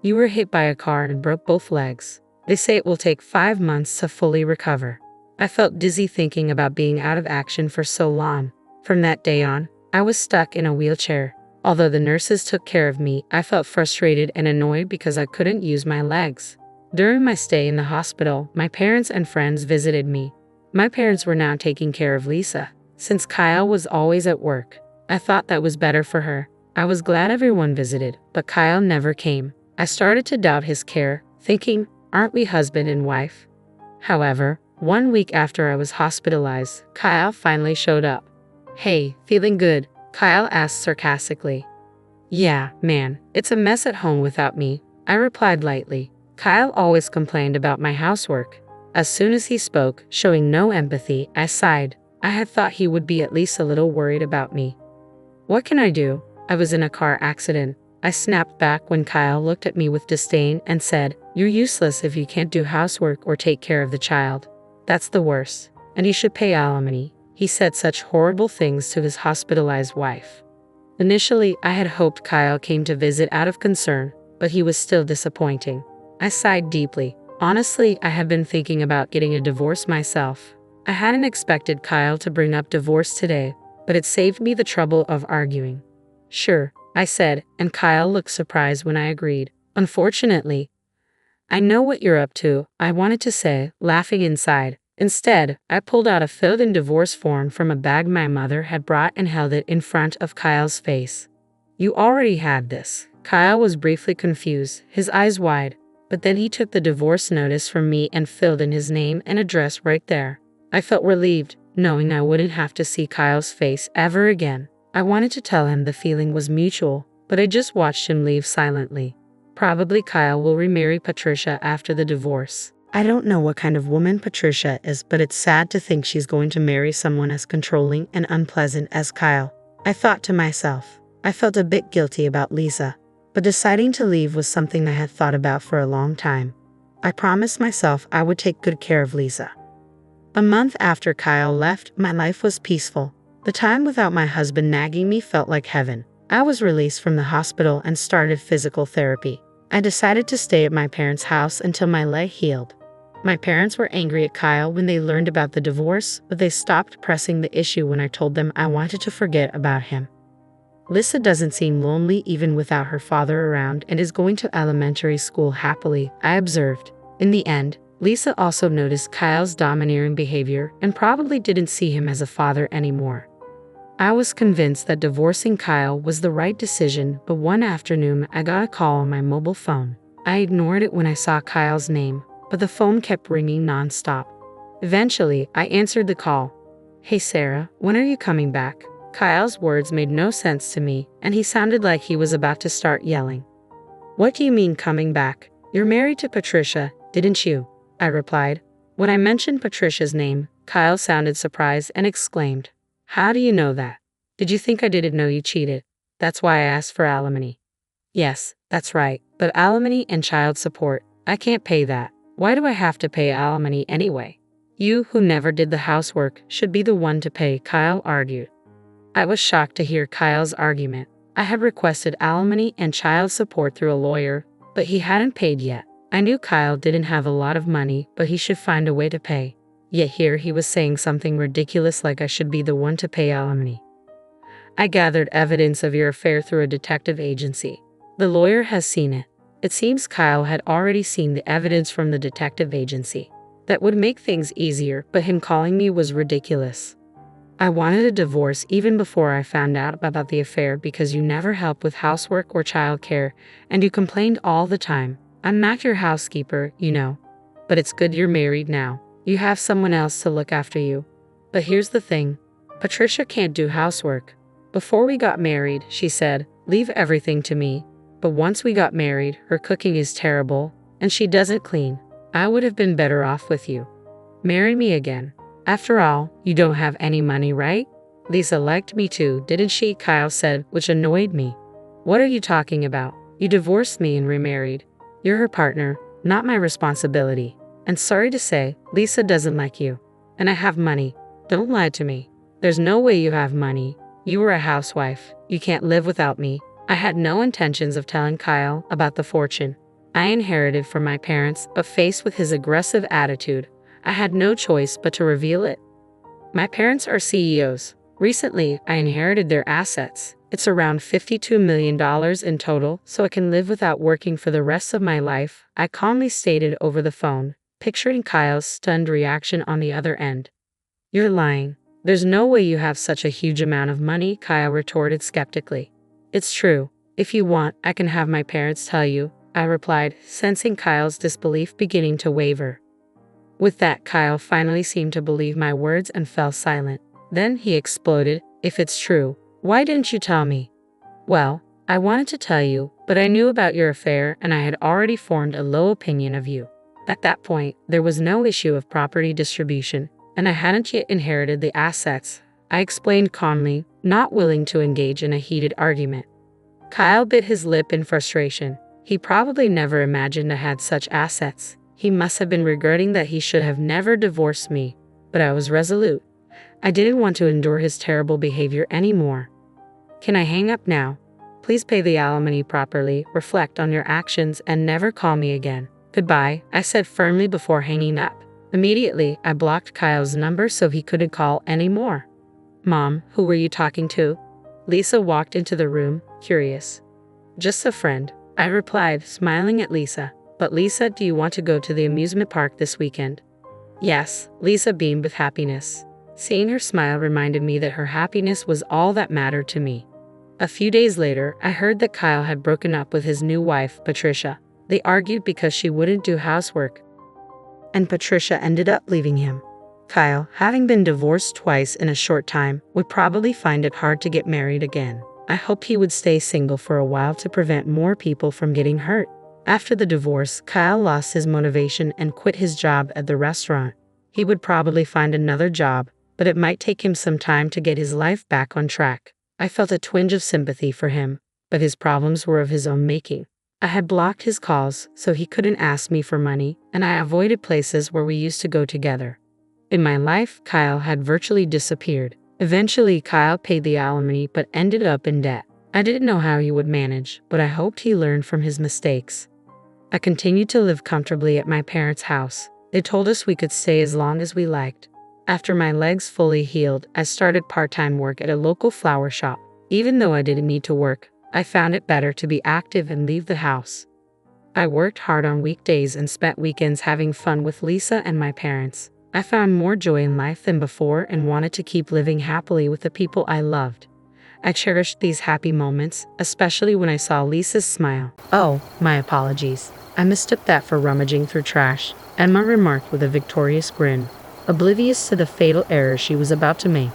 You were hit by a car and broke both legs. They say it will take 5 months to fully recover. I felt dizzy thinking about being out of action for so long. From that day on, I was stuck in a wheelchair. Although the nurses took care of me, I felt frustrated and annoyed because I couldn't use my legs. During my stay in the hospital, my parents and friends visited me. My parents were now taking care of Lisa, since Kyle was always at work. I thought that was better for her. I was glad everyone visited, but Kyle never came. I started to doubt his care, thinking, aren't we husband and wife? However, 1 week after I was hospitalized, Kyle finally showed up. Hey, feeling good? Kyle asked sarcastically. Yeah, man, it's a mess at home without me, I replied lightly. Kyle always complained about my housework. As soon as he spoke, showing no empathy, I sighed. I had thought he would be at least a little worried about me. What can I do? I was in a car accident. I snapped back when Kyle looked at me with disdain and said, You're useless if you can't do housework or take care of the child. That's the worst. And you should pay alimony. He said such horrible things to his hospitalized wife. Initially, I had hoped Kyle came to visit out of concern, but he was still disappointing. I sighed deeply. Honestly, I have been thinking about getting a divorce myself. I hadn't expected Kyle to bring up divorce today, but it saved me the trouble of arguing. Sure, I said, and Kyle looked surprised when I agreed. Unfortunately, I know what you're up to, I wanted to say, laughing inside. Instead, I pulled out a filled-in divorce form from a bag my mother had brought and held it in front of Kyle's face. You already had this. Kyle was briefly confused, his eyes wide, but then he took the divorce notice from me and filled in his name and address right there. I felt relieved, knowing I wouldn't have to see Kyle's face ever again. I wanted to tell him the feeling was mutual, but I just watched him leave silently. Probably Kyle will remarry Patricia after the divorce. I don't know what kind of woman Patricia is, but it's sad to think she's going to marry someone as controlling and unpleasant as Kyle. I thought to myself. I felt a bit guilty about Lisa, but deciding to leave was something I had thought about for a long time. I promised myself I would take good care of Lisa. A month after Kyle left, my life was peaceful. The time without my husband nagging me felt like heaven. I was released from the hospital and started physical therapy. I decided to stay at my parents' house until my leg healed. My parents were angry at Kyle when they learned about the divorce, but they stopped pressing the issue when I told them I wanted to forget about him. Lisa doesn't seem lonely even without her father around and is going to elementary school happily, I observed. In the end, Lisa also noticed Kyle's domineering behavior and probably didn't see him as a father anymore. I was convinced that divorcing Kyle was the right decision, but one afternoon I got a call on my mobile phone. I ignored it when I saw Kyle's name, but the phone kept ringing nonstop. Eventually, I answered the call. Hey Sarah, when are you coming back? Kyle's words made no sense to me, and he sounded like he was about to start yelling. What do you mean coming back? You're married to Patricia, didn't you? I replied. When I mentioned Patricia's name, Kyle sounded surprised and exclaimed, How do you know that? Did you think I didn't know you cheated? That's why I asked for alimony. Yes, that's right, but alimony and child support, I can't pay that. Why do I have to pay alimony anyway? You, who never did the housework, should be the one to pay, Kyle argued. I was shocked to hear Kyle's argument. I had requested alimony and child support through a lawyer, but he hadn't paid yet. I knew Kyle didn't have a lot of money, but he should find a way to pay. Yet here he was saying something ridiculous like I should be the one to pay alimony. I gathered evidence of your affair through a detective agency. The lawyer has seen it. It seems Kyle had already seen the evidence from the detective agency. That would make things easier, but him calling me was ridiculous. I wanted a divorce even before I found out about the affair because you never helped with housework or childcare, and you complained all the time. I'm not your housekeeper, you know. But it's good you're married now. You have someone else to look after you. But here's the thing. Patricia can't do housework. Before we got married, she said, leave everything to me. But once we got married, her cooking is terrible, and she doesn't clean. I would have been better off with you. Marry me again. After all, you don't have any money, right? Lisa liked me too, didn't she? Kyle said, which annoyed me. What are you talking about? You divorced me and remarried. You're her partner, not my responsibility. And sorry to say, Lisa doesn't like you. And I have money. Don't lie to me. There's no way you have money. You were a housewife. You can't live without me. I had no intentions of telling Kyle about the fortune I inherited from my parents, but faced with his aggressive attitude, I had no choice but to reveal it. My parents are CEOs. Recently, I inherited their assets. It's around $52 million in total, so I can live without working for the rest of my life, I calmly stated over the phone, picturing Kyle's stunned reaction on the other end. You're lying. There's no way you have such a huge amount of money, Kyle retorted skeptically. It's true. If you want, I can have my parents tell you, I replied, sensing Kyle's disbelief beginning to waver. With that, Kyle finally seemed to believe my words and fell silent. Then he exploded, if it's true, why didn't you tell me? Well, I wanted to tell you, but I knew about your affair and I had already formed a low opinion of you. At that point, there was no issue of property distribution, and I hadn't yet inherited the assets, I explained calmly, not willing to engage in a heated argument. Kyle bit his lip in frustration. He probably never imagined I had such assets. He must have been regretting that he should have never divorced me, but I was resolute. I didn't want to endure his terrible behavior anymore. Can I hang up now? Please pay the alimony properly, reflect on your actions, and never call me again. Goodbye, I said firmly before hanging up. Immediately, I blocked Kyle's number so he couldn't call anymore. Mom, who were you talking to? Lisa walked into the room, curious. Just a friend, I replied, smiling at Lisa. But Lisa, do you want to go to the amusement park this weekend? Yes, Lisa beamed with happiness. Seeing her smile reminded me that her happiness was all that mattered to me. A few days later, I heard that Kyle had broken up with his new wife, Patricia. They argued because she wouldn't do housework, and Patricia ended up leaving him. Kyle, having been divorced twice in a short time, would probably find it hard to get married again. I hoped he would stay single for a while to prevent more people from getting hurt. After the divorce, Kyle lost his motivation and quit his job at the restaurant. He would probably find another job, but it might take him some time to get his life back on track. I felt a twinge of sympathy for him, but his problems were of his own making. I had blocked his calls so he couldn't ask me for money, and I avoided places where we used to go together. In my life, Kyle had virtually disappeared. Eventually, Kyle paid the alimony but ended up in debt. I didn't know how he would manage, but I hoped he learned from his mistakes. I continued to live comfortably at my parents' house. They told us we could stay as long as we liked. After my legs fully healed, I started part-time work at a local flower shop. Even though I didn't need to work, I found it better to be active and leave the house. I worked hard on weekdays and spent weekends having fun with Lisa and my parents. I found more joy in life than before and wanted to keep living happily with the people I loved. I cherished these happy moments, especially when I saw Lisa's smile. Oh, my apologies. I mistook that for rummaging through trash, Emma remarked with a victorious grin, oblivious to the fatal error she was about to make.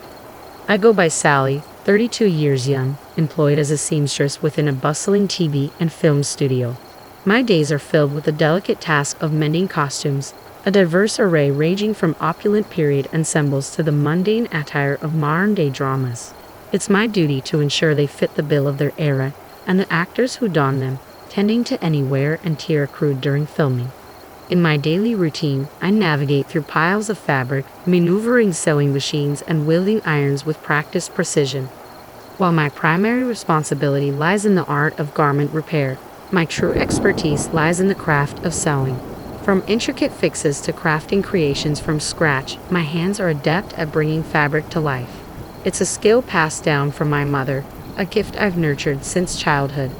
I go by Sally, 32 years young, employed as a seamstress within a bustling TV and film studio. My days are filled with the delicate task of mending costumes, a diverse array ranging from opulent period ensembles to the mundane attire of modern-day dramas. It's my duty to ensure they fit the bill of their era, and the actors who don them, tending to any wear and tear accrued during filming. In my daily routine, I navigate through piles of fabric, maneuvering sewing machines and wielding irons with practiced precision. While my primary responsibility lies in the art of garment repair, my true expertise lies in the craft of sewing. From intricate fixes to crafting creations from scratch, my hands are adept at bringing fabric to life. It's a skill passed down from my mother, a gift I've nurtured since childhood.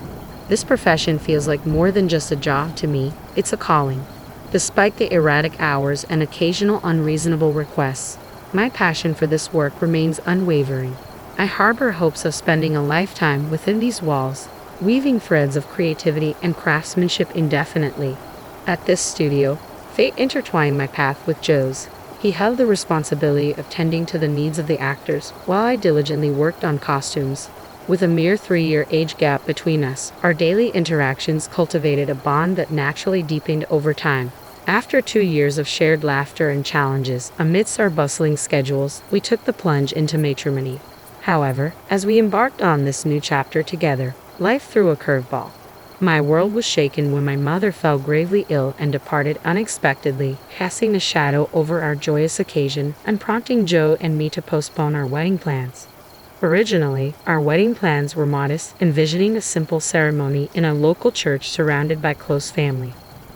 This profession feels like more than just a job to me, it's a calling. Despite the erratic hours and occasional unreasonable requests, my passion for this work remains unwavering. I harbor hopes of spending a lifetime within these walls, weaving threads of creativity and craftsmanship indefinitely. At this studio, fate intertwined my path with Joe's. He held the responsibility of tending to the needs of the actors, while I diligently worked on costumes. With a mere 3-year age gap between us, our daily interactions cultivated a bond that naturally deepened over time. After 2 years of shared laughter and challenges, amidst our bustling schedules, we took the plunge into matrimony. However, as we embarked on this new chapter together, life threw a curveball. My world was shaken when my mother fell gravely ill and departed unexpectedly, casting a shadow over our joyous occasion and prompting Joe and me to postpone our wedding plans. Originally, our wedding plans were modest, envisioning a simple ceremony in a local church surrounded by close family.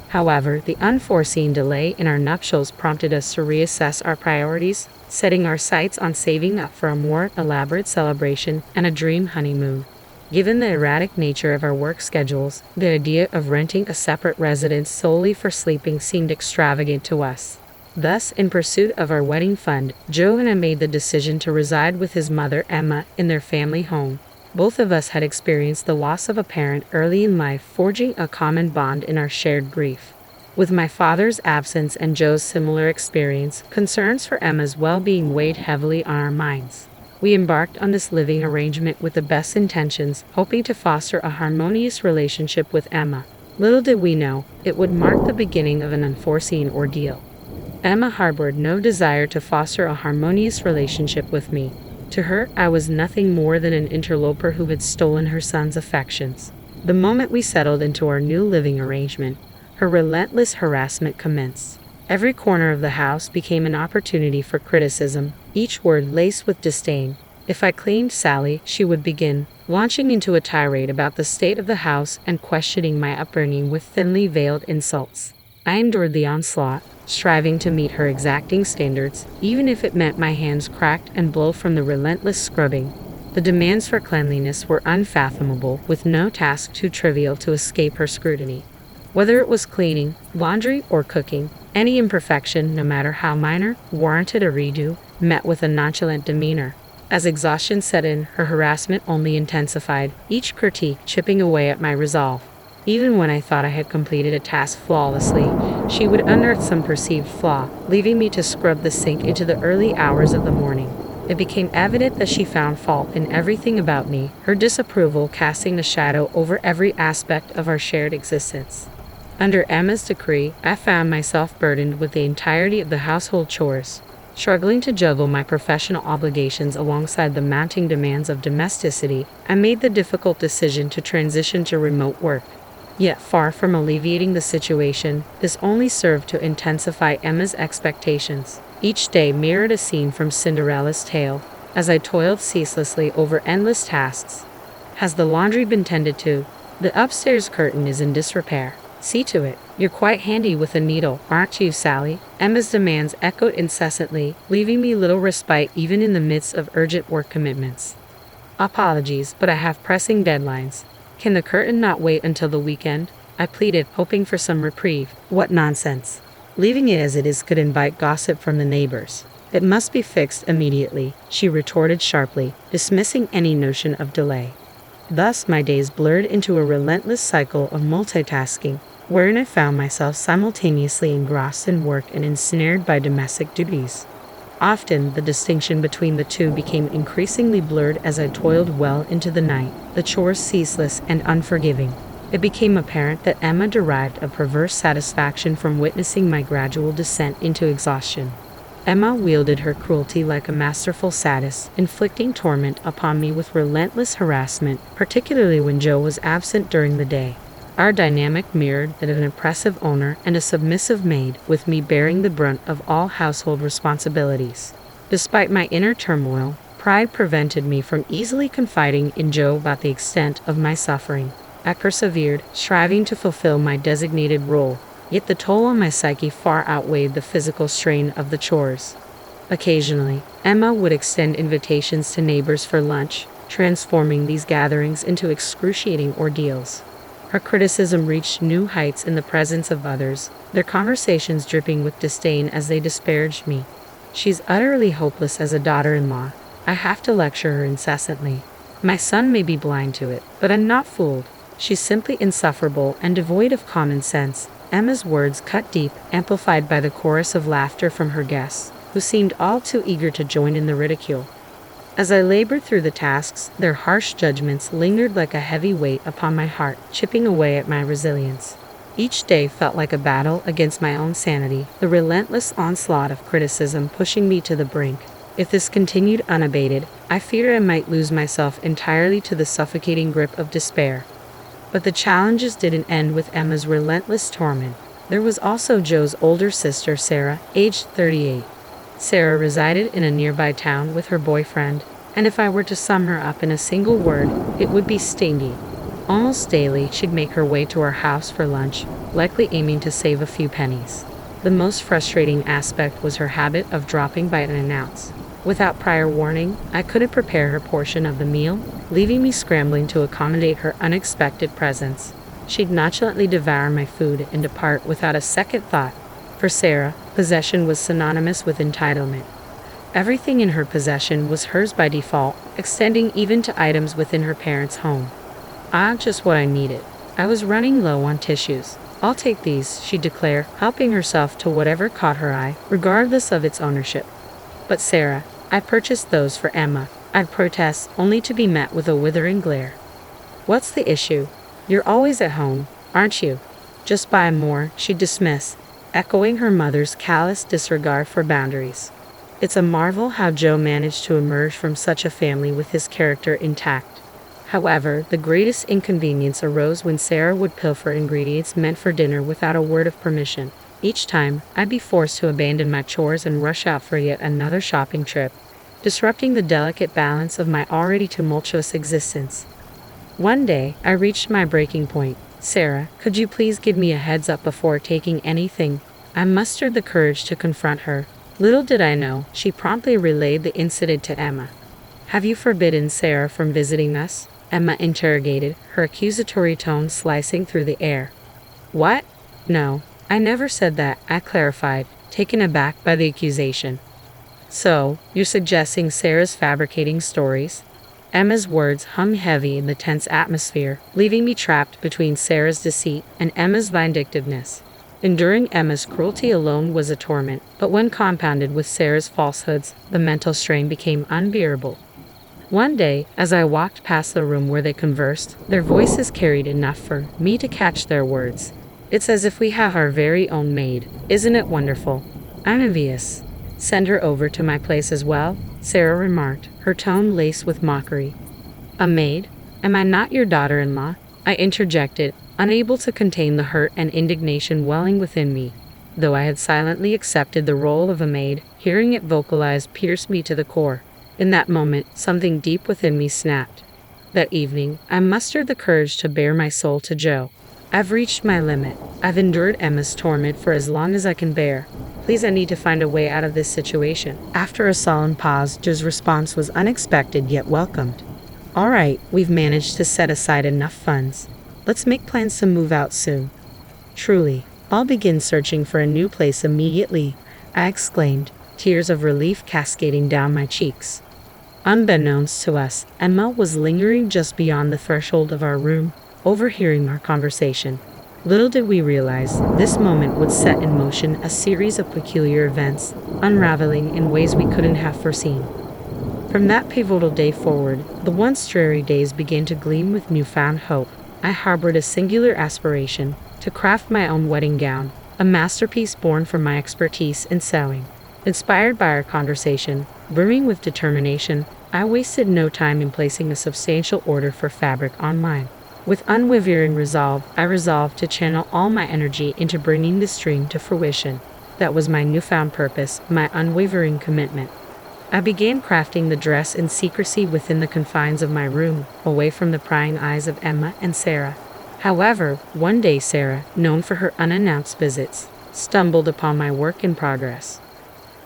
However, the unforeseen delay in our nuptials prompted us to reassess our priorities, setting our sights on saving up for a more elaborate celebration and a dream honeymoon. Given the erratic nature of our work schedules, the idea of renting a separate residence solely for sleeping seemed extravagant to us. Thus, in pursuit of our wedding fund, Joe and I made the decision to reside with his mother, Emma, in their family home. Both of us had experienced the loss of a parent early in life, forging a common bond in our shared grief. With my father's absence and Joe's similar experience, concerns for Emma's well-being weighed heavily on our minds. We embarked on this living arrangement with the best intentions, hoping to foster a harmonious relationship with Emma. Little did we know, it would mark the beginning of an unforeseen ordeal. Emma harbored no desire to foster a harmonious relationship with me. To her, I was nothing more than an interloper who had stolen her son's affections. The moment we settled into our new living arrangement, her relentless harassment commenced. Every corner of the house became an opportunity for criticism, each word laced with disdain. If I claimed Sally, she would begin, launching into a tirade about the state of the house and questioning my upbringing with thinly veiled insults. I endured the onslaught, striving to meet her exacting standards, even if it meant my hands cracked and blue from the relentless scrubbing. The demands for cleanliness were unfathomable, with no task too trivial to escape her scrutiny. Whether it was cleaning, laundry, or cooking, any imperfection, no matter how minor, warranted a redo, met with a nonchalant demeanor. As exhaustion set in, her harassment only intensified, each critique chipping away at my resolve. Even when I thought I had completed a task flawlessly, she would unearth some perceived flaw, leaving me to scrub the sink into the early hours of the morning. It became evident that she found fault in everything about me, her disapproval casting a shadow over every aspect of our shared existence. Under Emma's decree, I found myself burdened with the entirety of the household chores. Struggling to juggle my professional obligations alongside the mounting demands of domesticity, I made the difficult decision to transition to remote work. Yet far from alleviating the situation, this only served to intensify Emma's expectations. Each day mirrored a scene from Cinderella's tale, as I toiled ceaselessly over endless tasks. Has the laundry been tended to? The upstairs curtain is in disrepair. See to it. You're quite handy with a needle, aren't you, Sally? Emma's demands echoed incessantly, leaving me little respite even in the midst of urgent work commitments. Apologies, but I have pressing deadlines. Can the curtain not wait until the weekend? I pleaded, hoping for some reprieve. What nonsense. Leaving it as it is could invite gossip from the neighbors. It must be fixed immediately, she retorted sharply, dismissing any notion of delay. Thus my days blurred into a relentless cycle of multitasking, wherein I found myself simultaneously engrossed in work and ensnared by domestic duties. Often, the distinction between the two became increasingly blurred as I toiled well into the night, the chores ceaseless and unforgiving. It became apparent that Emma derived a perverse satisfaction from witnessing my gradual descent into exhaustion. Emma wielded her cruelty like a masterful sadist, inflicting torment upon me with relentless harassment, particularly when Joe was absent during the day. Our dynamic mirrored that of an oppressive owner and a submissive maid, with me bearing the brunt of all household responsibilities. Despite my inner turmoil, pride prevented me from easily confiding in Joe about the extent of my suffering. I persevered, striving to fulfill my designated role. Yet the toll on my psyche far outweighed the physical strain of the chores. Occasionally, Emma would extend invitations to neighbors for lunch, transforming these gatherings into excruciating ordeals. Her criticism reached new heights in the presence of others, their conversations dripping with disdain as they disparaged me. She's utterly hopeless as a daughter-in-law. I have to lecture her incessantly. My son may be blind to it, but I'm not fooled. She's simply insufferable and devoid of common sense. Emma's words cut deep, amplified by the chorus of laughter from her guests, who seemed all too eager to join in the ridicule. As I labored through the tasks, their harsh judgments lingered like a heavy weight upon my heart, chipping away at my resilience. Each day felt like a battle against my own sanity, the relentless onslaught of criticism pushing me to the brink. If this continued unabated, I feared I might lose myself entirely to the suffocating grip of despair. But the challenges didn't end with Emma's relentless torment. There was also Joe's older sister, Sarah, aged 38. Sarah resided in a nearby town with her boyfriend, and if I were to sum her up in a single word, it would be stingy. Almost daily, she'd make her way to our house for lunch, likely aiming to save a few pennies. The most frustrating aspect was her habit of dropping by unannounced. Without prior warning, I couldn't prepare her portion of the meal, leaving me scrambling to accommodate her unexpected presence. She'd nonchalantly devour my food and depart without a second thought. For Sarah, possession was synonymous with entitlement. Everything in her possession was hers by default, extending even to items within her parents' home. Just what I needed. I was running low on tissues. I'll take these, she'd declare, helping herself to whatever caught her eye, regardless of its ownership. But Sarah, I purchased those for Emma. I'd protest, only to be met with a withering glare. What's the issue? You're always at home, aren't you? Just buy more, she'd dismiss, echoing her mother's callous disregard for boundaries. It's a marvel how Joe managed to emerge from such a family with his character intact. However, the greatest inconvenience arose when Sarah would pilfer ingredients meant for dinner without a word of permission. Each time, I'd be forced to abandon my chores and rush out for yet another shopping trip, disrupting the delicate balance of my already tumultuous existence. One day, I reached my breaking point. Sarah, could you please give me a heads up before taking anything? I mustered the courage to confront her. Little did I know, she promptly relayed the incident to Emma. Have you forbidden Sarah from visiting us? Emma interrogated, her accusatory tone slicing through the air. What? No, I never said that, I clarified, taken aback by the accusation. So, you're suggesting Sarah's fabricating stories? Emma's words hung heavy in the tense atmosphere, leaving me trapped between Sarah's deceit and Emma's vindictiveness. Enduring Emma's cruelty alone was a torment, but when compounded with Sarah's falsehoods, the mental strain became unbearable. One day, as I walked past the room where they conversed, their voices carried enough for me to catch their words. It's as if we have our very own maid. Isn't it wonderful? I'm envious. Send her over to my place as well, Sarah remarked, her tone laced with mockery. A maid? Am I not your daughter-in-law? I interjected, unable to contain the hurt and indignation welling within me. Though I had silently accepted the role of a maid, hearing it vocalized pierced me to the core. In that moment, something deep within me snapped. That evening, I mustered the courage to bare my soul to Joe. I've reached my limit. I've endured Emma's torment for as long as I can bear. Please, I need to find a way out of this situation. After a solemn pause, Joe's response was unexpected yet welcomed. All right, we've managed to set aside enough funds. Let's make plans to move out soon. Truly, I'll begin searching for a new place immediately, I exclaimed, tears of relief cascading down my cheeks. Unbeknownst to us, Emma was lingering just beyond the threshold of our room, overhearing our conversation. Little did we realize, this moment would set in motion a series of peculiar events, unraveling in ways we couldn't have foreseen. From that pivotal day forward, the once dreary days began to gleam with newfound hope. I harbored a singular aspiration to craft my own wedding gown, a masterpiece born from my expertise in sewing. Inspired by our conversation, brimming with determination, I wasted no time in placing a substantial order for fabric online. With unwavering resolve, I resolved to channel all my energy into bringing this dream to fruition. That was my newfound purpose, my unwavering commitment. I began crafting the dress in secrecy within the confines of my room, away from the prying eyes of Emma and Sarah. However, one day Sarah, known for her unannounced visits, stumbled upon my work in progress.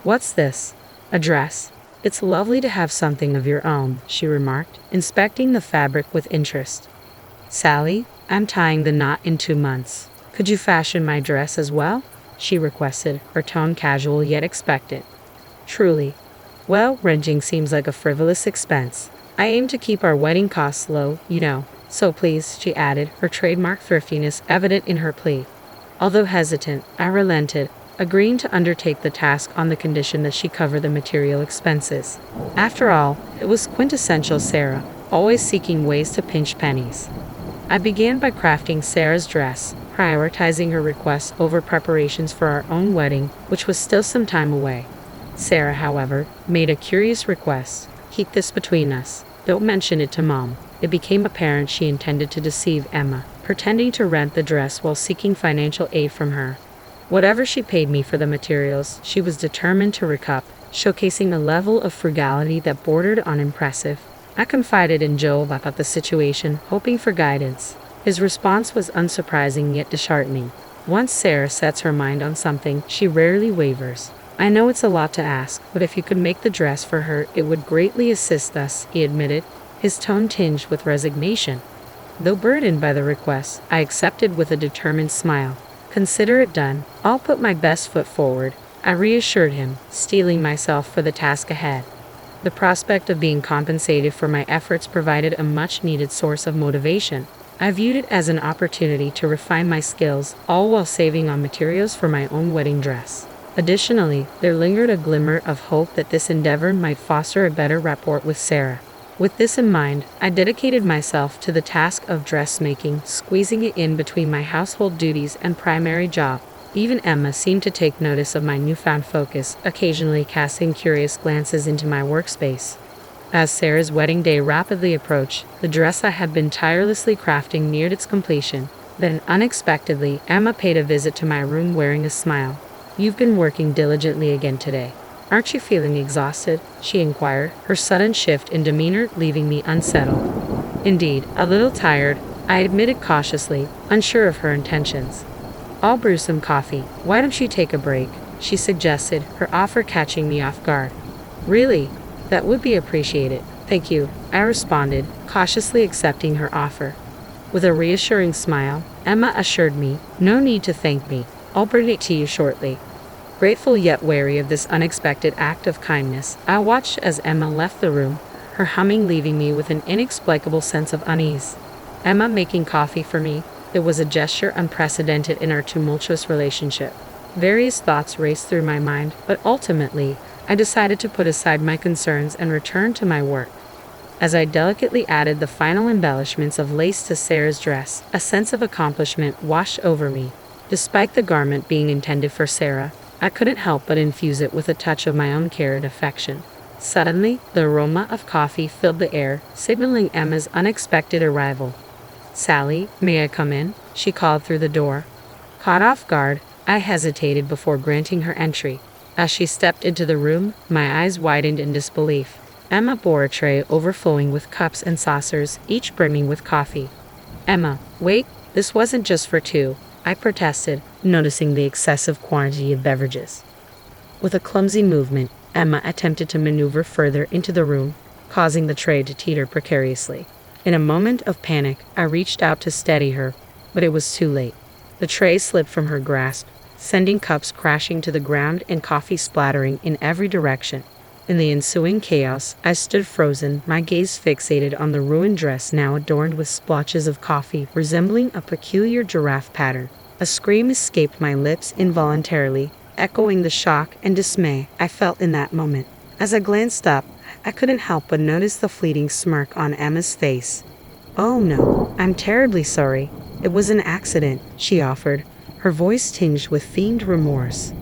"What's this? A dress? It's lovely to have something of your own," she remarked, inspecting the fabric with interest. "Sally, I'm tying the knot in 2 months. Could you fashion my dress as well?" she requested, her tone casual yet expectant. "Truly. Well, wrenching seems like a frivolous expense. I aim to keep our wedding costs low, you know. So please," she added, her trademark thriftiness evident in her plea. Although hesitant, I relented, agreeing to undertake the task on the condition that she cover the material expenses. After all, it was quintessential Sarah, always seeking ways to pinch pennies. I began by crafting Sarah's dress, prioritizing her requests over preparations for our own wedding, which was still some time away. Sarah, however, made a curious request. "Keep this between us. Don't mention it to Mom." It became apparent she intended to deceive Emma, pretending to rent the dress while seeking financial aid from her. Whatever she paid me for the materials, she was determined to recoup, showcasing a level of frugality that bordered on impressive. I confided in Joe about the situation, hoping for guidance. His response was unsurprising yet disheartening. Once Sarah sets her mind on something, she rarely wavers. "I know it's a lot to ask, but if you could make the dress for her, it would greatly assist us," he admitted, his tone tinged with resignation. Though burdened by the request, I accepted with a determined smile. "Consider it done. I'll put my best foot forward," I reassured him, steeling myself for the task ahead. The prospect of being compensated for my efforts provided a much-needed source of motivation. I viewed it as an opportunity to refine my skills, all while saving on materials for my own wedding dress. Additionally, there lingered a glimmer of hope that this endeavor might foster a better rapport with Sarah. With this in mind, I dedicated myself to the task of dressmaking, squeezing it in between my household duties and primary job. Even Emma seemed to take notice of my newfound focus, occasionally casting curious glances into my workspace. As Sarah's wedding day rapidly approached, the dress I had been tirelessly crafting neared its completion. Then, unexpectedly, Emma paid a visit to my room wearing a smile. "You've been working diligently again today. Aren't you feeling exhausted?" she inquired, her sudden shift in demeanor leaving me unsettled. "Indeed, a little tired," I admitted cautiously, unsure of her intentions. "I'll brew some coffee. Why don't you take a break?" she suggested, her offer catching me off guard. "Really? That would be appreciated. Thank you," I responded, cautiously accepting her offer. With a reassuring smile, Emma assured me, "No need to thank me. I'll bring it to you shortly." Grateful yet wary of this unexpected act of kindness, I watched as Emma left the room, her humming leaving me with an inexplicable sense of unease. Emma making coffee for me, it was a gesture unprecedented in our tumultuous relationship. Various thoughts raced through my mind, but ultimately, I decided to put aside my concerns and return to my work. As I delicately added the final embellishments of lace to Sarah's dress, a sense of accomplishment washed over me. Despite the garment being intended for Sarah, I couldn't help but infuse it with a touch of my own care and affection. Suddenly, the aroma of coffee filled the air, signaling Emma's unexpected arrival. "Sally, may I come in?" she called through the door. Caught off guard, I hesitated before granting her entry. As she stepped into the room, my eyes widened in disbelief. Emma bore a tray overflowing with cups and saucers, each brimming with coffee. "Emma, wait, this wasn't just for two," I protested, noticing the excessive quantity of beverages. With a clumsy movement, Emma attempted to maneuver further into the room, causing the tray to teeter precariously. In a moment of panic, I reached out to steady her, but it was too late. The tray slipped from her grasp, sending cups crashing to the ground and coffee splattering in every direction. In the ensuing chaos, I stood frozen, my gaze fixated on the ruined dress now adorned with splotches of coffee resembling a peculiar giraffe pattern. A scream escaped my lips involuntarily, echoing the shock and dismay I felt in that moment. As I glanced up, I couldn't help but notice the fleeting smirk on Emma's face. "Oh no, I'm terribly sorry. It was an accident," she offered, her voice tinged with feigned remorse.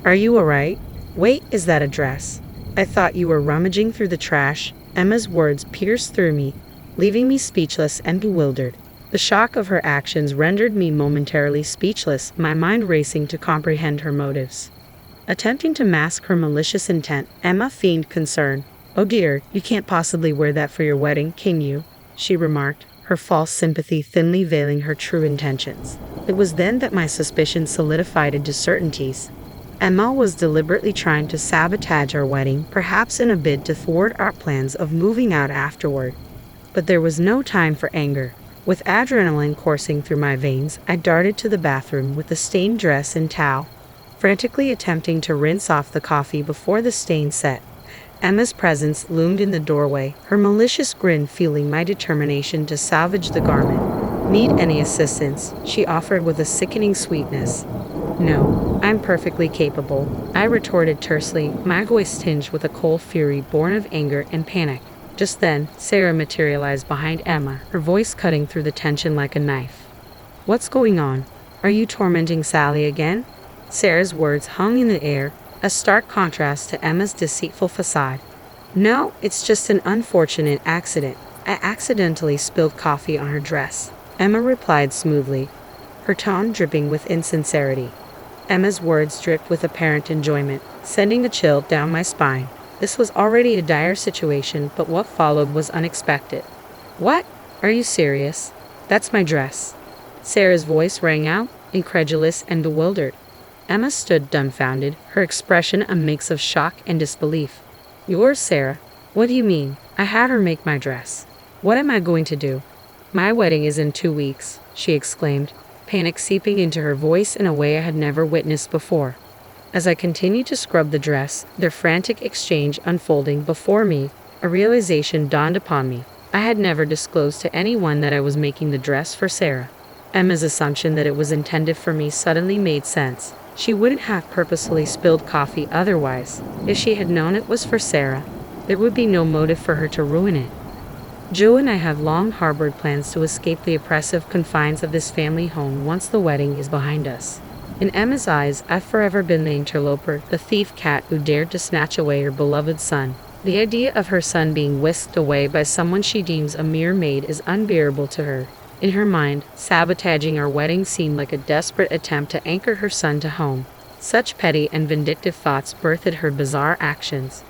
"Are you alright? Wait, is that a dress? I thought you were rummaging through the trash." Emma's words pierced through me, leaving me speechless and bewildered. The shock of her actions rendered me momentarily speechless, my mind racing to comprehend her motives. Attempting to mask her malicious intent, Emma feigned concern. "Oh dear, you can't possibly wear that for your wedding, can you?" she remarked, her false sympathy thinly veiling her true intentions. It was then that my suspicions solidified into certainties. Emma was deliberately trying to sabotage our wedding, perhaps in a bid to thwart our plans of moving out afterward. But there was no time for anger. With adrenaline coursing through my veins, I darted to the bathroom with the stained dress and towel, frantically attempting to rinse off the coffee before the stain set. Emma's presence loomed in the doorway, her malicious grin fueling my determination to salvage the garment. "Need any assistance?" she offered with a sickening sweetness. "No, I'm perfectly capable," I retorted tersely, my voice tinged with a cold fury born of anger and panic. Just then, Sarah materialized behind Emma, her voice cutting through the tension like a knife. "What's going on? Are you tormenting Sally again?" Sarah's words hung in the air, a stark contrast to Emma's deceitful facade. "No, it's just an unfortunate accident. I accidentally spilled coffee on her dress," Emma replied smoothly, her tone dripping with insincerity. Emma's words dripped with apparent enjoyment, sending a chill down my spine. This was already a dire situation, but what followed was unexpected. "What? Are you serious? That's my dress." Sarah's voice rang out, incredulous and bewildered. Emma stood dumbfounded, her expression a mix of shock and disbelief. "Yours, Sarah? What do you mean? I had her make my dress. What am I going to do?" "My wedding is in 2 weeks," she exclaimed, panic seeping into her voice in a way I had never witnessed before. As I continued to scrub the dress, their frantic exchange unfolding before me, a realization dawned upon me. I had never disclosed to anyone that I was making the dress for Sarah. Emma's assumption that it was intended for me suddenly made sense. She wouldn't have purposely spilled coffee otherwise. If she had known it was for Sarah, there would be no motive for her to ruin it. Joe and I have long harbored plans to escape the oppressive confines of this family home once the wedding is behind us. In Emma's eyes, I've forever been the interloper, the thief cat who dared to snatch away her beloved son. The idea of her son being whisked away by someone she deems a mere maid is unbearable to her. In her mind, sabotaging our wedding seemed like a desperate attempt to anchor her son to home. Such petty and vindictive thoughts birthed her bizarre actions.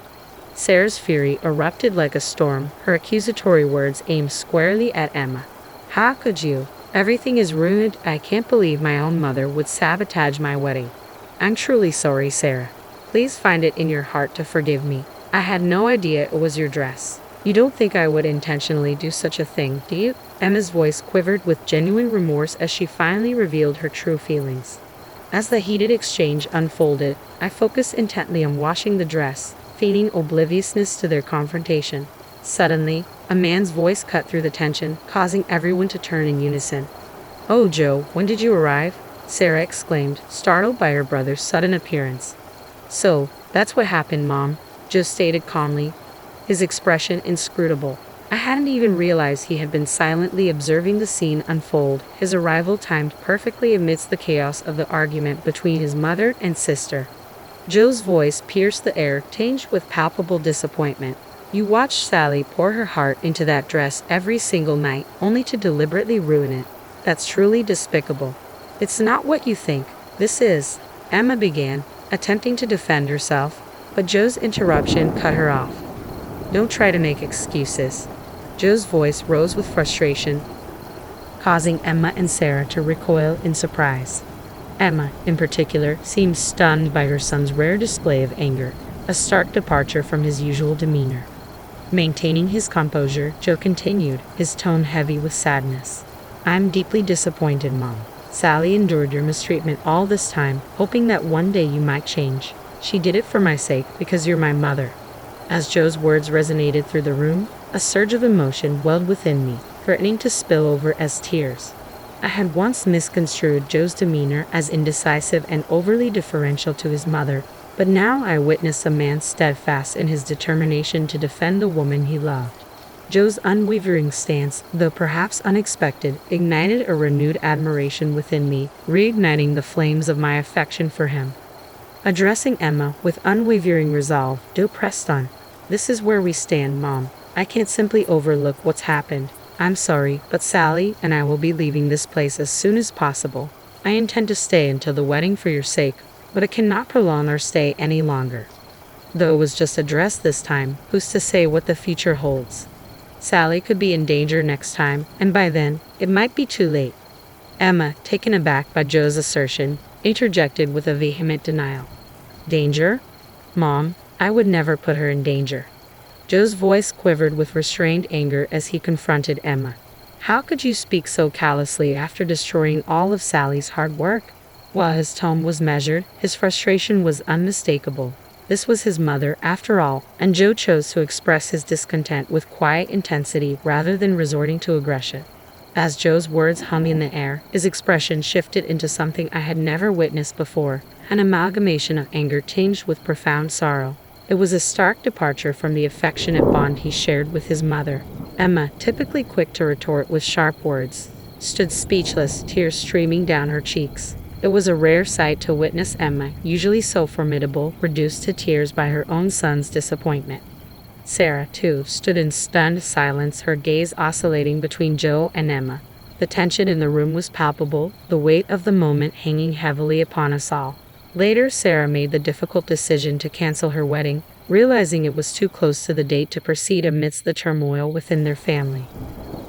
Sarah's fury erupted like a storm, her accusatory words aimed squarely at Emma. "How could you? Everything is ruined. I can't believe my own mother would sabotage my wedding. I'm truly sorry, Sarah. Please find it in your heart to forgive me. I had no idea it was your dress. You don't think I would intentionally do such a thing, do you?" Emma's voice quivered with genuine remorse as she finally revealed her true feelings. As the heated exchange unfolded, I focused intently on washing the dress, feigning obliviousness to their confrontation. Suddenly, a man's voice cut through the tension, causing everyone to turn in unison. "Oh, Joe, when did you arrive?" Sarah exclaimed, startled by her brother's sudden appearance. "So, that's what happened, Mom," Joe stated calmly, his expression inscrutable. I hadn't even realized he had been silently observing the scene unfold, his arrival timed perfectly amidst the chaos of the argument between his mother and sister. Joe's voice pierced the air, tinged with palpable disappointment. "You watched Sally pour her heart into that dress every single night, only to deliberately ruin it. That's truly despicable." "It's not what you think. This is," Emma began, attempting to defend herself, but Joe's interruption cut her off. "Don't try to make excuses." Joe's voice rose with frustration, causing Emma and Sarah to recoil in surprise. Emma, in particular, seemed stunned by her son's rare display of anger, a stark departure from his usual demeanor. Maintaining his composure, Joe continued, his tone heavy with sadness. "I'm deeply disappointed, Mom. Sally endured your mistreatment all this time, hoping that one day you might change. She did it for my sake, because you're my mother." As Joe's words resonated through the room, a surge of emotion welled within me, threatening to spill over as tears. I had once misconstrued Joe's demeanor as indecisive and overly deferential to his mother, but now I witnessed a man steadfast in his determination to defend the woman he loved. Joe's unwavering stance, though perhaps unexpected, ignited a renewed admiration within me, reigniting the flames of my affection for him. Addressing Emma with unwavering resolve, Joe pressed on. "This is where we stand, Mom. I can't simply overlook what's happened. I'm sorry, but Sally and I will be leaving this place as soon as possible. I intend to stay until the wedding for your sake, but I cannot prolong our stay any longer." Though it was just a dress this time, who's to say what the future holds? Sally could be in danger next time, and by then, it might be too late. Emma, taken aback by Joe's assertion, interjected with a vehement denial. Danger? Mom, I would never put her in danger. Joe's voice quivered with restrained anger as he confronted Emma. How could you speak so callously after destroying all of Sally's hard work? While his tone was measured, his frustration was unmistakable. This was his mother, after all, and Joe chose to express his discontent with quiet intensity rather than resorting to aggression. As Joe's words hung in the air, his expression shifted into something I had never witnessed before, an amalgamation of anger tinged with profound sorrow. It was a stark departure from the affectionate bond he shared with his mother. Emma, typically quick to retort with sharp words, stood speechless, tears streaming down her cheeks. It was a rare sight to witness Emma, usually so formidable, reduced to tears by her own son's disappointment. Sarah, too, stood in stunned silence, her gaze oscillating between Joe and Emma. The tension in the room was palpable, the weight of the moment hanging heavily upon us all. Later, Sarah made the difficult decision to cancel her wedding, realizing it was too close to the date to proceed amidst the turmoil within their family.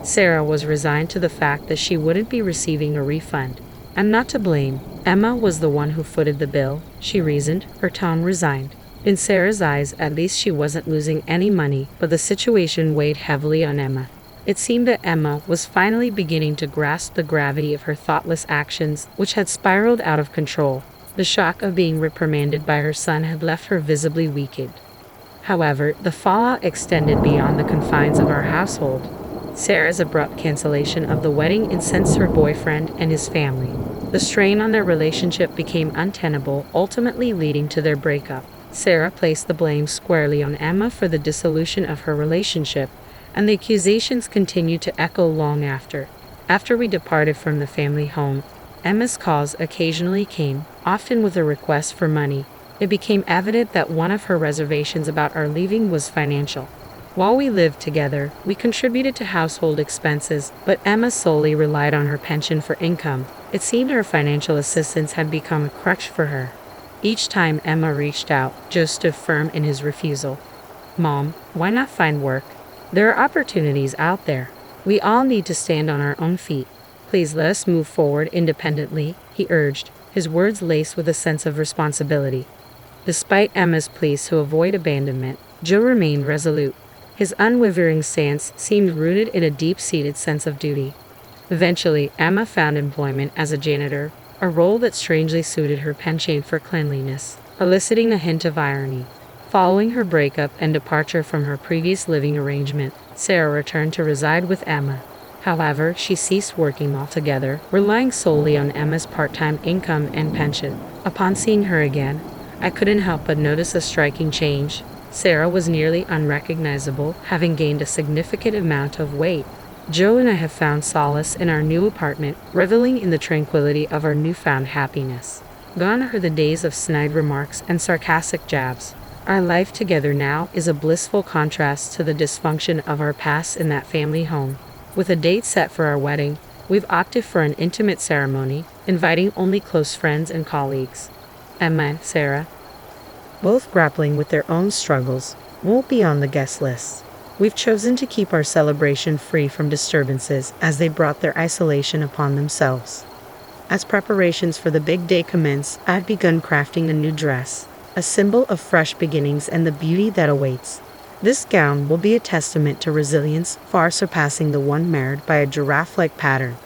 Sarah was resigned to the fact that she wouldn't be receiving a refund. "I'm not to blame. Emma was the one who footed the bill," she reasoned, her tone resigned. In Sarah's eyes, at least she wasn't losing any money, but the situation weighed heavily on Emma. It seemed that Emma was finally beginning to grasp the gravity of her thoughtless actions, which had spiraled out of control. The shock of being reprimanded by her son had left her visibly weakened. However, the fallout extended beyond the confines of our household. Sarah's abrupt cancellation of the wedding incensed her boyfriend and his family. The strain on their relationship became untenable, ultimately leading to their breakup. Sarah placed the blame squarely on Emma for the dissolution of her relationship, and the accusations continued to echo long after. After we departed from the family home, Emma's calls occasionally came, often with a request for money. It became evident that one of her reservations about our leaving was financial. While we lived together, we contributed to household expenses, but Emma solely relied on her pension for income. It seemed her financial assistance had become a crutch for her. Each time Emma reached out, Joe stood firm in his refusal. "Mom, why not find work? There are opportunities out there. We all need to stand on our own feet. Please let us move forward independently," he urged, his words laced with a sense of responsibility. Despite Emma's pleas to avoid abandonment, Joe remained resolute. His unwavering stance seemed rooted in a deep-seated sense of duty. Eventually, Emma found employment as a janitor, a role that strangely suited her penchant for cleanliness, eliciting a hint of irony. Following her breakup and departure from her previous living arrangement, Sarah returned to reside with Emma. However, she ceased working altogether, relying solely on Emma's part-time income and pension. Upon seeing her again, I couldn't help but notice a striking change. Sarah was nearly unrecognizable, having gained a significant amount of weight. Joe and I have found solace in our new apartment, reveling in the tranquility of our newfound happiness. Gone are the days of snide remarks and sarcastic jabs. Our life together now is a blissful contrast to the dysfunction of our past in that family home. With a date set for our wedding, we've opted for an intimate ceremony, inviting only close friends and colleagues. Emma and Sarah, both grappling with their own struggles, won't be on the guest list. We've chosen to keep our celebration free from disturbances as they brought their isolation upon themselves. As preparations for the big day commence, I've begun crafting a new dress, a symbol of fresh beginnings and the beauty that awaits. This gown will be a testament to resilience far surpassing the one marred by a giraffe-like pattern.